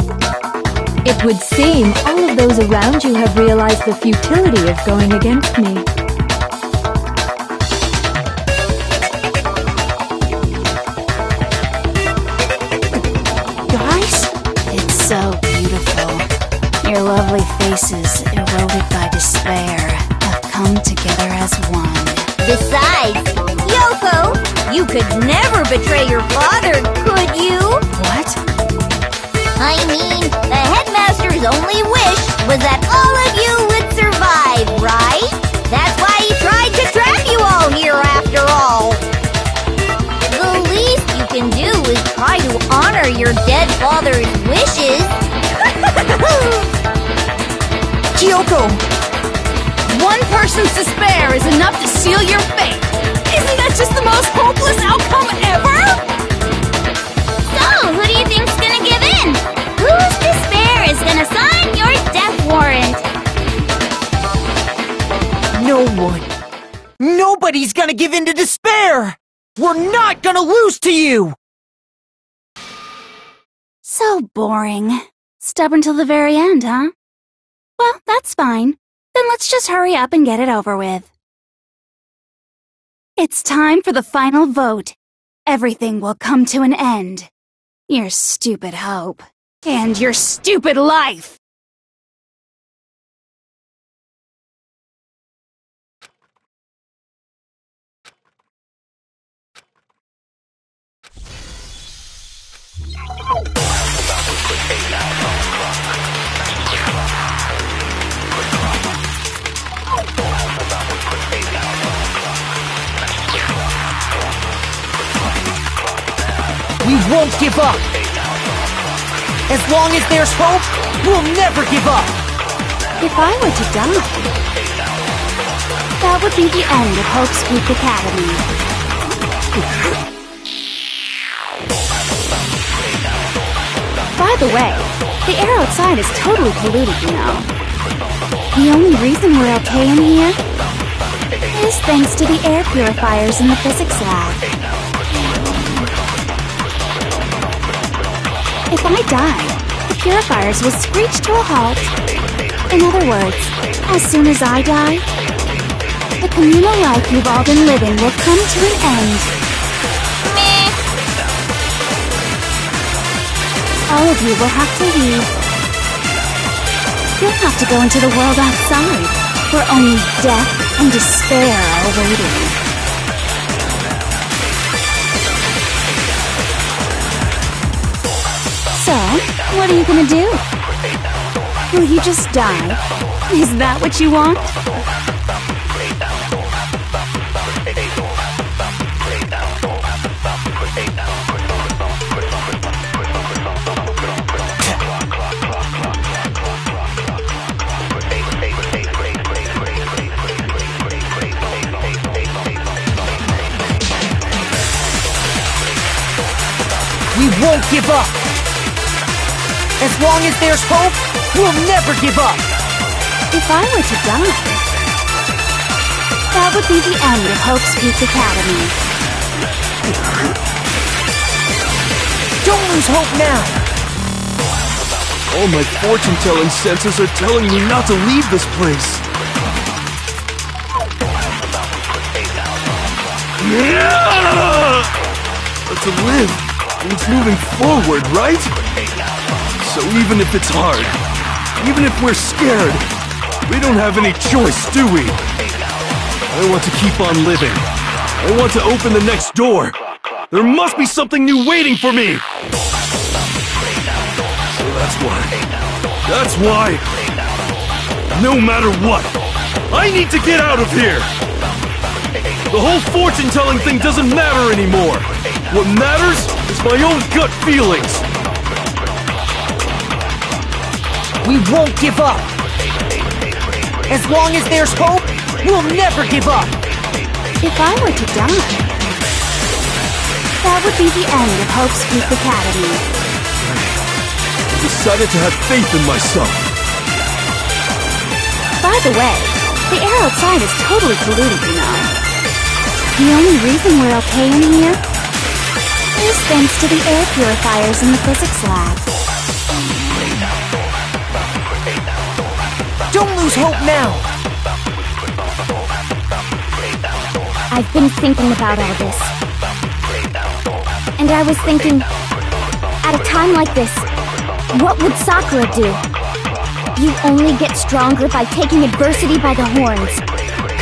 It would seem all of those around you have realized the futility of going against me. Guys? It's so beautiful. Your lovely faces, eroded by despair, have come together as one. Besides, Yoko, you could never betray your father, could you? What? I mean, the headmaster's only wish was that all of you would survive, right? That's why he tried to trap you all here after all. The least you can do is try to honor your dead father's wishes. Kyoko! One person's despair is enough to seal your fate. Isn't that just the most hopeless outcome ever? So, who do you think's gonna give in? Whose despair is gonna sign your death warrant? No one. Nobody's gonna give in to despair! We're not gonna lose to you! So boring. Stubborn till the very end, huh? Well, that's fine. Then let's just hurry up and get it over with. It's time for the final vote. Everything will come to an end. Your stupid hope. And your stupid life! We won't give up! As long as there's hope, we'll never give up! If I were to die, that would be the end of Hope's Peak Academy. By the way, the air outside is totally polluted, you know. The only reason we're okay in here is thanks to the air purifiers in the physics lab. If I die, the purifiers will screech to a halt. In other words, as soon as I die, the communal life you've all been living will come to an end. Meh. All of you will have to leave. You'll have to go into the world outside, where only death and despair are waiting. So, what are you gonna do? Will you just die? Is that what you want? We won't give up! As long as there's hope, we'll never give up! If I were to die, that would be the end of Hope's Peak Academy. Don't lose hope now! All my fortune-telling senses are telling me not to leave this place. But to live means moving forward, right? So even if it's hard, even if we're scared, we don't have any choice, do we? I want to keep on living. I want to open the next door. There must be something new waiting for me! So that's why, no matter what, I need to get out of here! The whole fortune-telling thing doesn't matter anymore! What matters is my own gut feelings! We won't give up! As long as there's hope, we'll never give up! If I were to die, that would be the end of Hope's Peak Academy. I decided to have faith in myself. By the way, the air outside is totally polluted, you know. The only reason we're okay in here is thanks to the air purifiers in the physics lab. Don't lose hope now! I've been thinking about all this. And I was thinking, at a time like this, what would Sakura do? You only get stronger by taking adversity by the horns.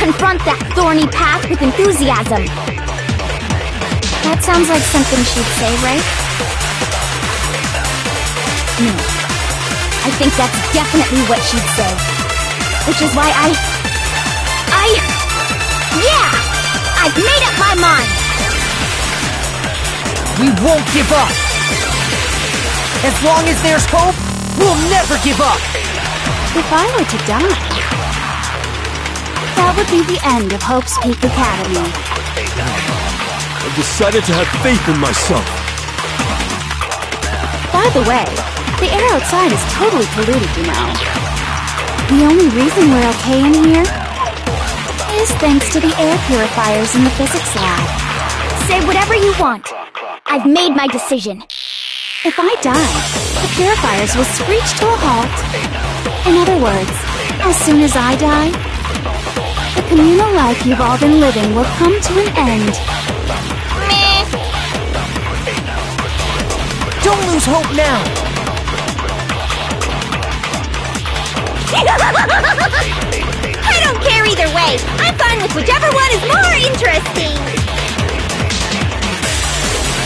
confront that thorny path with enthusiasm. That sounds like something she'd say, right? No. I think that's definitely what she'd say. Which is why yeah! I've made up my mind! We won't give up! As long as there's hope, we'll never give up! If I were to die, that would be the end of Hope's Peak Academy. I decided to have faith in myself. By the way, the air outside is totally polluted, you know. The only reason we're okay in here is thanks to the air purifiers in the physics lab. Say whatever you want. I've made my decision. If I die, the purifiers will screech to a halt. In other words, as soon as I die, the communal life you've all been living will come to an end. Meh. Don't lose hope now! I don't care either way. I'm fine with whichever one is more interesting.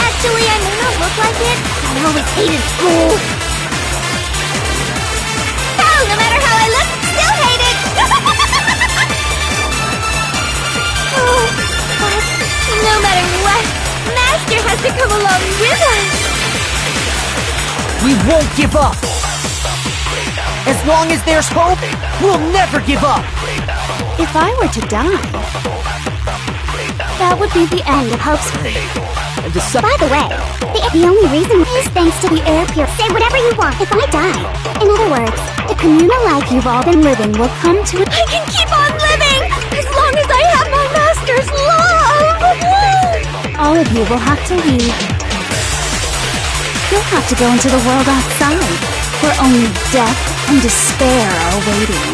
Actually, I may not look like it. I always hated school. Hell, no matter how I look, still hate it. Oh, but no matter what, Master has to come along with us. We won't give up! As long as there's hope, we'll never give up! If I were to die, that would be the end of Hope's Peak. By the way, the only reason is thanks to the air pure. Say whatever you want. If I die, in other words, the communal life you've all been living will come to I can keep on living as long as I have my master's love. All of you will have to leave. You'll have to go into the world outside, where only death and despair are waiting.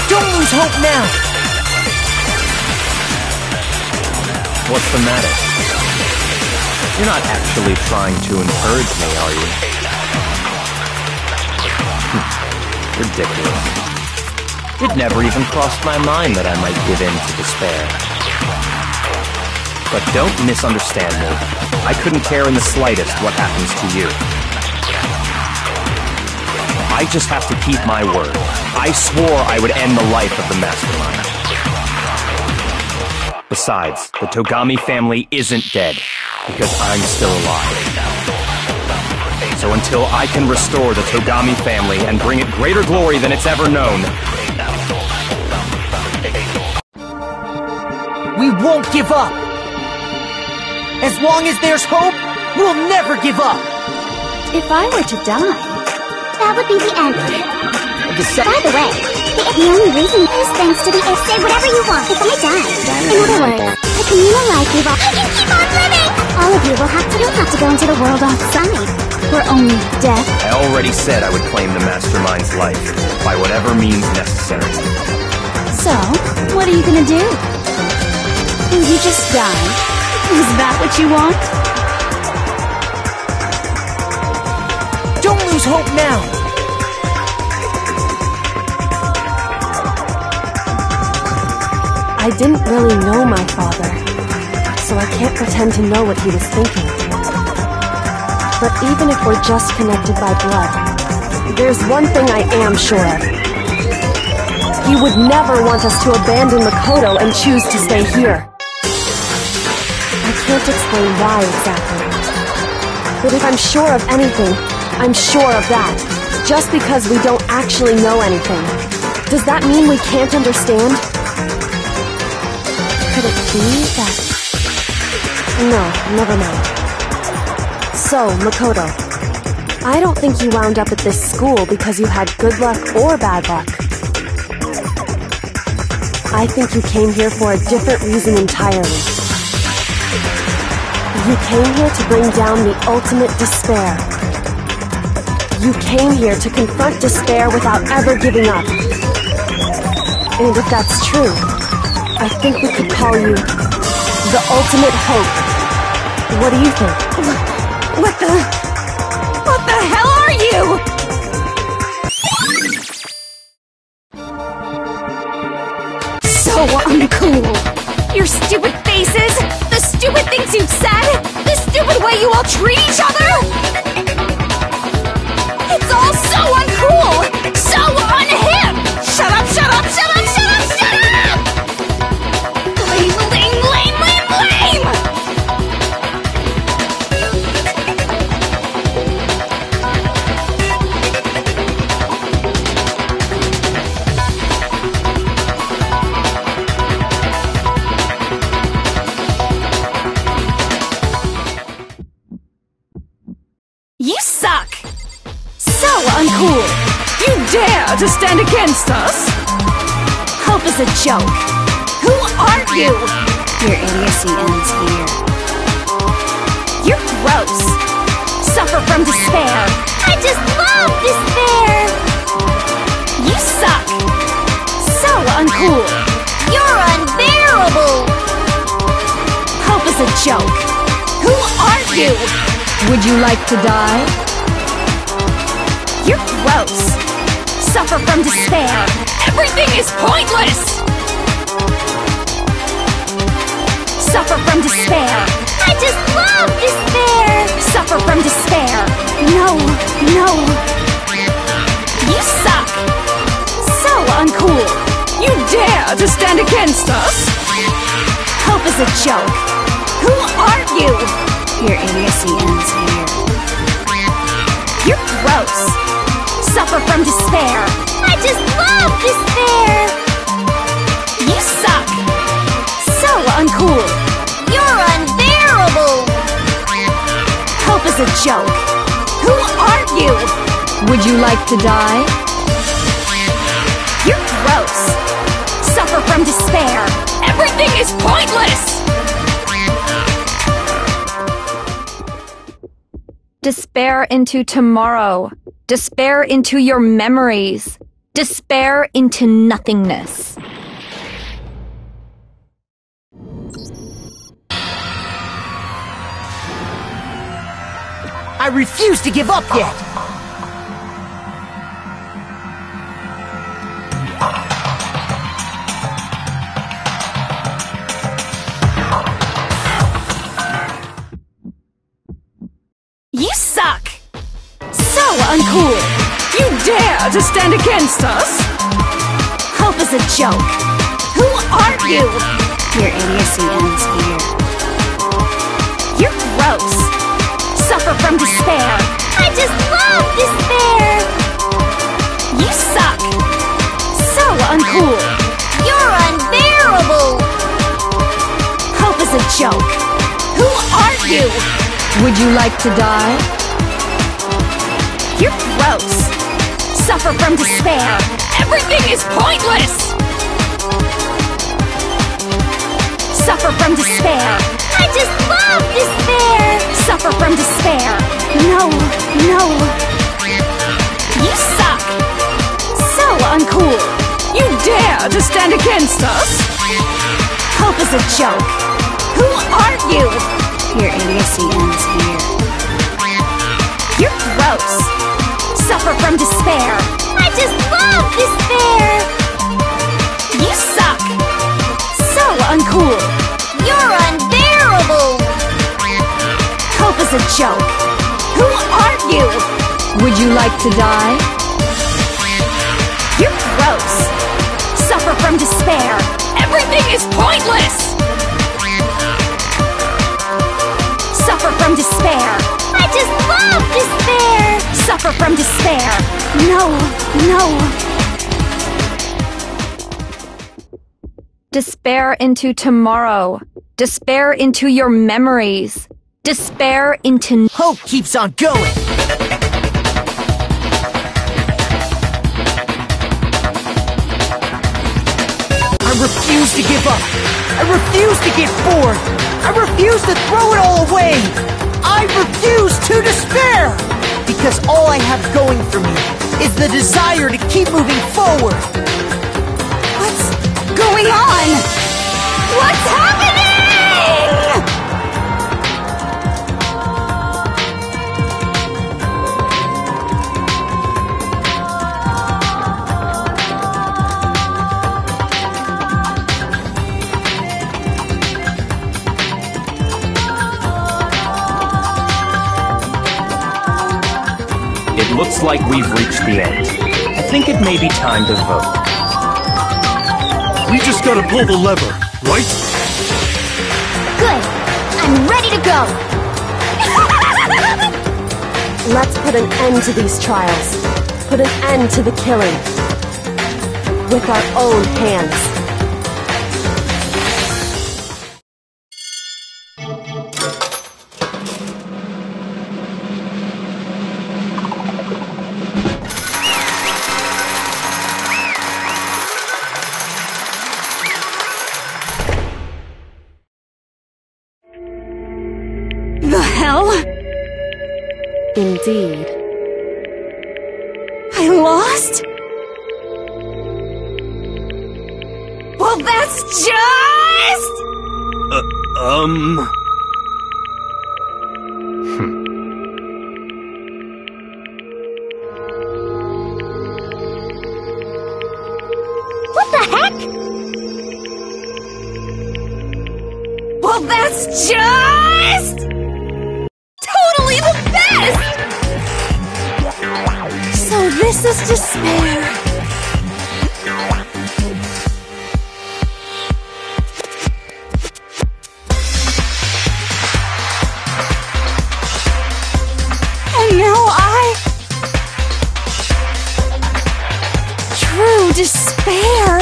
Don't lose hope now! What's the matter? You're not actually trying to encourage me, are you? Ridiculous. It never even crossed my mind that I might give in to despair. But don't misunderstand me. I couldn't care in the slightest what happens to you. I just have to keep my word. I swore I would end the life of the Mastermind. Besides, the Togami family isn't dead, because I'm still alive. So until I can restore the Togami family and bring it greater glory than it's ever known, we won't give up! As long as there's hope, we'll never give up! If I were to die, That would be the end. By the way, the only reason is thanks to the air. Say whatever you want. If I die, in other words, the communal life you've all. I can keep on living. All of you will have to. You'll have to go into the world outside, where only death. I already said I would claim the Mastermind's life, by whatever means necessary. So, what are you gonna do? Will you just die? Is that what you want? Don't lose hope now! I didn't really know my father, so I can't pretend to know what he was thinking. But even if we're just connected by blood, there's one thing I am sure of. He would never want us to abandon Makoto and choose to stay here. I can't explain why exactly. But if I'm sure of anything, I'm sure of that. Just because we don't actually know anything, does that mean we can't understand? Could it be that... No, never mind. So, Makoto, I don't think you wound up at this school because you had good luck or bad luck. I think you came here for a different reason entirely. You came here to bring down the ultimate despair. You came here to confront despair without ever giving up. And if that's true, I think we could call you the ultimate hope. What do you think? What the hell are you? so uncool. Your stupid faces, the stupid things you've said, the stupid way you all treat each other. It's all so uncool, so unhip. Shut up, shut up, shut up, shut up, shut up! Lame, lame, lame, lame, lame! You suck! So uncool! You dare to stand against us? Hope is a joke. Who are you? Your idiocy ends here. You're gross. Suffer from despair. I just love despair! You suck! So uncool! You're unbearable! Hope is a joke. Who are you? Would you like to die? You're gross. Suffer from despair. Everything is pointless! Suffer from despair. I just love despair! Suffer from despair. No, no. You suck. So uncool. You dare to stand against us? Hope is a joke. Who are you? Your idiocy ends here. You're gross. Suffer from despair. I just love despair! You suck. So uncool. You're unbearable! Hope is a joke. Who are you? Would you like to die? You're gross. Suffer from despair. Everything is pointless! Despair into tomorrow. Despair into your memories. Despair into nothingness. I refuse to give up yet! You suck! So uncool! You dare to stand against us? Hope is a joke. Who are you? Your idiocy ends here. You're gross. Suffer from despair. I just love despair! You suck. So uncool. You're unbearable! Hope is a joke. Who are you? Would you like to die? You're gross. Suffer from despair. Everything is pointless! Suffer from despair. I just love despair! Suffer from despair. No, no. You suck. So uncool. You dare to stand against us? Hope is a joke. Who are you? Your idiocy ends here. You're gross. Suffer from despair. I just love despair! You suck. So uncool. You're unbearable! Hope is a joke. Who are you? Would you like to die? You're gross. Suffer from despair. Everything is pointless! Suffer from despair. I just love despair! Suffer from despair. No, no. Despair into tomorrow. Despair into your memories. Despair into... Hope keeps on going! I refuse to give up! I refuse to get bored! I refuse to throw it all away! I refuse to despair! Because all I have going for me is the desire to keep moving forward! What's going on? What's happening? Looks like we've reached the end. I think it may be time to vote. We just gotta pull the lever, right? Good. I'm ready to go. Let's put an end to these trials. Put an end to the killing. With our own hands. The hell? Indeed. I lost? Well, that's just... What the heck? Well, that's just... totally the best! So this is despair. And now true despair.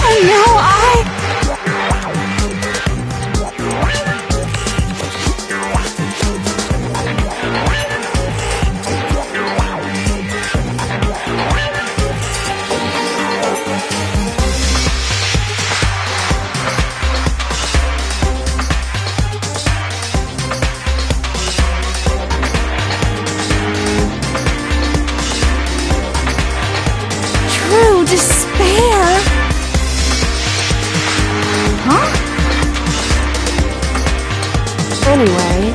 And now true despair. Huh? Anyway.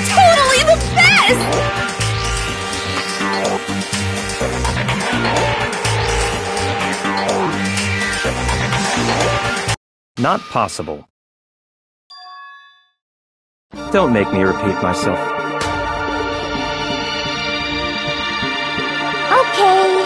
Totally the best! Not possible. Don't make me repeat myself. Okay.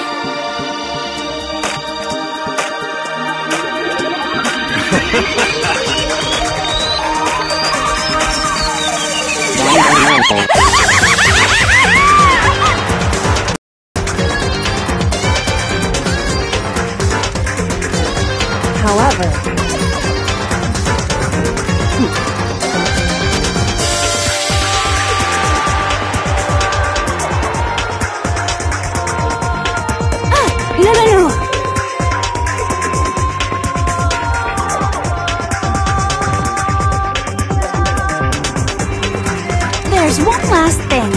However, No. There's one last thing.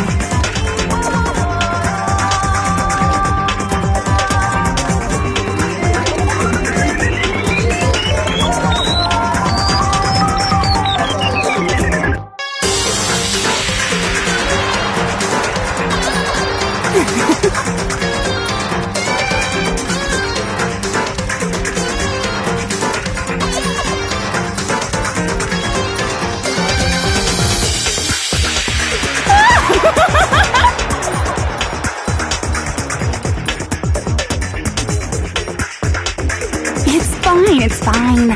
It's fine.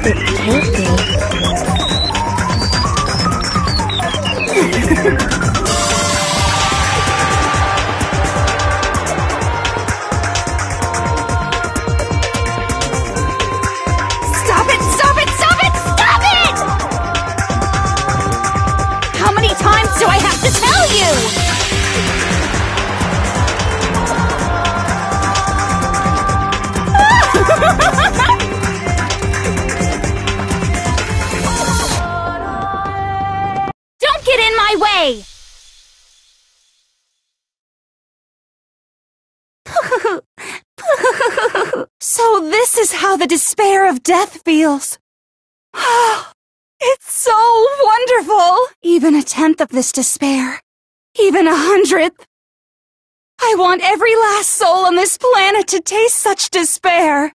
it can't be. How many times do I have to tell you? Don't get in my way! is how the despair of death feels. It's so wonderful! Even a tenth of this despair. Even 100th. I want every last soul on this planet to taste such despair.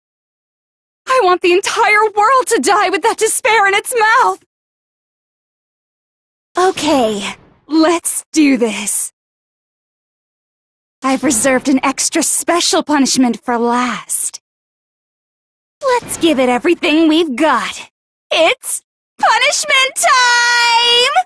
I want the entire world to die with that despair in its mouth. Okay, let's do this. I've reserved an extra special punishment for last. Let's give it everything we've got. It's punishment time!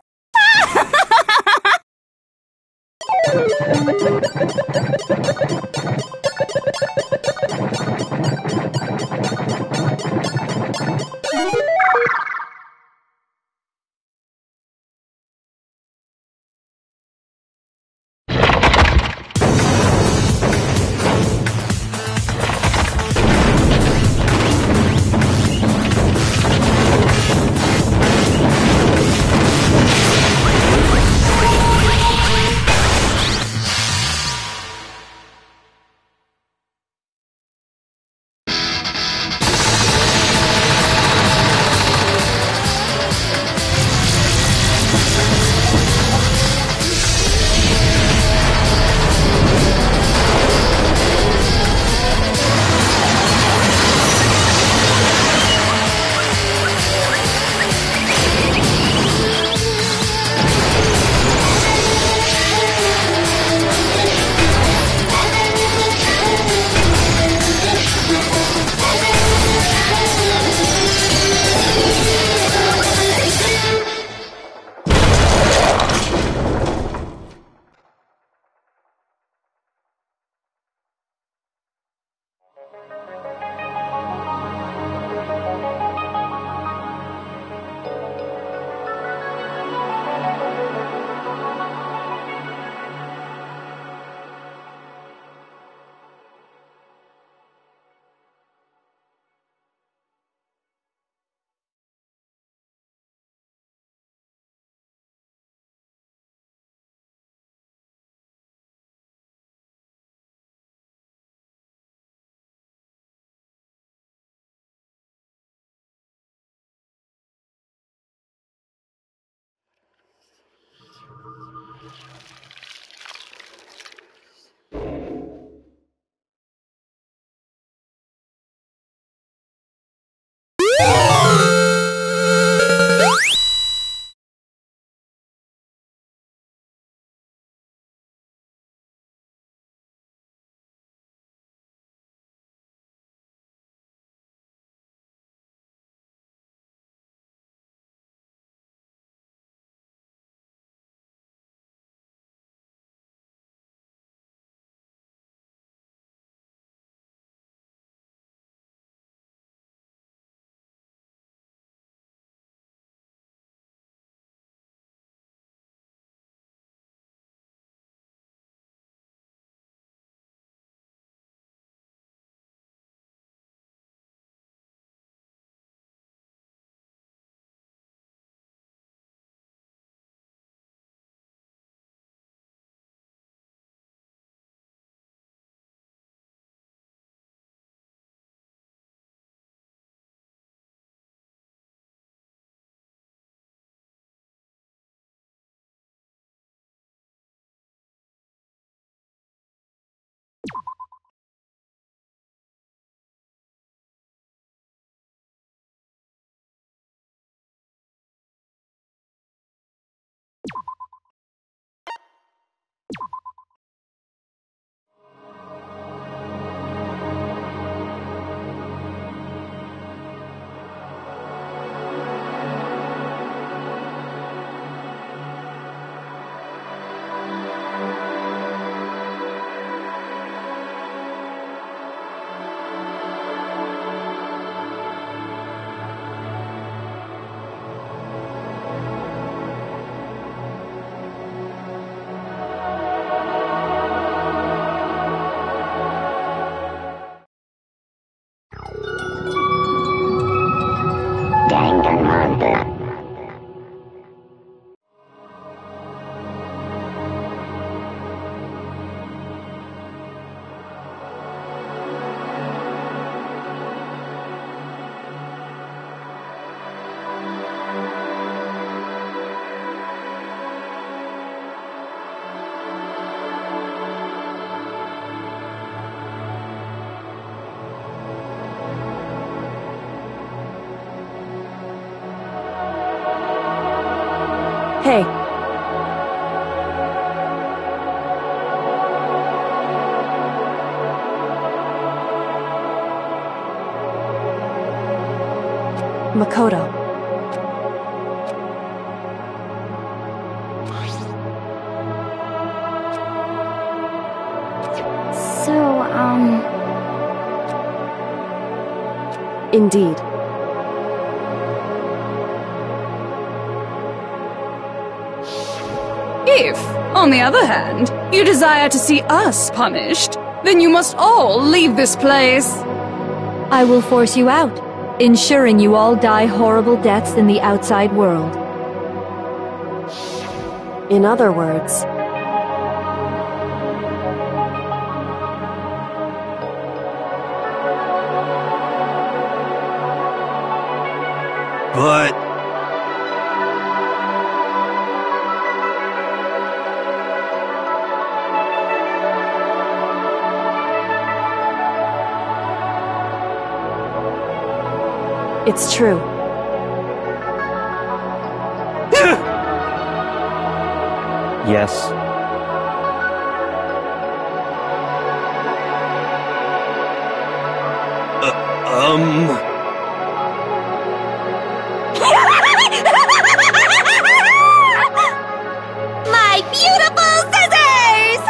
Hey. Makoto. So, Indeed. If, on the other hand, you desire to see us punished, then you must all leave this place. I will force you out, ensuring you all die horrible deaths in the outside world. In other words, But... it's true. Yes. my beautiful scissors!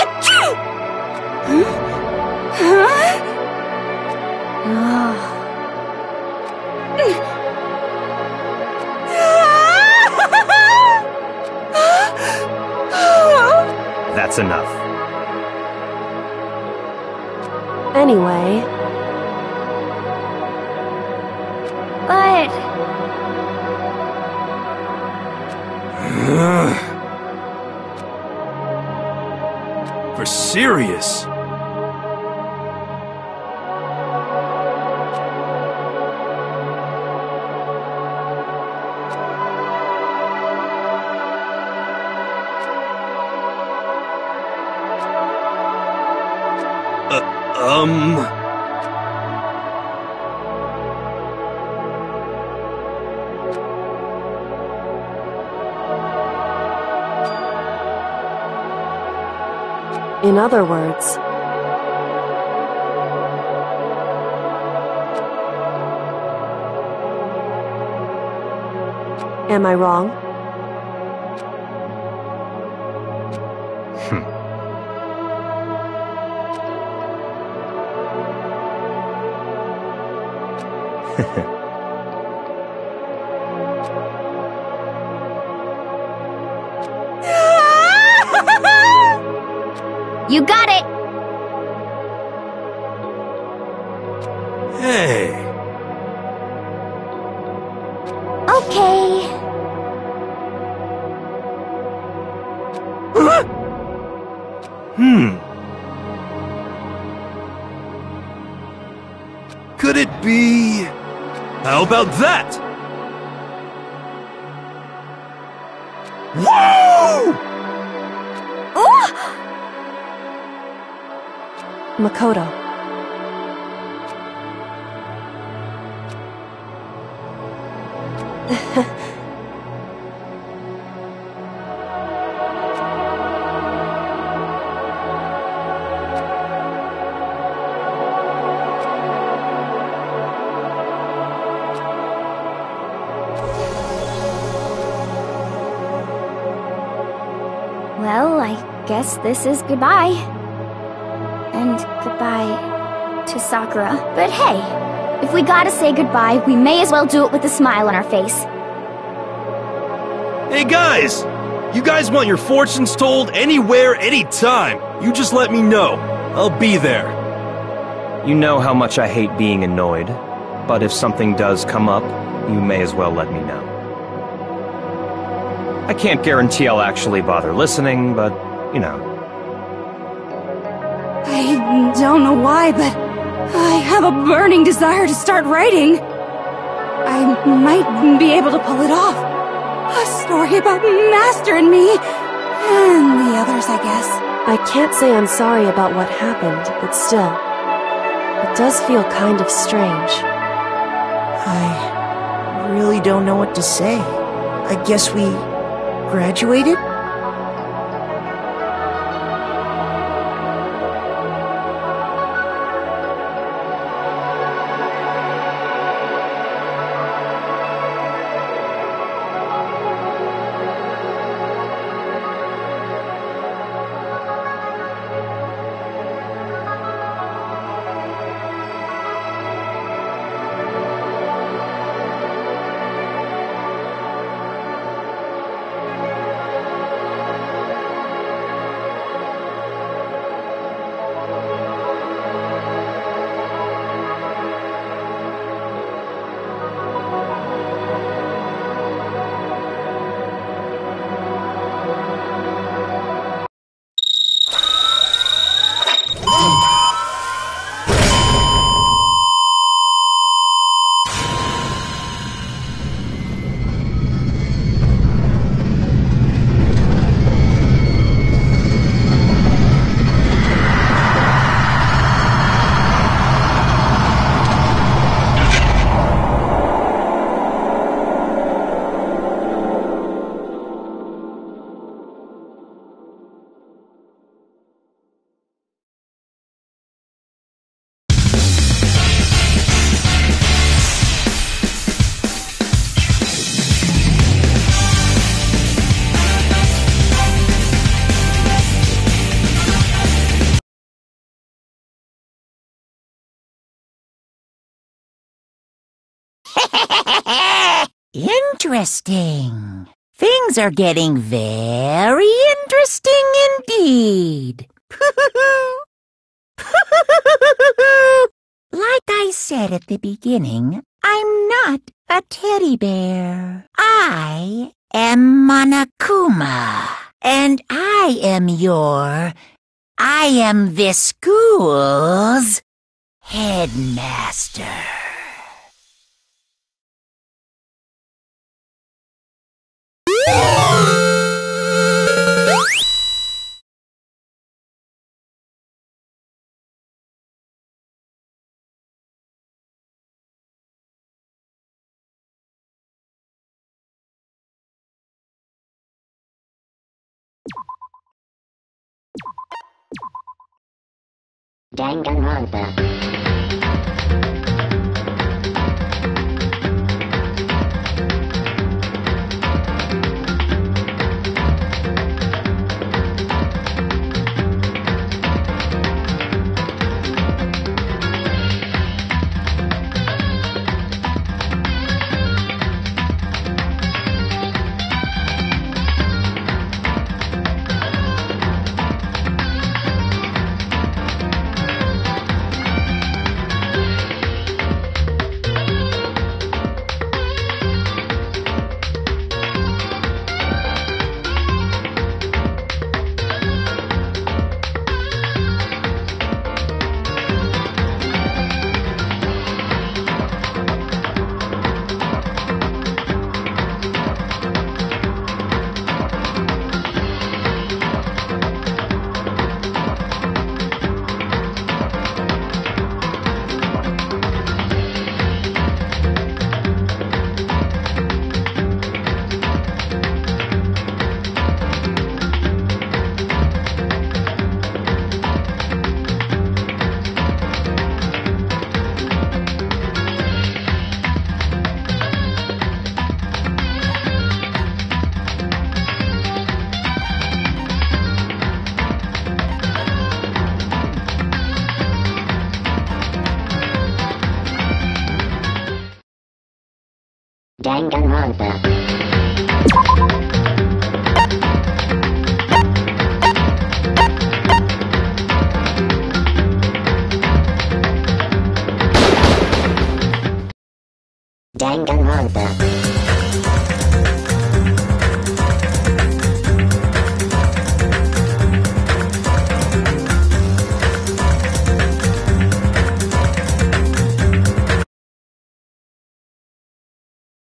Achoo! That's enough. Anyway, But For serious? in other words, am I wrong? you got it! Hey. Okay. Could it be... How about that? Whoa! Makoto. Well, I guess this is goodbye. And goodbye to Sakura. But hey, if we gotta say goodbye, we may as well do it with a smile on our face. Hey guys! You guys want your fortunes told anywhere, anytime. You just let me know. I'll be there. You know how much I hate being annoyed, but if something does come up, you may as well let me know. I can't guarantee I'll actually bother listening, but, you know. I don't know why, but I have a burning desire to start writing. I might be able to pull it off. A story about Master and me, and the others, I guess. I can't say I'm sorry about what happened, but still, it does feel kind of strange. I really don't know what to say. I guess we graduated? Interesting. Things are getting very interesting indeed. Like I said at the beginning, I'm not a teddy bear. I am Monokuma, and I am this school's headmaster. Danganronpa.